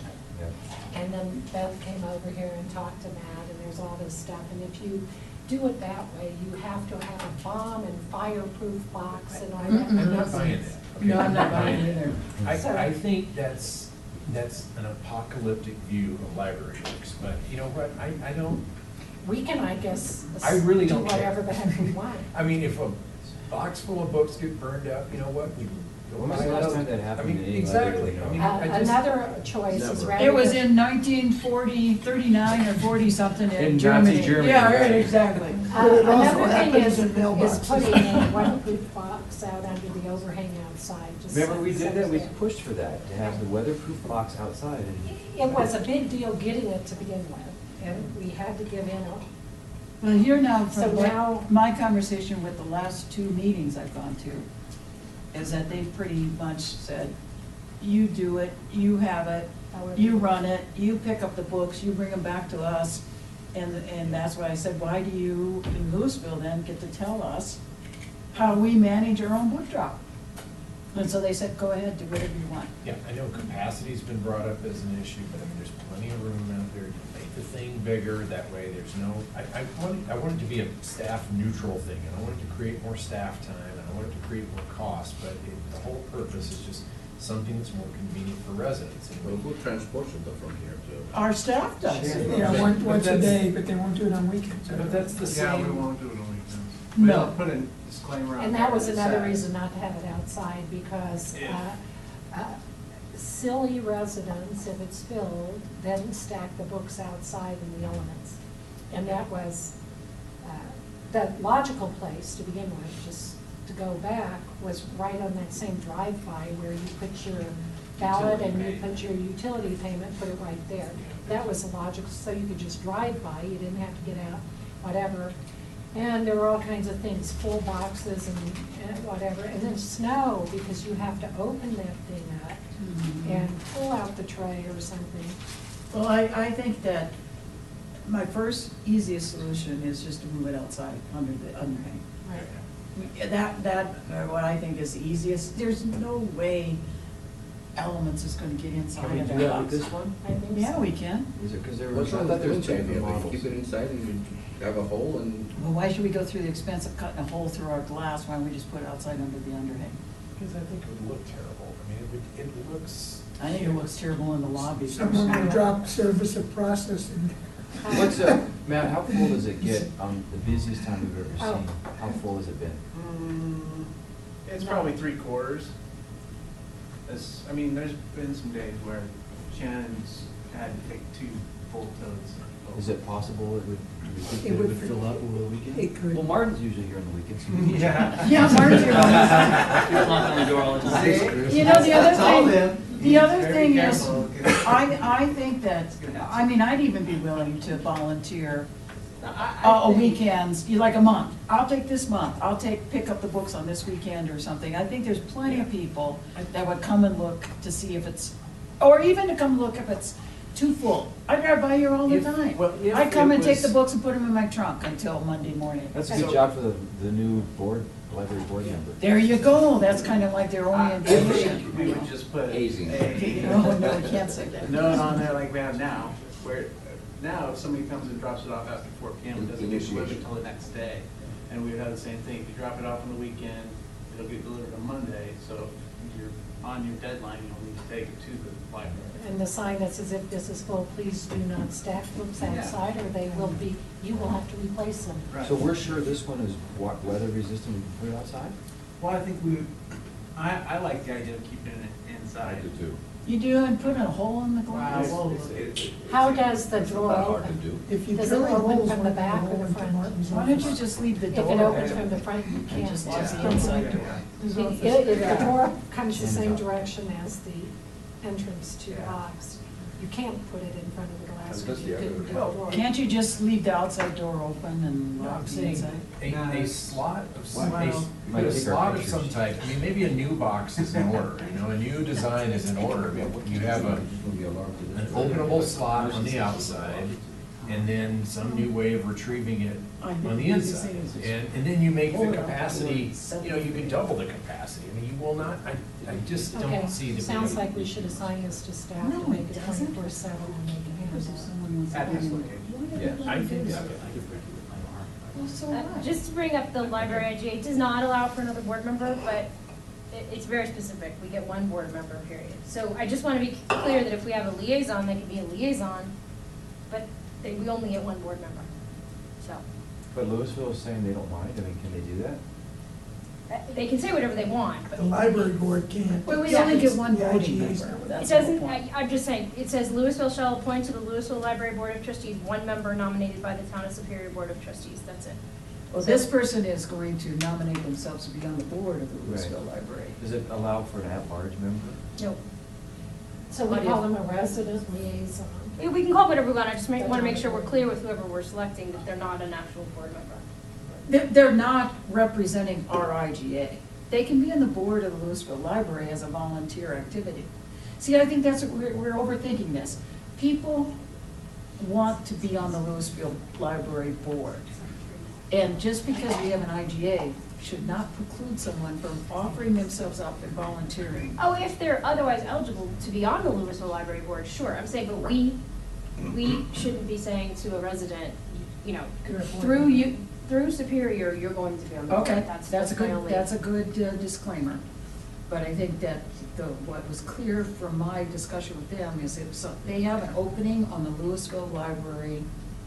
And then Beth came over here and talked to Matt, and there's all this stuff, and if you do it that way, you have to have a bomb and fireproof box and all that. I'm not buying that. Okay? No, I'm not buying it either. So- I think that's an apocalyptic view of library books, but you know what, I don't, We can, I guess, I really don't do care. whatever the heck we want. I mean, if a box full of books get burned out, you know what, we. When was the last time that happened in any library? Exactly, I mean, I just. Another choice is Never. rather. It was than- in 1939 or 40-something in In Germany. Nazi Germany, Yeah, right, right. exactly. Well, it also Another thing happens is in mailboxes. putting a weatherproof box out under the overhang outside. just Remember, we so did that, we it's there. pushed for that, to have the weatherproof box outside and. It was a big deal getting it to begin with, and we had to give in. Well, here now, So from now- what, my conversation with the last 2 meetings I've gone to, is that they've pretty much said, you do it, you have it, you run it, you pick up the books, you bring them back to us. And that's why I said, why do you in Louisville then get to tell us how we manage our own book drop? And so they said, go ahead, do whatever you want. Yeah, I know capacity's been brought up as an issue, but I mean, there's plenty of room out there to make the thing bigger, that way there's no, I want it to be a staff neutral thing, and I want it to create more staff time, and I want it to create more cost, but the whole purpose is just something that's more convenient for residents. And Well, who transports it from here to? Our staff does. Yeah, once a day, but they won't do it on weekends. But that's the same. Yeah, we won't do it on weekends. No. We'll put a disclaimer on. And there that was that another says- reason not to have it outside, because silly residents, if it's filled, then stack the books outside in the elements. And that was, the logical place to begin with, just to go back, was right on that same drive-by where you put your ballot and you put your utility payment, put it right there. That was the logical, so you could just drive by, you didn't have to get out, whatever. And there were all kinds of things, full boxes and whatever, and then snow, because you have to open that thing up and pull out the tray or something. Well, I think that my first easiest solution is just to move it outside under the underhang. Right. That, what I think is the easiest, there's no way Elements is gonna get inside Can we of do that that with box. this one? I think Yeah, so. we can. Is it, because there What's was, I wrong thought with there doing was two that? different You models. keep it inside and you have a hole and. Well, why should we go through the expense of cutting a hole through our glass? Why don't we just put it outside under the underhang? Because I think it would look terrible. I mean, it looks. I think it looks terrible in the lobby. Someone will drop service of processing. What's, Matt, how full does it get on the busiest time we've ever Oh. seen? How full has it been? It's probably 3/4. I mean, there's been some days where Shannon's had to take 2 full totes. Is it possible it would, do you think It that it would would fill up over the weekend? It could. Well, Martin's usually here on the weekends. Yeah. Yeah, Martin's here on Just knock on the door all the time. You know, the other That's all thing, them. the other Very thing is, careful. I think that, I mean, I'd even be willing to volunteer a weekends, like a month. I'll take this month, pick up the books on this weekend or something. I think there's plenty of people that would come and look to see if it's, or even to come look if it's too full. I drive by here all the If- time. well, if I come it and take was- the books and put them in my trunk until Monday morning. That's a good job for the new library board member. There you go, that's kind of like their I orientation. think we would just put Hazing. Oh, no, we can't say that. note on there like we have now, where now if somebody comes and drops it off after 4 p.m., it doesn't get delivered Initiation. until the next day. And we would have the same thing, if you drop it off on the weekend, it'll get delivered on Monday, so you're on your deadline, you'll need to take it to the library. And the sign that says if this is full, please do not stack books outside, or they will be, you will have to replace them. So we're sure this one is weather resistant, we can put it outside? Well, I think I like the idea of keeping it inside. I do too. You do, and put a hole in the glass? How does the It's drawer not hard to open? do. If you Does it drill open holes, from why the not back go or the into front? Martin's Why don't you office? just leave the If door it opens open? from the front, you And can't. just It's lock the from inside the- door. His If office. the door comes the same direction as the entrance to the box, you can't put it in front of the glass, That's because the you other- couldn't do Well, the door. can't you just leave the outside door open and No, lock I'm the saying inside? a slot of some, Wow. a slot of some type, I mean, maybe a new box is in order, you know, a new design is in order. I mean, you have an openable slot on the outside, and then some new way of retrieving it on the inside. And then you make the capacity, you know, you can double the capacity. I mean, you will not, I just Okay, don't see the. sounds like we should assign this to staff No, to make it it doesn't. 24/7 and they can handle it. Someone wants to At put this in- location. Yeah, I think so. Well, so what? Just to bring up the library IGA, it does not allow for another board member, but it's very specific. We get one board member, period. So I just want to be clear that if we have a liaison, they can be a liaison, but we only get one board member. So, But Louisville is saying they don't mind, I mean, can they do that? they can say whatever they want, but. The library board can't. Well, we only get one The voting IGA's member, not. that's It the whole doesn't, point. I'm just saying, it says Louisville shall appoint to the Louisville Library Board of Trustees, one member nominated by the Town of Superior Board of Trustees, that's it. Well, this person is going to nominate themselves to be on the board of the Louisville Right. Library. Does it allow for an at-large member? Nope. So we call them a resident liaison. We can call it whatever we want, I just want to make sure we're clear with whoever we're selecting, that they're not an actual board member. They're not representing our IGA. They can be on the board of the Louisville Library as a volunteer activity. See, I think that's, we're overthinking this. People want to be on the Louisville Library Board. And just because we have an IGA should not preclude someone from offering themselves up and volunteering. Oh, if they're otherwise eligible to be on the Louisville Library Board, sure, I'm saying, but we shouldn't be saying to a resident, you know, through Superior, you're going to be on the board. Okay, That's that's a my good, only- that's a good disclaimer. But I think that what was clear from my discussion with them is if they have an opening on the Louisville Library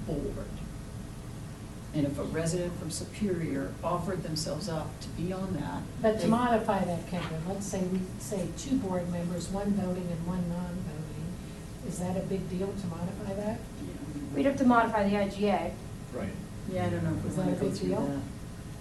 Board. And if a resident from Superior offered themselves up to be on that. But to modify that, Kendra, let's say we say 2 board members, 1 voting and 1 non-voting. Is that a big deal to modify that? We'd have to modify the IGA. Right. Yeah, I don't know if Is we that want a to go big through deal?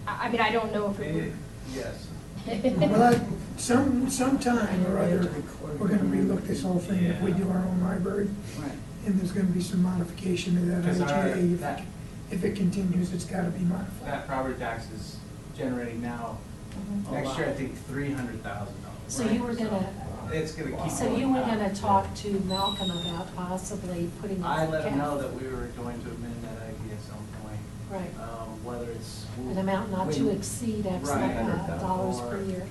that. I mean, I don't know if it would. Yes. Well, sometime or other, we're gonna relook this whole thing if we do our own library. Right. And there's gonna be some modification to that Because IGA. If it continues, it's gotta be modified. That property tax is generating now, next year, I think, $300,000. So you were gonna, It's gonna keep going. so you were gonna talk to Malcolm about possibly putting. I let him cap. know that we were going to amend that idea at some point. Right. Whether it's. An amount not to when- exceed X Right. dollars per Or year.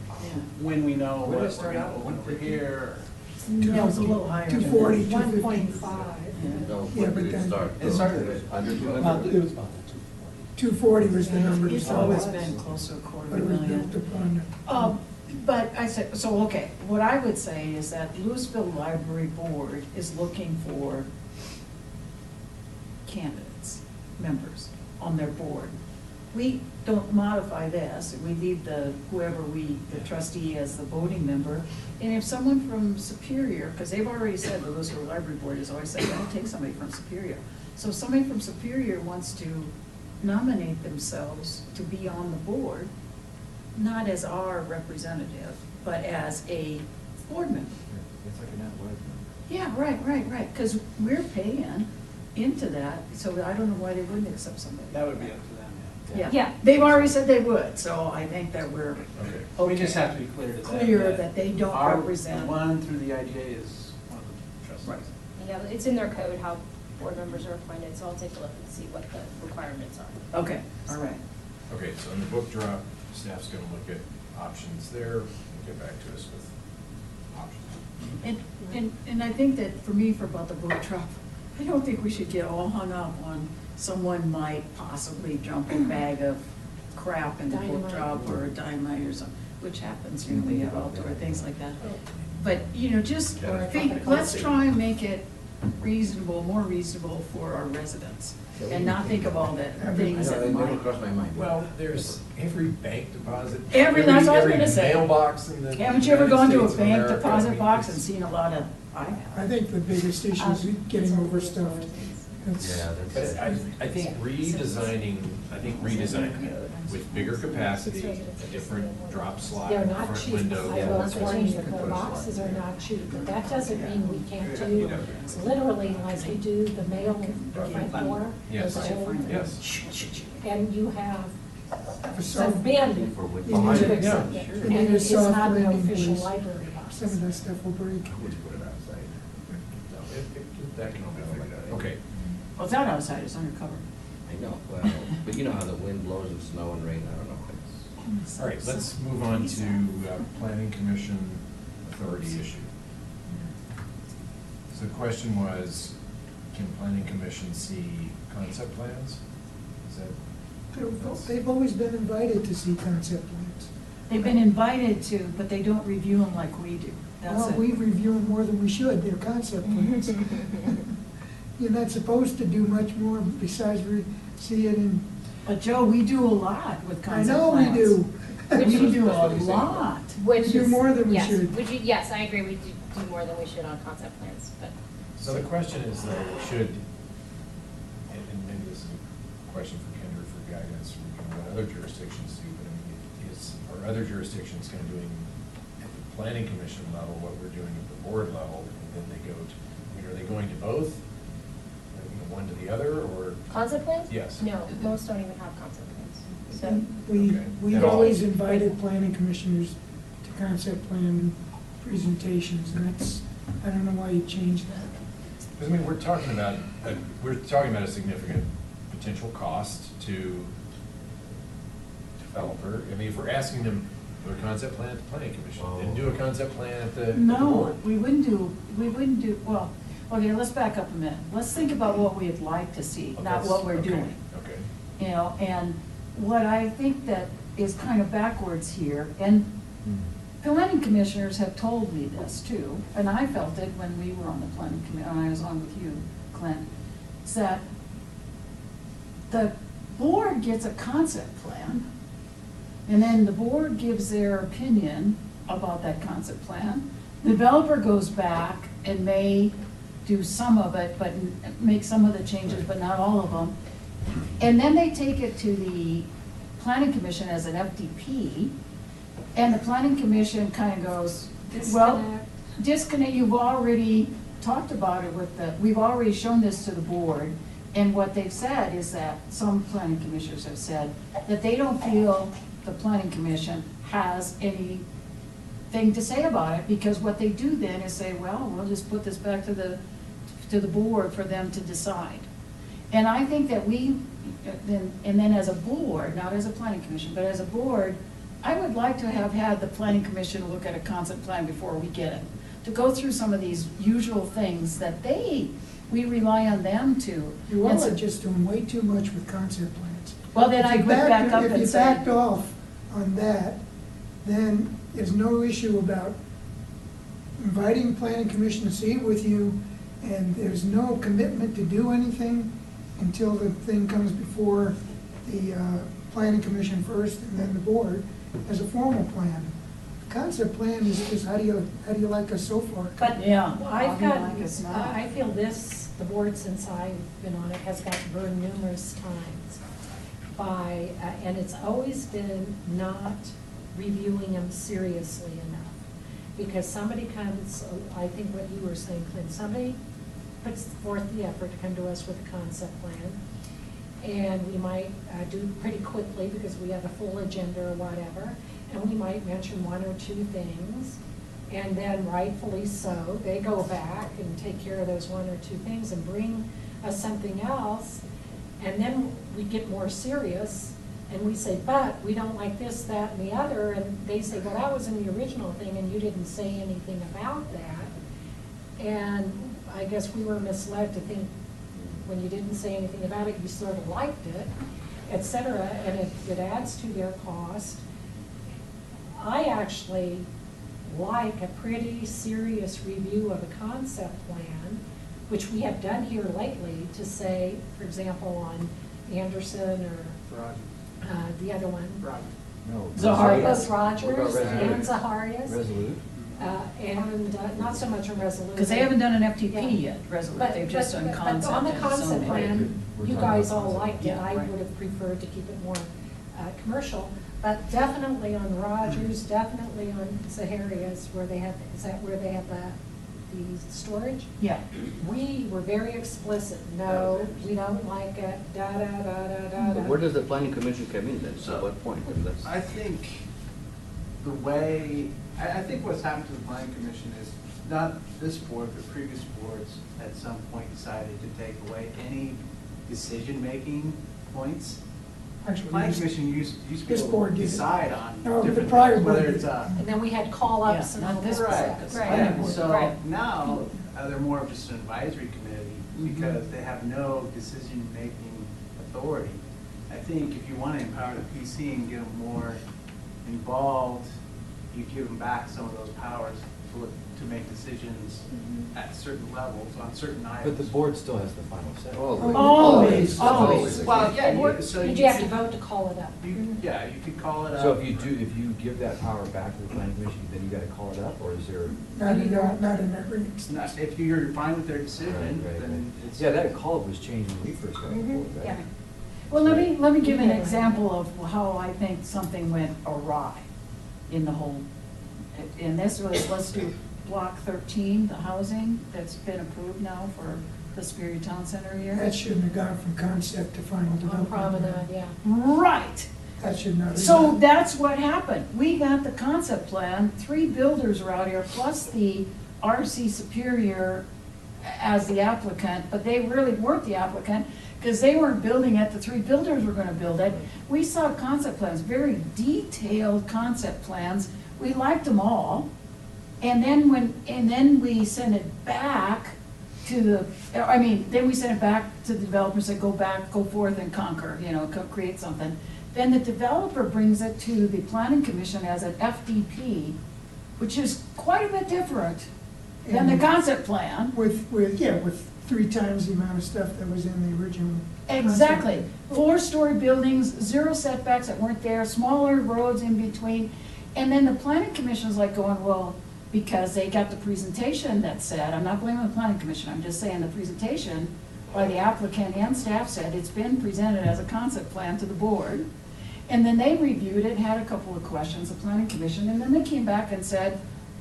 When we know Where did what it start we're gonna out? open over here. No, it's a little higher. 240, 1.5. No, Yeah, when but did it then- start? It started Under two Well, hundred? it was 240 was the number to It's start always with, been close to but it was $250,000. built upon. But I said, so, okay, what I would say is that Louisville Library Board is looking for candidates, members on their board. We don't modify this, we leave whoever the trustee as the voting member. And if someone from Superior, because they've already said, the Louisville Library Board has always said, don't take somebody from Superior. So if somebody from Superior wants to nominate themselves to be on the board, not as our representative, but as a board member. It's like an at-large member. Yeah, right, because we're paying into that, so I don't know why they wouldn't accept somebody. That would be up to them, Yeah, Yeah. they've already said they would, so I think that we're Okay. We just have to be clear to them. clear that they don't our represent. one through the IGA is one of the trustees. Right. Yeah, it's in their code how board members are appointed, so I'll take a look and see what the requirements are. Okay, all right. Okay, so in the book drop, staff's gonna look at options there and get back to us with options. And I think that for me, for about the book drop, I don't think we should get all hung up on someone might possibly dump a bag of crap in the book Dynamite. drop or a dynamite or something. which happens, you know, we have outdoor things like that. But, you know, just Or I think, think let's policy. try and make it reasonable, more reasonable for our residents, and not think of all the things that might. Well, there's every bank deposit. That's what I was gonna say. Every mailbox in the. Haven't you ever United gone to a States of bank America. deposit I mean, box it's- and seen a lot of, I have. I think the biggest issue is getting overstuffed. That's- But I think redesigning it with bigger capacity, a different drop slot, They're in the not front cheap. window. I will change the boxes are not cheap, but that doesn't mean we can't do, literally like we do the mail front door. Yes. those old- Yes. And you have For some some- bin You to need a- fix it. you And need a it's soft not an landing official place. library box. Some of that stuff will break. Always put it outside. No, that can all be figured out. Okay. Well, it's not outside, it's undercover. I know, well, but you know how the wind blows and snow and rain, I don't know. It's- All right, let's move on to planning commission authority issue. So the question was, can planning commission see concept plans? Is that? They've always been invited to see concept plans. They've been invited to, but they don't review them like we do. That's Well, it. we review them more than we should, they're concept plans. You're not supposed to do much more besides see it in. But Joe, we do a lot with I concept know plans. we do. We do a lot. Which We do is- more than we yes, should. Would you, yes, I agree, we do more than we should on concept plans, but. So the question is though, and maybe this is a question for Kendra for guidance, from what other jurisdictions do, but I mean, are other jurisdictions kind of doing at the planning commission level what we're doing at the board level, and then they go to, I mean, are they going to both? One to the other, or? Concept plans? Yes. No, most don't even have concept plans, so. We've At all. always invited planning commissioners to concept plan presentations, and that's, I don't know why you changed that. Because, I mean, we're talking about a significant potential cost to developer. I mean, if we're asking them to do a concept plan at the planning commission, then do a concept plan at the No, board. we wouldn't do, well, okay, let's back up a minute. Let's think about what we'd like to see, Oh, not that's- what we're okay, doing. Okay. You know, and what I think that is kind of backwards here, and planning commissioners have told me this too, and I felt it when we were on the planning committee, when I was on with you, Clint, is that the board gets a concept plan, and then the board gives their opinion about that concept plan. The developer goes back and may do some of it, but make some of the changes, but not all of them. And then they take it to the planning commission as an FDP, and the planning commission kind of goes, well, disconnect, you've already talked about it with we've already shown this to the board, and what they've said is that, some planning commissioners have said, that they don't feel the planning commission has anything to say about it, because what they do then is say, well, we'll just put this back to the board for them to decide. And I think that and then as a board, not as a planning commission, but as a board, I would like to have had the planning commission look at a concept plan before we get it, to go through some of these usual things that we rely on them to. You And all so- are just doing way too much with concept plans. Well, then If I you would back up If and you say. backed off on that, then there's no issue about inviting the planning commission to see it with you, and there's no commitment to do anything until the thing comes before the planning commission first and then the board as a formal plan. Concept plan is just, how do you like us so far? But Yeah. I've I got, like it's not. I feel the board since I've been on it has got burned numerous times by, and it's always been not reviewing them seriously enough. Because somebody comes, I think what you were saying, Clint, somebody puts forth the effort to come to us with a concept plan. And we might do pretty quickly because we have a full agenda or whatever. And we might mention one or two things. And then rightfully so, they go back and take care of those one or two things and bring us something else. And then we get more serious and we say, but we don't like this, that, and the other. And they say, well, that was in the original thing and you didn't say anything about that. And I guess we were misled to think when you didn't say anything about it, you sort of liked it, et cetera, and it adds to their cost. I actually like a pretty serious review of a concept plan, which we have done here lately, to say, for example, on Anderson or the other one. No. Both Rogers What about Resolute? and Zaharias. Resolute? And not so much on Resolute. Because they haven't done an FTP Yeah. yet, Resolute, they've just done concept. But on the and concept zoning. plan, We're you talking guys about all concept. liked it, Yeah, I right. would have preferred to keep it more commercial. But definitely on Rogers, definitely on Zaharias, where they have, is that where they have the storage? Yeah. We were very explicit, no, we don't like it, da-da-da-da-da-da. But where does the planning commission come in then? So- At what point? I mean, that's- I think the way, I think what's happened to the planning commission is not this board, but previous boards at some point decided to take away any decision-making points. Actually, Planning this- commission used to be this able board to did it. decide on No, the different prior things, board whether did it's it. a. And then we had call-ups Yeah, and not all this this right, stuff. this Right. planning Yeah, board, so right. now, they're more of just an advisory committee, Mhm. because they have no decision-making authority. I think if you wanna empower the PC and get them more involved, you give them back some of those powers to make decisions at certain levels on certain items. But the board still has the final say. Always, always. Well, yeah, And so Did you you have to could- vote to call it up? Yeah, you could call it up. So if you give that power back to the planning commission, then you gotta call it up, or is there? Not in every It's not, if you're fine with their decision, Right, then it's. Yeah, that call up was changed when we first got on board, right? Yeah. Well, let me give an example of how I think something went awry in the whole, and this was, let's do block 13, the housing that's been approved now for the Superior Town Center That here. shouldn't have gone from concept to final On development. Promenade, yeah. Right. That should not have. So been- that's what happened. We got the concept plan, 3 builders are out here, plus the RC Superior as the applicant, but they really weren't the applicant, because they weren't building it, the 3 builders were gonna build it. We saw concept plans, very detailed concept plans, we liked them all. And then we sent it back to the, then we sent it back to the developer, said, go back, go forth and conquer, create something. Then the developer brings it to the planning commission as an FDP, which is quite a bit different than the And concept plan. With 3 times the amount of stuff that was in the original. concept. Exactly. 4-story buildings, 0 setbacks that weren't there, smaller roads in between. And then the planning commission's like going, well, because they got the presentation that said, I'm not blaming the planning commission, I'm just saying the presentation by the applicant and staff said it's been presented as a concept plan to the board. And then they reviewed it, had a couple of questions, the planning commission, and then they came back and said,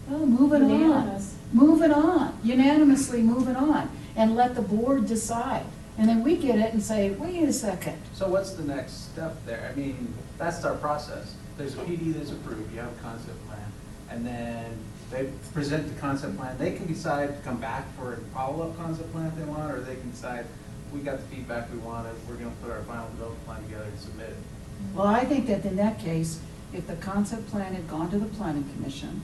oh, moving on. Unanimous. Moving on, unanimously moving on, and let the board decide. And then we get it and say, wait a second. So what's the next step there? I mean, that's our process. There's a PD that's approved, you have a concept plan, and then they present the concept plan. They can decide to come back for a follow-up concept plan if they want, or they can decide, we got the feedback we wanted, we're gonna put our final development plan together and submit it. Well, I think that in that case, if the concept plan had gone to the planning commission,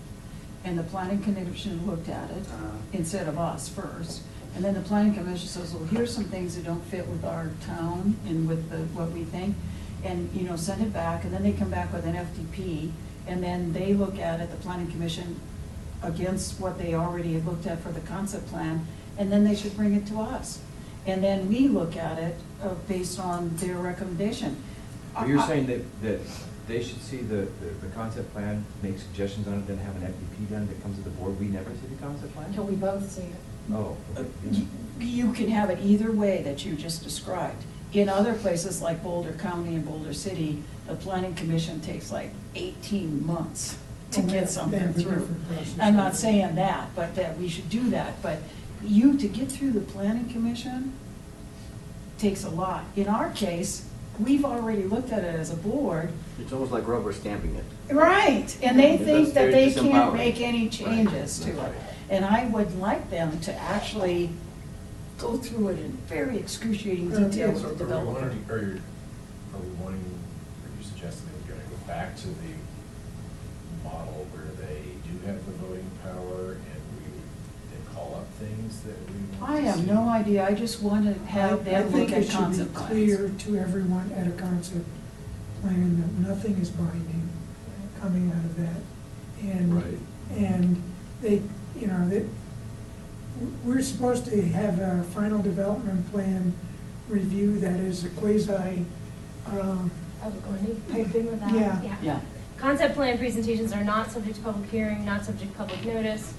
and the planning commission looked at it, instead of us first, and then the planning commission says, well, here's some things that don't fit with our town and with what we think, and, send it back, and then they come back with an FDP, and then they look at it, the planning commission, against what they already had looked at for the concept plan, and then they should bring it to us. And then we look at it based on their recommendation. But you're saying that they should see the concept plan, make suggestions on it, then have an FDP done that comes to the board, we never see the concept plan? Until we both see it. Oh, okay. You can have it either way that you just described. In other places like Boulder County and Boulder City, the planning commission takes like 18 months to Well, get they something have a through. different process. I'm not saying that, but that we should do that, but to get through the planning commission takes a lot. In our case, we've already looked at it as a board. It's almost like rubber stamping it. Right, and they It think does- that very they can't disempowering. make any changes to Right, it. right. And I would like them to actually go through it in very excruciating detail with the developer. Are we wanting, are you suggesting that we're gonna go back to the model where they do have the voting power and we would then call up things that we want I to have see? no idea, I just want to have them look at concept I plans. think it should be clear to everyone at a concept plan that nothing is binding coming out of that. And they, you know, that, we're supposed to have a final development plan review that is a quasi, Same thing with that? Yeah. Concept plan presentations are not subject to public hearing, not subject to public notice.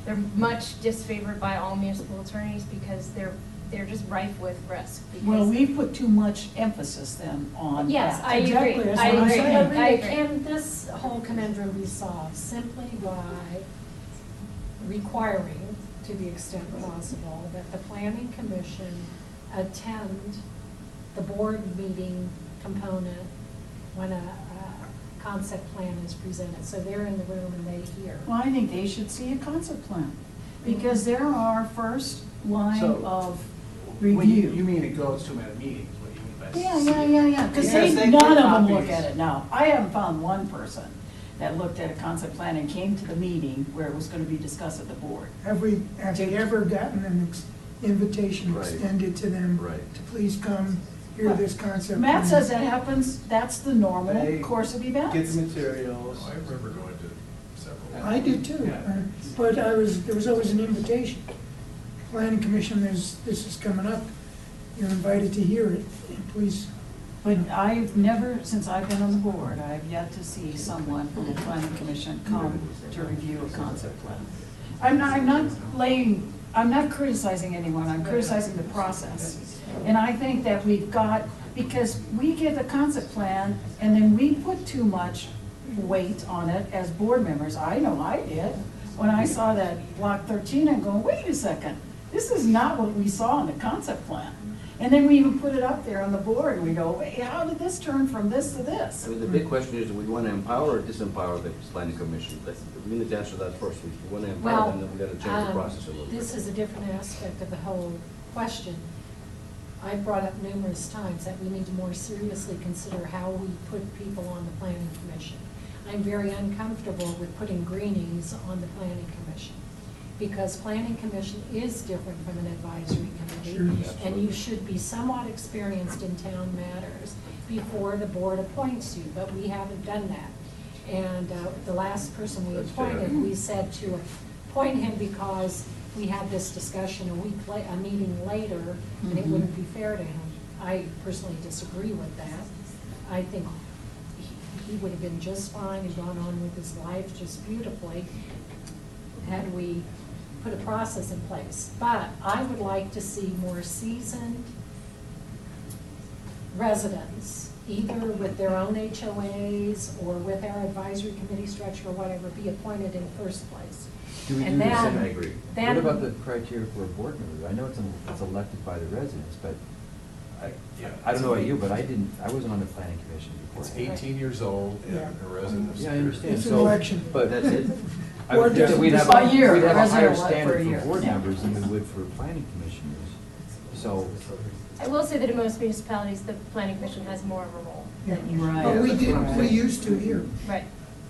They're much disfavored by all municipal attorneys because they're just rife with risk. Well, because- we put too much emphasis then on that. Yes, I agree, Exactly, that's I what I'm agree, saying. I agree. Can this whole conundrum be solved simply by requiring, to the extent possible, that the planning commission attend the board meeting component when a concept plan is presented, so they're in the room and they hear? Well, I think they should see a concept plan, because they're our first line So, of You review. mean it goes to them at a meeting, is what you mean by? Yeah, because Because they none get of them look copies. at it now. I haven't found one person that looked at a concept plan and came to the meeting where it was gonna be discussed at the board. Have they ever gotten an invitation Right. extended to them Right. to please come hear this concept? Matt plan? says that happens, that's the normal They course of events. Get the materials. I remember going to several. I did too, Yeah. but there was always an invitation. Planning commission, this is coming up, you're invited to hear it, and please. But I've never, since I've been on the board, I've yet to see someone from the planning commission come to review a concept plan. I'm not criticizing anyone, I'm criticizing the process. And I think that we've got, because we get the concept plan, and then we put too much weight on it as board members. I know I did. When I saw that block 13, I'm going, wait a second, this is not what we saw in the concept plan. And then we even put it up there on the board, and we go, wait, how did this turn from this to this? I mean, the big question is, do we want to empower or disempower the planning commission? We need to answer that first. If we want to empower Well, them, then we got to change the process a little bit. this is a different aspect of the whole question. I've brought up numerous times that we need to more seriously consider how we put people on the planning commission. I'm very uncomfortable with putting greenies on the planning commission, because planning commission is different from an advisory committee. Sure. And you should be somewhat experienced in town matters before the board appoints you, but we haven't done that. And the last person we That's fair. appointed, we said to appoint him because we had this discussion a meeting later, and it wouldn't be fair to him. I personally disagree with that. I think he would have been just fine and gone on with his life just beautifully had we put a process in place. But I would like to see more seasoned residents, either with their own HOAs or with our advisory committee structure or whatever, be appointed in the first place. Do we do And the same, then- I agree. then- What about the criteria for a board member? I know it's elected by the residents, but I don't know about you, but I wasn't on the planning commission before. It's 18 years old and Yeah. a resident of. Yeah, I understand. It's an So- election. But That's it. I would think that we'd have, A year, we'd have a higher resident for a standard year. for board members than we would for planning commissioners. So, I will say that in most municipalities, the planning commission has more of a role. Yeah. Right. But we Right. we used to here. Right.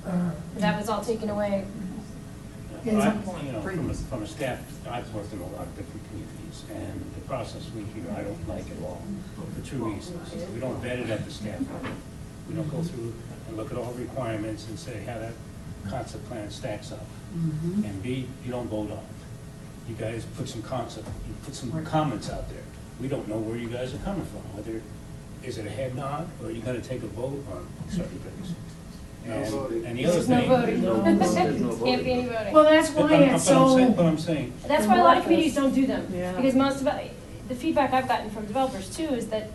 Uh, That was all taken away. Yeah, Well, some I- point. You know, from a staff, I've worked in a lot of different communities, and the process we hear, I don't like at all, for two reasons. We don't vet it at the staff level. We don't go through and look at all requirements and say how that concept plan stacks up. And B, you don't vote on it. You guys put some you put some comments out there. We don't know where you guys are coming from, whether, is it a head nod, or are you gonna take a vote on certain things? And the other There's no thing. voting. There's no Can't be any voting. Well, that's why it's so. But I'm saying, That's why a lot of communities don't do them. Yeah. Because most of, the feedback I've gotten from developers too is that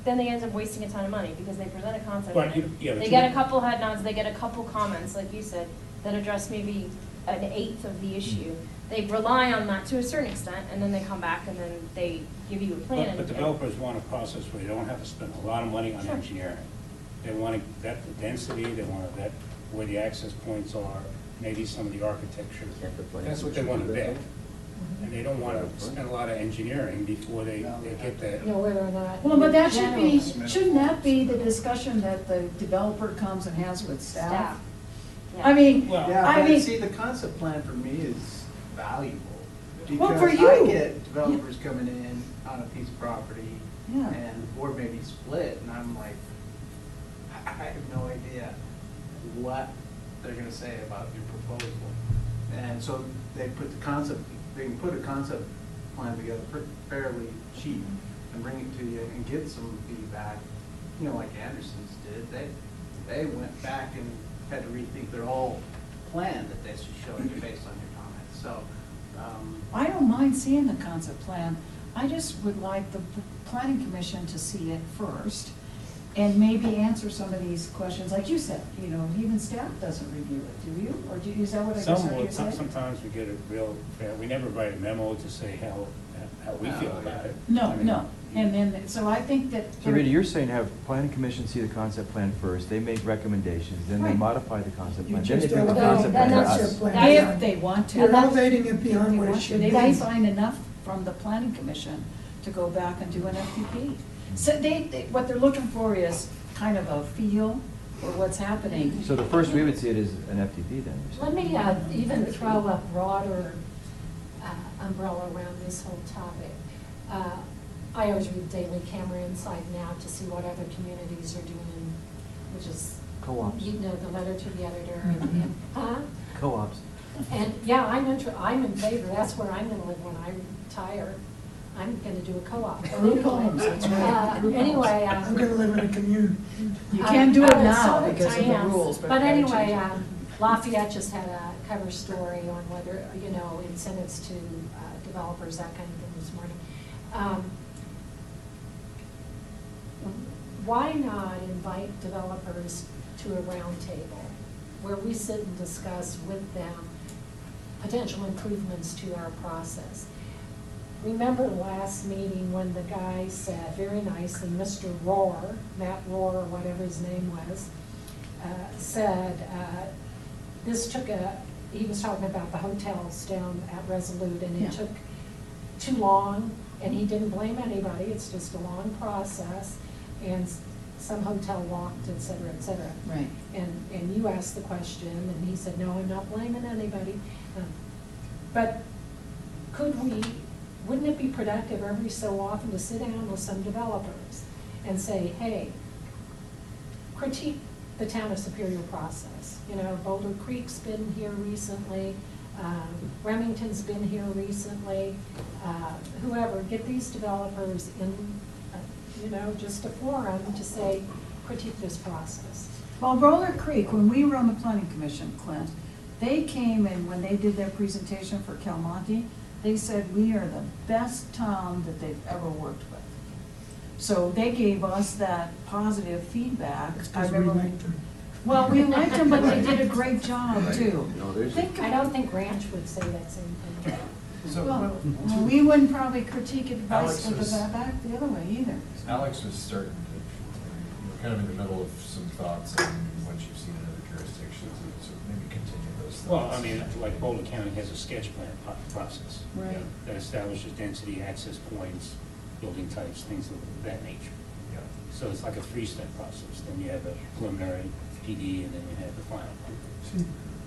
then they end up wasting a ton of money because they present a concept. But yeah, but They you- get a couple head nods, they get a couple comments, like you said, that address maybe an eighth of the issue. They rely on that to a certain extent, and then they come back and then they give you a plan. But developers want a process where they don't have to spend a lot of money on Sure. engineering. They want to vet the density, they want to vet where the access points are, maybe some of the architecture. Can't the planning That's what they commission want to do that, vet. And they don't want to spend a lot of engineering before they get that. You know, whether or not. Well, but that should general- be, shouldn't that be the discussion that the developer comes and has with staff? Staff. I mean, Well, Yeah, I but mean, see, the concept plan for me is valuable. Well, for Because you. I get developers coming in on a piece of property Yeah. and the board may be split, and I'm like, I have no idea what they're gonna say about your proposal. And so they put the concept, they can put a concept plan together fairly cheap and bring it to you and get some feedback, you know, like Anderson's did. They went back and had to rethink their whole plan that they should show you based on your comments, so. I don't mind seeing the concept plan. I just would like the planning commission to see it first and maybe answer some of these questions, like you said, you know, even staff doesn't review it, do you? Or do you, is that what I just heard you say? Sometimes we get a real, we never write a memo to say how we feel about it. No, I mean, no, and then, so I think that. So Rita, you're saying have planning commission see the concept plan first, they make recommendations, then they Right. modify the concept You plan, then they just bring the elevate- concept plan to that's your us. plan. If they want to. You're elevating it beyond what it If should they be. may find enough from the planning commission to go back and do an FDP. So what they're looking for is kind of a feel for what's happening. So the first we would see it is an FTP then, you're Let saying? me even throw a broader umbrella around this whole topic. I always read Daily Camera Inside Now to see what other communities are doing, which is, Co-ops. you know, the letter to the editor and huh? Co-ops. And, yeah, I'm in favor, that's where I'm gonna live when I retire. I'm gonna do a co-op. But Group anyway, homes, that's right. Group Anyway. homes. I'm gonna live in a commune. You can't do it Oh, now so because of the I am. rules, but. But gotta anyway, change it. Lafayette just had a cover story on whether, you know, incentives to developers, that kind of thing this morning. Why not invite developers to a round table where we sit and discuss with them potential improvements to our process? Remember last meeting when the guy said very nicely, Mr. Rohr, Matt Rohr, or whatever his name was, said this took he was talking about the hotels down at Resolute, and it took too long, and he didn't blame anybody, it's just a long process, and some hotel walked, et cetera, et cetera. Right. And you asked the question, and he said, no, I'm not blaming anybody. But wouldn't it be productive every so often to sit down with some developers and say, hey, critique the town of Superior process? You know, Boulder Creek's been here recently, Remington's been here recently, whoever, get these developers in, you know, just a forum to say, critique this process. Well, Roller Creek, when we were on the planning commission, Clint, they came and when they did their presentation for Calmonte, they said, we are the best town that they've ever worked with. So they gave us that positive feedback. It's I 'cause we remember- liked them. Well, we liked them, but they did a great job too. No, there's. I don't think Ranch would say that same thing. So, Well, we wouldn't probably critique advice Alex for was- the back the other way either. Alex was starting to, you're kind of in the middle of some thoughts on what you've seen in other jurisdictions, so maybe continue those thoughts. Well, I mean, like Boulder County has a sketch plan process. Right. That establishes density, access points, building types, things of that nature. Yeah. So it's like a three-step process. Then you have a preliminary PD, and then you have the final. See,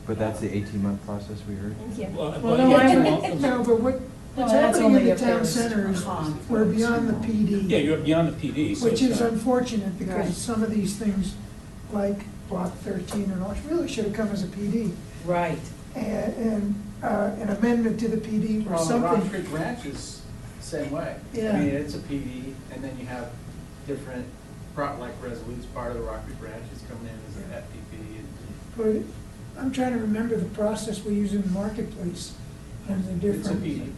But that's the 18-month process we heard? Yeah. Well, no, no, but what's that's happening only in the if town there's center is conflict. we're beyond the PD. Yeah, you're beyond the PD, so Which it's is not- unfortunate Right. because some of these things, like Block 13 and all, it really should have come as a PD. Right. And an amendment to the PD or Well, the Rock something. Creek Ranch is the same way. Yeah. I mean, it's a PD, and then you have different, like Resolute's part of the Rock Creek Ranch is coming in as an FDP. But I'm trying to remember the process we use in the marketplace and the It's a different PD.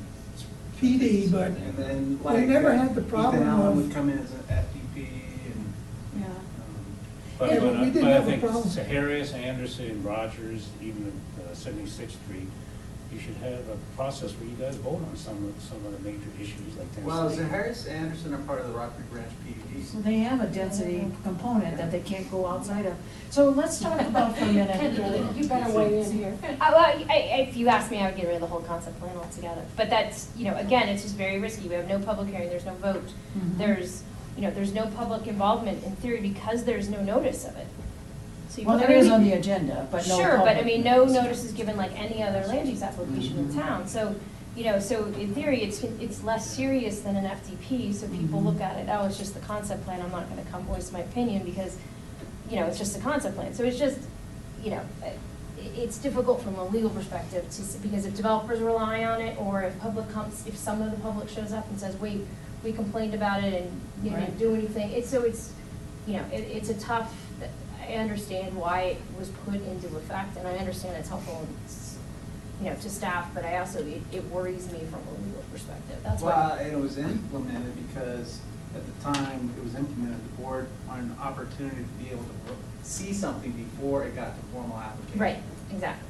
PD, but And then we like. never had the problem Ethan Allen of. would come in as an FDP and, Yeah. But, Yeah, but but we I- didn't but I have a think problem. Saharias, Anderson, Rogers, even 76th Street, you should have a process where you guys vote on some of the major issues like density. well, Harris and Anderson are part of the Rock Creek Ranch So PDD. they have a density component that they can't go outside of. So let's talk about for a minute. You better weigh in here. If you asked me, I would get rid of the whole concept plan altogether. But that's, you know, again, it's just very risky. We have no public hearing, there's no vote. Mhm. There's no public involvement in theory because there's no notice of it. So you- Well, there is on the agenda, but no Sure, but I public mean, no notice. notice is given like any other land use application in Mhm. town. So, so in theory, it's less serious than an FDP, so people Mhm. look at it, oh, it's just the concept plan, I'm not gonna come voice my opinion because, it's just a concept plan. So it's just, it's difficult from a legal perspective because if developers rely on it, or if if some of the public shows up and says, wait, we complained about it and you didn't do anything, it's a tough, I understand why it was put into effect, and I understand it's helpful, to staff, but I also, it worries me from a legal perspective, that's why. Well, it was implemented because at the time it was implemented, the board wanted an opportunity to be able to see something before it got to formal application. Right, exactly.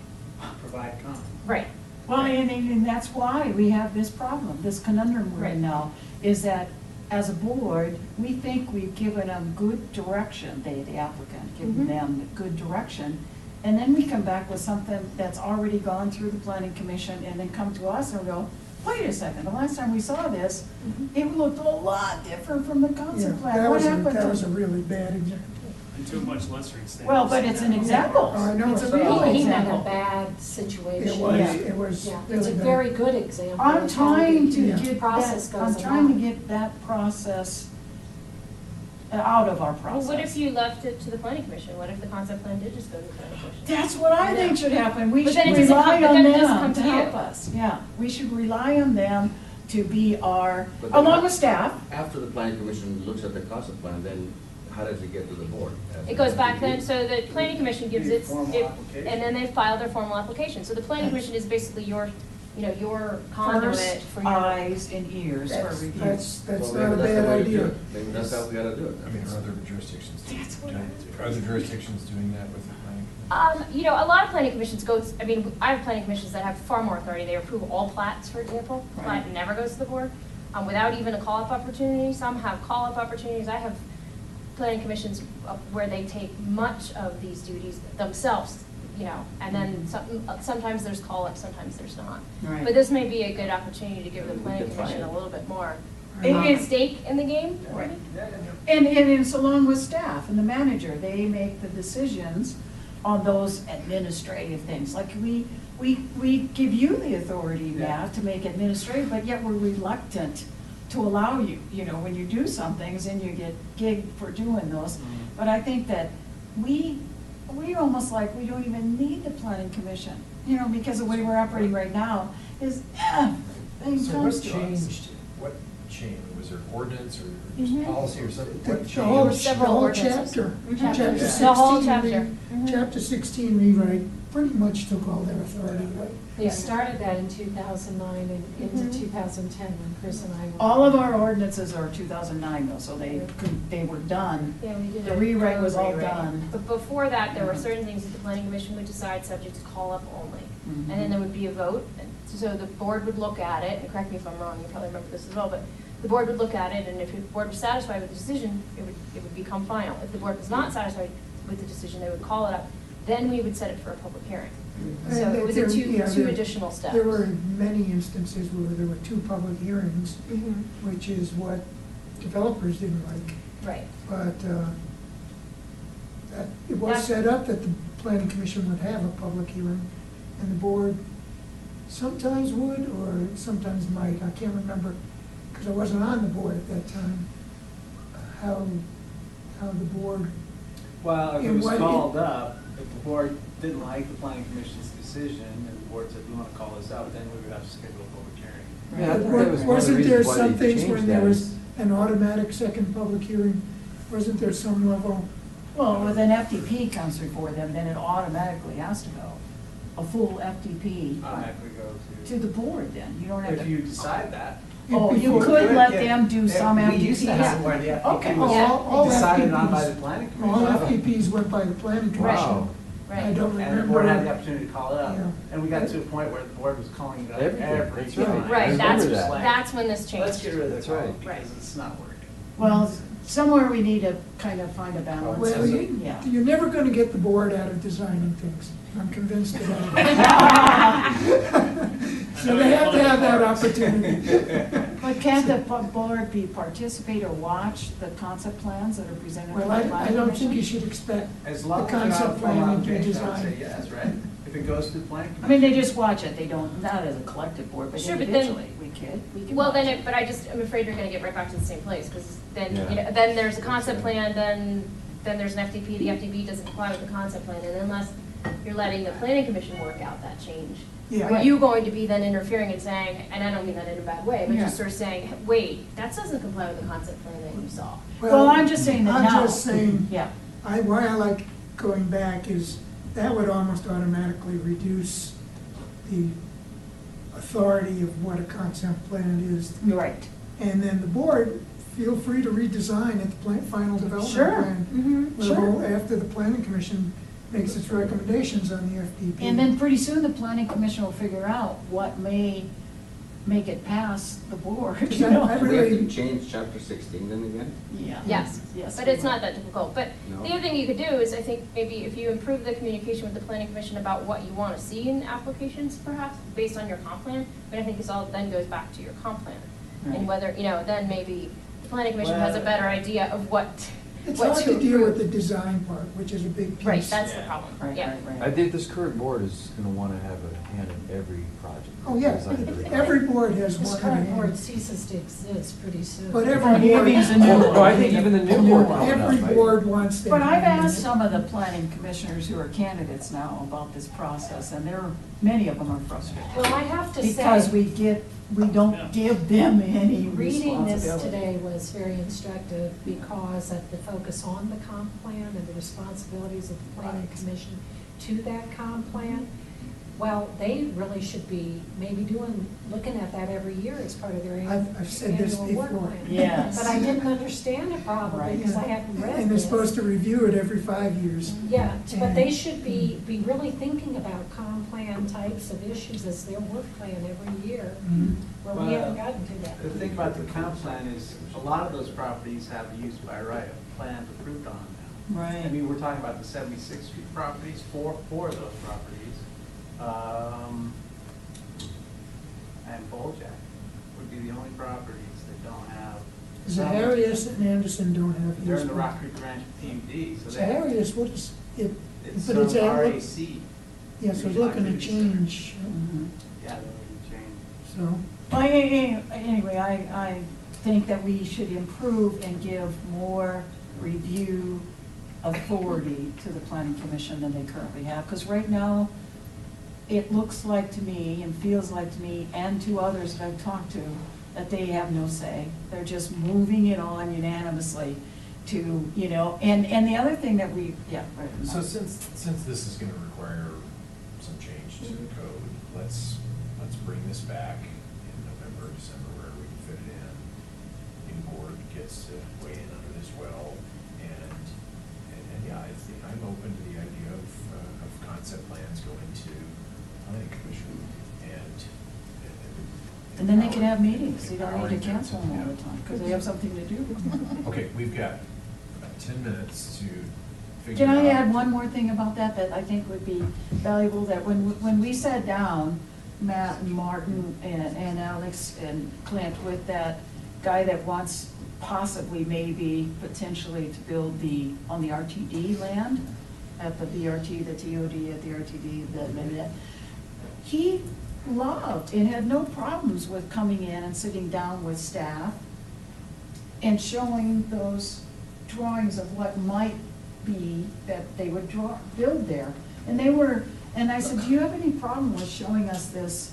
Provide comment. Right. Well, and that's why we have this problem, this conundrum we're in now, is that as a board, we think we've given them good direction, the applicant, given them good direction, and then we come back with something that's already gone through the planning commission, and then come to us and go, wait a second, the last time we saw this, it looked a lot different from the concept plan. What happened? That was a really bad example. And to a much lesser extent. Well, but it's an example. I know It's a it's real not. He meant a example. bad situation. It was Yeah, really it's a bad. very good example. I'm of how trying to the get process that, I'm goes trying to about. get that process out of our Well, process. what if you left it to the planning commission? What if the concept plan did just go to the planning commission? That's what I think should happen. We But should then it doesn't rely come- but on then it doesn't come them to to you. help us. Yeah, we should rely on them to be our, But then along with staff. After the planning commission looks at the concept plan, then how does it get to the board? It goes back then, so the planning commission gives its, Formal application. and then they file their formal application. So the planning commission is basically your conduit First for your. eyes and ears for That's, review. that's Well, not a maybe that's the bad way to do idea. it. Maybe that's how we gotta do it. I mean, are other jurisdictions That's what doing, are other jurisdictions doing that with the planning? A lot of planning commissions I have planning commissions that have far more authority. They approve all plats, for example. Right. Plat never goes to the board, without even a call-up opportunity. Some have call-up opportunities. I have planning commissions where they take much of these duties themselves, and then sometimes there's call-up, sometimes there's not. Right. But this may be a good opportunity to give the planning commission a little bit more It- stake in the game. Right. And it's along with staff and the manager, they make the decisions on those administrative things. Like we give you the authority now to make administrative, but yet we're reluctant to allow you, when you do some things and you get gigged for doing those. But I think that we almost like, we don't even need the planning commission, because the way we're operating right now is, things So comes what to us. changed, was there ordinance or just Mhm. policy or something? The What whole, changed? There were the several whole ordinances. chapter, Mhm. chapter Yeah. sixteen. The whole chapter. Chapter 16 rewrite pretty much took all their authority away. They started that in 2009 and into Mhm. 2010 when Chris and I were. All of our ordinances are 2009 though, so they were done. Yeah, we did The a rewrite was all rewrite. done. But before that, there were certain things that the planning commission would decide subject to call-up only. Mhm. And then there would be a vote, and so the board would look at it, and correct me if I'm wrong, you probably remember this as well, but the board would look at it, and if the board was satisfied with the decision, it would become final. If the board was not satisfied with the decision, they would call it up. Then we would set it for a public hearing. So And it was a there- two there- additional steps. There were many instances where there were 2 public hearings, Mhm. which is what developers didn't like. Right. But that, it was set up that the planning commission would have a public hearing, and the board sometimes would, or sometimes might, I can't remember, because I wasn't on the board at that time, how the board. Well, if it And was what- called up, if the board didn't like the planning commission's decision, and the board said, we want to call this out, then we would have to schedule a public hearing. Yeah, I think that was one of the Wasn't there reasons why some they things changed when there that was is- an automatic second public hearing? Wasn't there some level? Well, when an FDP comes before them, then it automatically has to go. A full FDP Automatically go to the board then, you don't have to. If you decide that. Oh, you Before- could let Yeah. them do Yeah, some We FDP. used to have it where the Okay. FDP was All decided on FDPs by the planning All commission. FDPs went by the planning commission. Wow. I Right. don't And the remember. board had the opportunity to call it up, Yeah. and we got to a point where the board was calling it up Everything, every that's time. right. Right, I remember that's, that. that's when this changed. Let's get rid of That's the call right. because it's not working. Well, somewhere we need to kind of find a balance. Well, Yeah. you're never gonna get the board out of designing things. I'm convinced of that. So they have to have that opportunity. But can't the board participate or watch the concept plans that are presented by the Well, planning I don't think you commission? should expect As the long as you have a concept formal plan to be application, I would say designed. yes, right? If it goes to the planning I commission. mean, they just watch it, they don't, not as a collective board, but Sure, but then- individually, we can Well, watch then, it. but I'm afraid you're gonna get right back to the same place, because then, Yeah. then there's a concept plan, then there's an FDP, the FDP doesn't comply with the concept plan, and unless, you're letting the planning commission work out that change. Yeah. Are you going to be then interfering and saying, and I don't mean that in a bad way, but Yeah. just sort of saying, wait, that doesn't comply with the concept plan that you saw. Well, I'm just saying that now. I'm just saying, Yeah. why I like going back is that would almost automatically reduce the authority of what a concept plan is. Right. And then the board, feel free to redesign at the final development Sure. plan Mhm. level Sure. after the planning commission makes its recommendations on the FDP. And then pretty soon the planning commission will figure out what may make it pass the board, you Because know? I Do we have to really, change chapter 16 then again? Yeah. Yes, Yes, but we it's will. not that difficult. But No. the other thing you could do is, I think, maybe if you improve the communication with the planning commission about what you want to see in applications, perhaps, based on your comp plan, but I think this all then goes back to your comp plan. Right. And whether, then maybe the planning commission has a Well- better idea of what it's to hard to deal with approve. the design part, which is a big piece. Right, that's the Yeah. problem, Right, yeah. right, right. I think this current board is gonna wanna have a hand in every project. Oh, yeah, Design every every project. board has This one current hand. board ceases to exist pretty soon. But every Or board, maybe it's a new one. No, I think even the new board coming up, every right? board wants their But I've hand in asked it. some of the planning commissioners who are candidates now about this process, and many of them are frustrated. Well, I have to say. Because we don't give them any Reading this responsibility. today was very instructive because of the focus on the comp plan and the responsibilities of the planning commission to that comp plan. Well, they really should be maybe looking at that every year as part of their I've said this annual work before. plan. Yes. But I didn't understand it probably Right. because I hadn't read this. And they're supposed to review it every 5 years. Yeah, but they should be really thinking about comp plan types of issues as their work plan every year, Mhm. where we haven't gotten to that. The thing about the comp plan is, a lot of those properties have use by right of plans approved on them now. I Right. mean, we're talking about the 76th Street properties, four of those properties. And Bojack would be the only properties that don't have. Zaharias and Anderson don't have. They're use in the by- Rock Creek Ranch PUD, so they. Zaharias, what is, it, It's but it's some at, RAC. yeah, so it's looking to change, Mhm. Yeah, they're looking to change. so. Well, anyway, I think that we should improve and give more review authority to the planning commission than they currently have. Because right now, it looks like to me and feels like to me and to others that I've talked to, that they have no say. They're just moving it on unanimously to, and the other thing that right. So since this is gonna require some change to the code, let's bring this back in November, December, where we can fit it in. New board gets to weigh in on it as well, and yeah, I'm open to the idea of concept plans going to planning commission And then they can have meetings, you don't need empowering to them cancel them all the time, because they have something to do. Okay, we've got about 10 minutes to figure Can out. I add one more thing about that I think would be valuable, that when we sat down, Matt and Martin and Alex and Clint, with that guy that wants possibly, maybe, potentially to build on the RTD land, at the BRT, the TOD, at the RTD, he loved and had no problems with coming in and sitting down with staff and showing those drawings of what might be that they would build there. And I said, do you have any problem with showing us this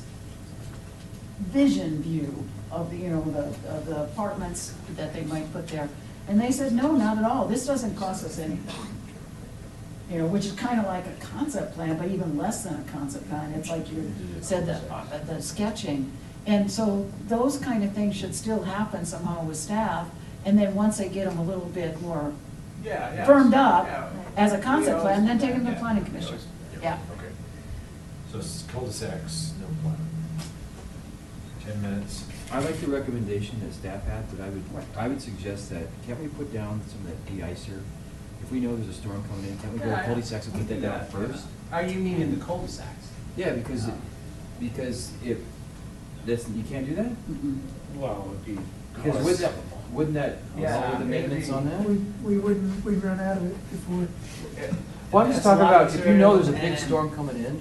vision view of the apartments that they might put there? And they said, no, not at all. This doesn't cost us anything. Which is kind of like a concept plan, but even less than a concept plan. It's like you said, the sketching. And so those kind of things should still happen somehow with staff. And then once they get them a little bit more Yeah. firmed up Yeah. as a concept We plan, always then do take them to that. planning commission. Yeah. Okay. So cul-de-sacs, no plan. 10 minutes. I like the recommendation that staff had, but I would suggest that, can't we put down some of that de-icer? If we know there's a storm coming in, can't we go to Yeah, cul-de-sacs and we put can that do down that, yeah. first? You mean in the cul-de-sacs? Yeah, because you can't do that? Mm-mm. Well, it'd be. Because wouldn't that Yeah, involve the maintenance on that? We'd run out of it before. Well, I'm just That's talking a lot about, if you know there's a big and- storm coming in,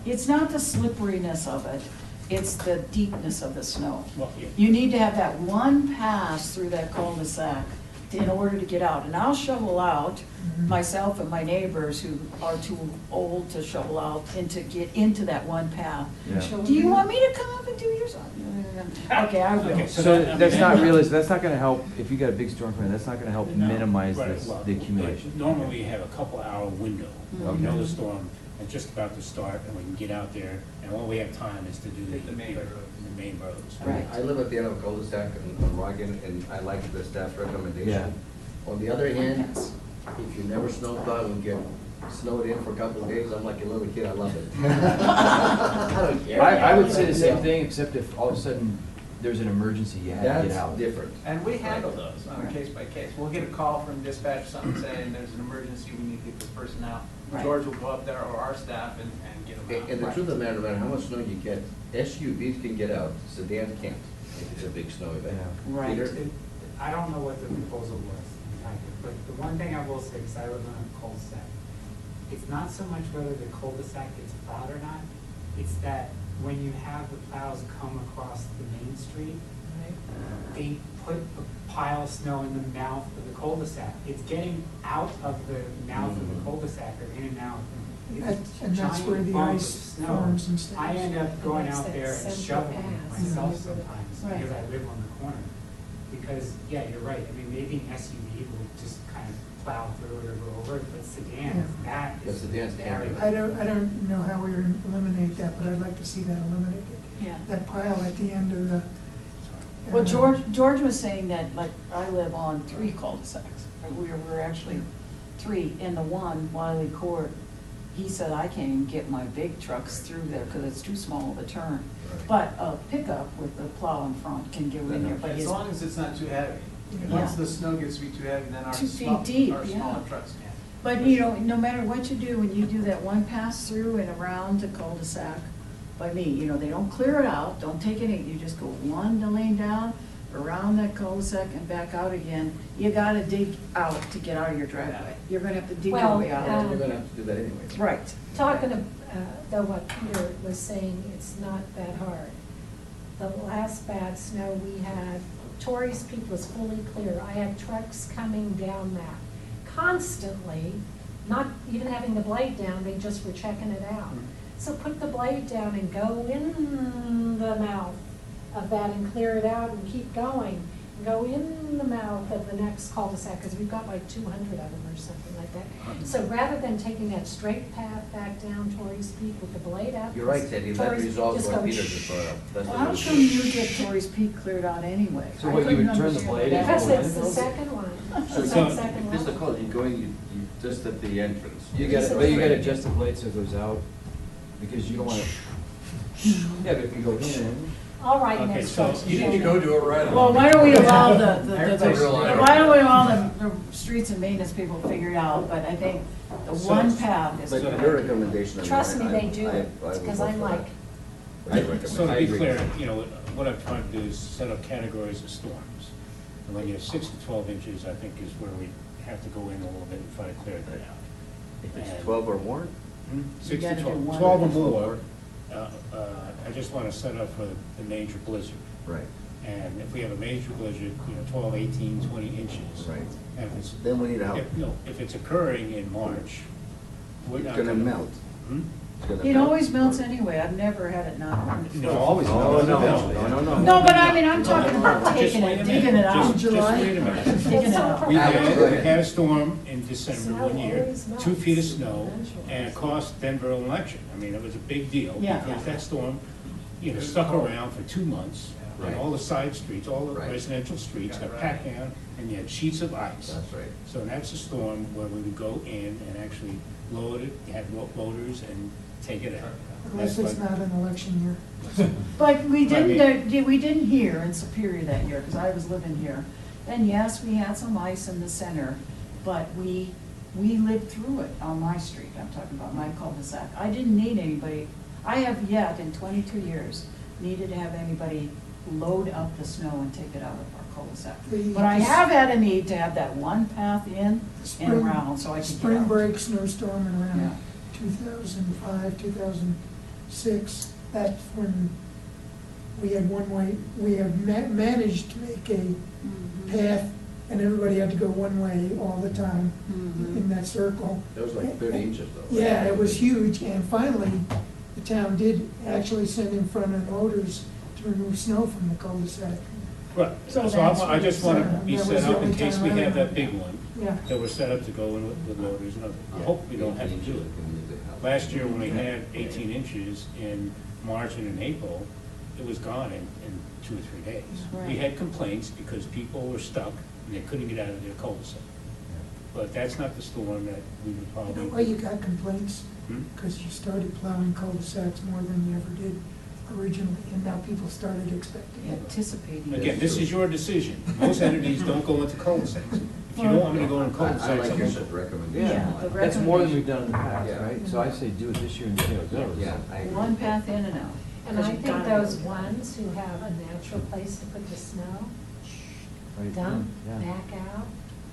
It's not the slipperiness of it, it's the deepness of the snow. Well, yeah. You need to have that one pass through that cul-de-sac in order to get out. And I'll shovel out Mhm. myself and my neighbors who are too old to shovel out and to get into that one path. Yeah. Do you want me to come up and do yours? Okay, I will. Okay, So that's not realistic, that's not gonna help, if you got a big storm coming, that's not gonna help No, minimize right, this, well, the accumulation. Normally, you have a couple-hour window. Mhm. We know the storm is just about to start, and we can get out there, and all we have time is to do Hit the main roads. the main roads. Right. I live at the end of a cul-de-sac on Rogan, and I like the staff's recommendation. Yeah. On the other hand, if you never snowplow and get snowed in for a couple of days, I'm like a little kid, I love it. I don't care. I would say the same thing, except if all of a sudden there's an emergency, you had to get That's out. different. And we handle those on a case by case. We'll get a call from dispatch, something saying there's an emergency, we need to get this person out. Right. George will go up there, or our staff, and get them out. And the truth of the matter, no matter how much snow you get, SUVs can get out, sedans can't, if it's a big snow event. Right. Peter? I don't know what the proposal was, in fact, but the one thing I will say, because I live on a cul-de-sac, it's not so much whether the cul-de-sac gets plowed or not, it's that when you have the plows come across the main street, they put a pile of snow in the mouth of the cul-de-sac. It's getting out of the mouth of the cul-de-sac or in and out. It's a And that's where giant the bump of ice snow. forms and stuff. I end up going That's out that there and central shoveling pass. myself Mhm. sometimes Right. because I live on the corner. Because, yeah, you're right, I mean, maybe an SUV will just kind of plow through it or go over it, but sedans, that But is sedans can't very. do I don't know how we're gonna eliminate that, but I'd like to see that eliminated. Yeah. That pile at the end of the. Well, George was saying that, like, I live on 3 cul-de-sacs. We're actually 3, and the one, Wiley Court, he said, I can't even get my big trucks through there because it's too small of a turn. But a pickup with the plow in front can go in there, but As his, long as it's not too heavy. Yeah. Once the snow gets to be too heavy, then our 2 feet small, deep, our yeah. smaller trucks can. but you know, no matter what you do, when you do that one pass through and around the cul-de-sac, by me, you know, they don't clear it out, don't take it in, you just go one lane down, around that cul-de-sac and back out again. You gotta dig out to get out of your driveway. You're gonna have to dig your Well, way out. You're gonna have to do that anyway. Right. Talking of, though what Peter was saying, it's not that hard. The last bad snow we had, Torrey's Peak was fully clear. I had trucks coming down that constantly, not even having the blade down, they just were checking it out. So put the blade down and go in the mouth of that and clear it out and keep going. Go in the mouth of the next cul-de-sac, because we've got like 200 of them or something like that. So rather than taking that straight path back down Torrey's Peak with the blade out. You're right, Teddy, that Torrey's- resolves just what go Peter just brought up. That's Well, what how it come is. you get Torrey's Peak cleared out anyway? So I what, you couldn't would turn the understand blade that. in? Because it's the second one. So It's you that second if this is the one. call, you go in, you just at the entrance. You gotta, but you gotta adjust the blade so it goes out, because you don't wanna, yeah, but if you go in. All right, Okay, next so question. you need to go do it right Well, why don't we allow That's a real item. why don't we allow the streets and maintenance people to figure it out, but I think the one path is. But good. your recommendation. Trust me, they do it, because I'm like, So to be clear, you know, what I'm trying to do is set up categories of storms. And when you have 6 to 12 inches, I think is where we have to go in a little bit and try to clear that out. If it's And- 12 or more? Hmm? 6 gotta to do 12, one 12 or or more, I just want to set up for the major blizzard. Right. And if we have a major blizzard, you know, 12, 18, 20 inches. Right. And if it's. Then we need help. No, if it's occurring in March, we're It's not gonna gonna. melt. Hmm? It's gonna It melt. always melts anyway, I've never had it not. No, always. Oh, no. No, but I mean, I'm talking about Just taking wait it, a digging minute. it out. Just wait a minute. Digging it out. We Go ahead. had a storm in December Snow one year, always 2 feet of melts snow, eventually. and it cost Denver an election. I mean, it was a big deal. Yeah. Because that storm, you know, stuck around for 2 months, and Right. all the side streets, all the Right. residential streets got packed down, and you had sheets of ice. That's right. So that's a storm where we would go in and actually load it, have loaders, and take it out. Unless That's it's like- not an election year. But we Right. we didn't hear in Superior that year, because I was living here. And yes, we had some ice in the center, but we lived through it on my street, I'm talking about my cul-de-sac. I didn't need anybody, I have yet in 22 years, needed to have anybody load up the snow and take it out of our cul-de-sac. But I have had a need to have that one path in and Spring- around, so I could get Spring out. break snowstorm in Yeah. around 2005, 2006, that's when we had one way, we had managed to make a Mhm. path and everybody had to go one way all the time in that circle. That was like 30 inches though. Yeah, it was huge, and finally, the town did actually send in front end loaders to remove snow from the cul-de-sac. Right, So so that's I just want to what's, be that set was the up in only case time we I have that remember. big one, Yeah. that we're set up to go in with loaders, and I hope we don't have to do it. Last year, when we had 18 inches in March and in April, it was gone in 2 or 3 days. We Right. had complaints because people were stuck and they couldn't get out of their cul-de-sac. But that's not the storm that we would You know probably. why you got complaints? Hmm? Because you started plowing cul-de-sacs more than you ever did originally, and now people started expecting it. Anticipating. Again, this is your decision. Most entities don't go into cul-de-sacs. If you don't want me to go in I cul-de-sacs, like I your won't. recommendation. Yeah, the That's more than recommendation. we've done in the past, Yeah. right? So I say do it this year and see how it goes. Yeah, I agree. One path in and out. And 'Cause I you think gotta those do it. ones who have a natural place to put the snow, Right, dump, yeah. back out,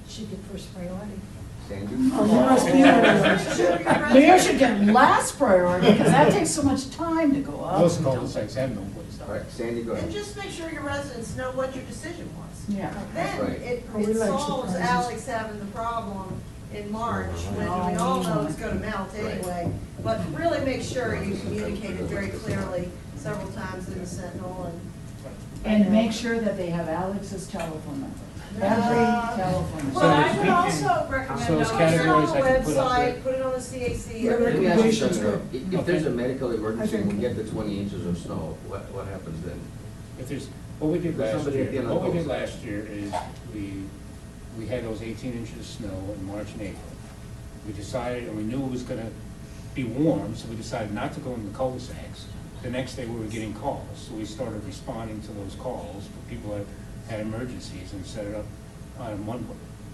should get first priority. Sandy? Oh, you must be one of those. Mayor should get last priority, because that takes so much time to go up. Most cul-de-sacs have no place. All right, Sandy, go And ahead. just make sure your residents know what your decision was. Yeah. Then Right. it Oh, we like solves surprises. Alex having the problem in March, when we all know it's gonna melt anyway. But really make sure you communicate it very clearly several times in the Sentinel And make sure that they have Alex's telephone number, every telephone number. Well, I would also recommend, So though, it's put it on categories the I can put up there. website, put it on the CAC. Yeah, Let me ask you recommendations something, good. though. If there's a medical emergency and we think- get the 20 inches of snow, what happens then? If there's, what we did There's last somebody at the year, end of what we the did cul-de-sac. last year is we had those 18 inches of snow in March and April. We decided, and we knew it was gonna be warm, so we decided not to go in the cul-de-sacs. The next day, we were getting calls, so we started responding to those calls for people that had emergencies and set it up on one,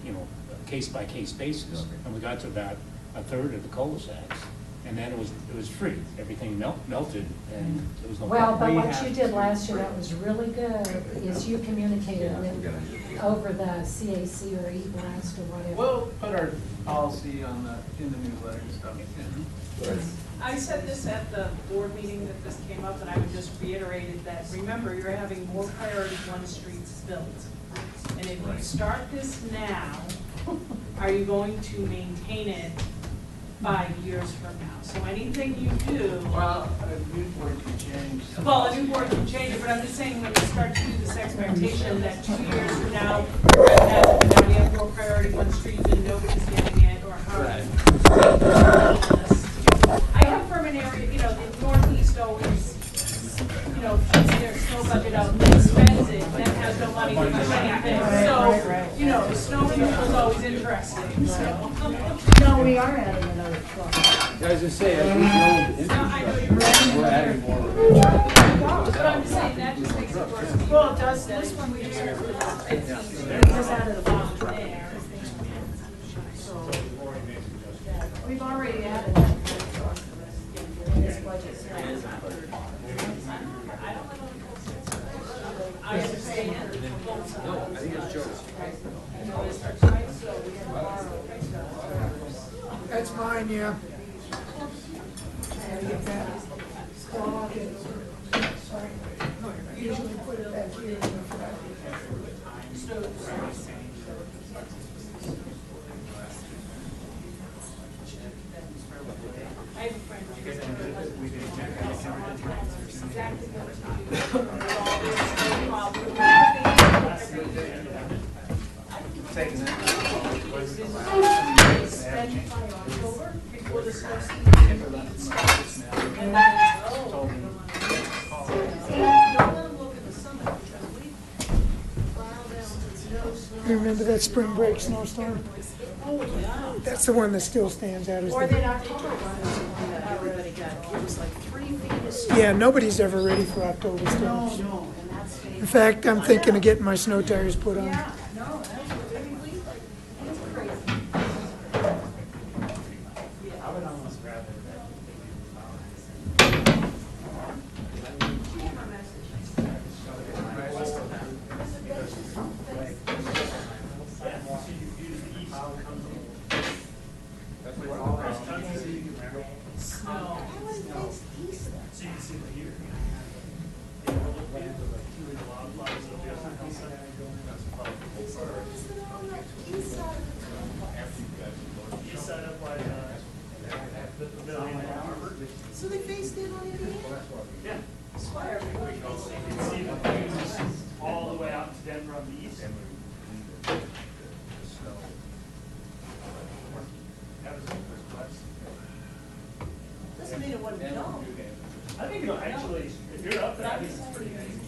a case-by-case basis. Okay. And we got to about a third of the cul-de-sacs, and then it was free. Everything melted, and there was no Well, problem. but what you did last year that was really good is you communicated with, over the CAC or E-Blast or whatever. We'll put our policy on in the newsletter and stuff. I said this at the board meeting that this came up, and I would just reiterate that, remember, you're having more priority one streets built. And if you start this now, are you going to maintain it 5 years from now? So anything you do. Well, a new board can change. Well, a new board can change it, but I'm just saying, when you start to do this expectation that 2 years from now, we're gonna have, we have more priority one streets and nobody's getting it, or how. I come from an area, the Northeast always, puts their snow budget out and spends it, then has no money to do anything. So, the snow removal is always interesting, so. No, we are adding another truck. As I say, as we build infrastructure, we're adding more. But I'm just saying, that just makes it worse. Well, it does, this one we just. It goes out of the bottom there. So, we've already added that in this budget. I understand. No, I think it's Joe's. That's mine, yeah. Gotta get that. Sorry. Usually put it back here. I have a friend who is exactly Taking that. spent by October before the snow season starts. And then, Told me. Don't let them look at the summit, because we plow down to snow. Remember that spring break snowstorm? That's the one that still stands out as Or the, that October one is the one that everybody got, it was like 3 feet of snow. yeah, nobody's ever ready for October No, storms. no, and that's. In fact, I'm thinking of getting my snow tires put on. Yeah, no, that's, I mean, it's crazy. I would almost rather that snow. so you can see the year. Yeah, we'll look at the 2 log flies, it'll be on the hillside. That's probably East side of East side up by, the pavilion at Harvard. So they faced in on Indiana? Yeah. Swear. You can see the views all the way out to Denver on the east. That was the first place. Doesn't mean it wasn't done. I think it'll actually, if you're up there, I think it's pretty nice.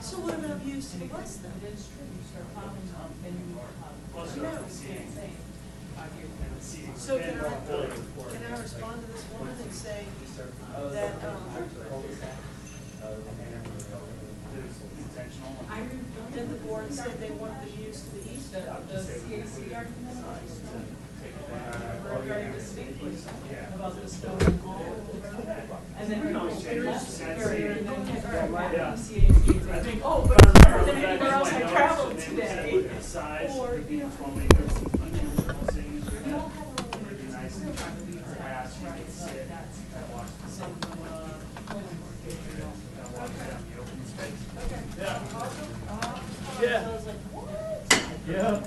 So what about views to the west then? Closer up to the seating. And the seating. So can I respond to this woman and say that, Intentional. then the board said they wanted the views to the east? Very distinctly about the stone wall. And then Yeah. barrier and then Yeah. CAC. I think. Oh, but more than anywhere else I traveled today. Size Or, would be you know, from maybe unusual things. It'd be nice and perhaps you could sit and watch the sun. Kind of walk down the open space. Yeah. Yeah. Yeah.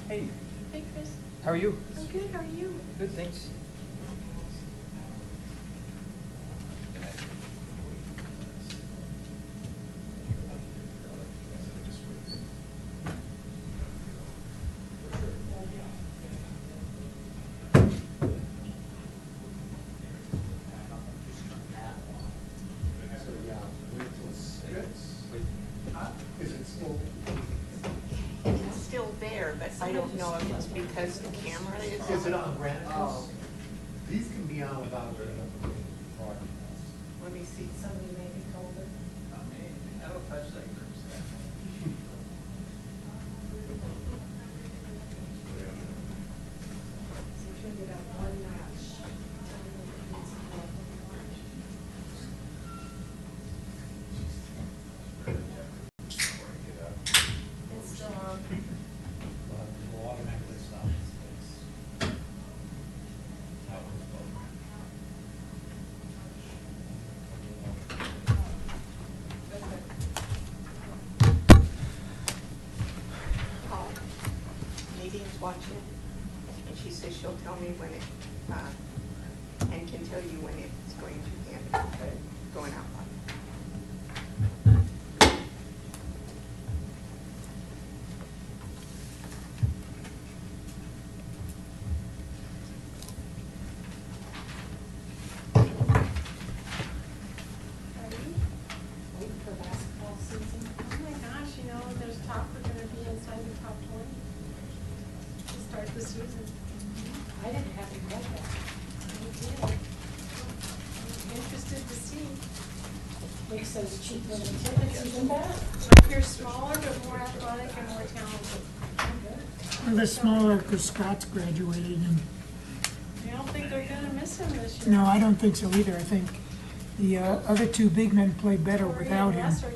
Hey, Hey, Chris. how are you? I'm good, how are you? Good, thanks. It's still there, but I don't know if it's because the camera is. Is it on Granicus? These can be on without a Let me see. Somebody maybe told her. I don't touch that group stuff. So we figured out one match. It's still on. Will automatically stop. Nadine's watching, and she says she'll tell me when it, and can tell you when it's going to end, going out. Wait for basketball season. Oh my gosh, you know, there's talk we're gonna be inside the top 20 to start the season. I didn't have to read that. Me too. I'm interested to see. Makes those cheap little tickets even better. If you're smaller but more athletic and more talented. Well, they're smaller because Scott's graduated and, You don't think they're gonna miss him this year? no, I don't think so either. I think the other two big men play better Corey and without him. Russ are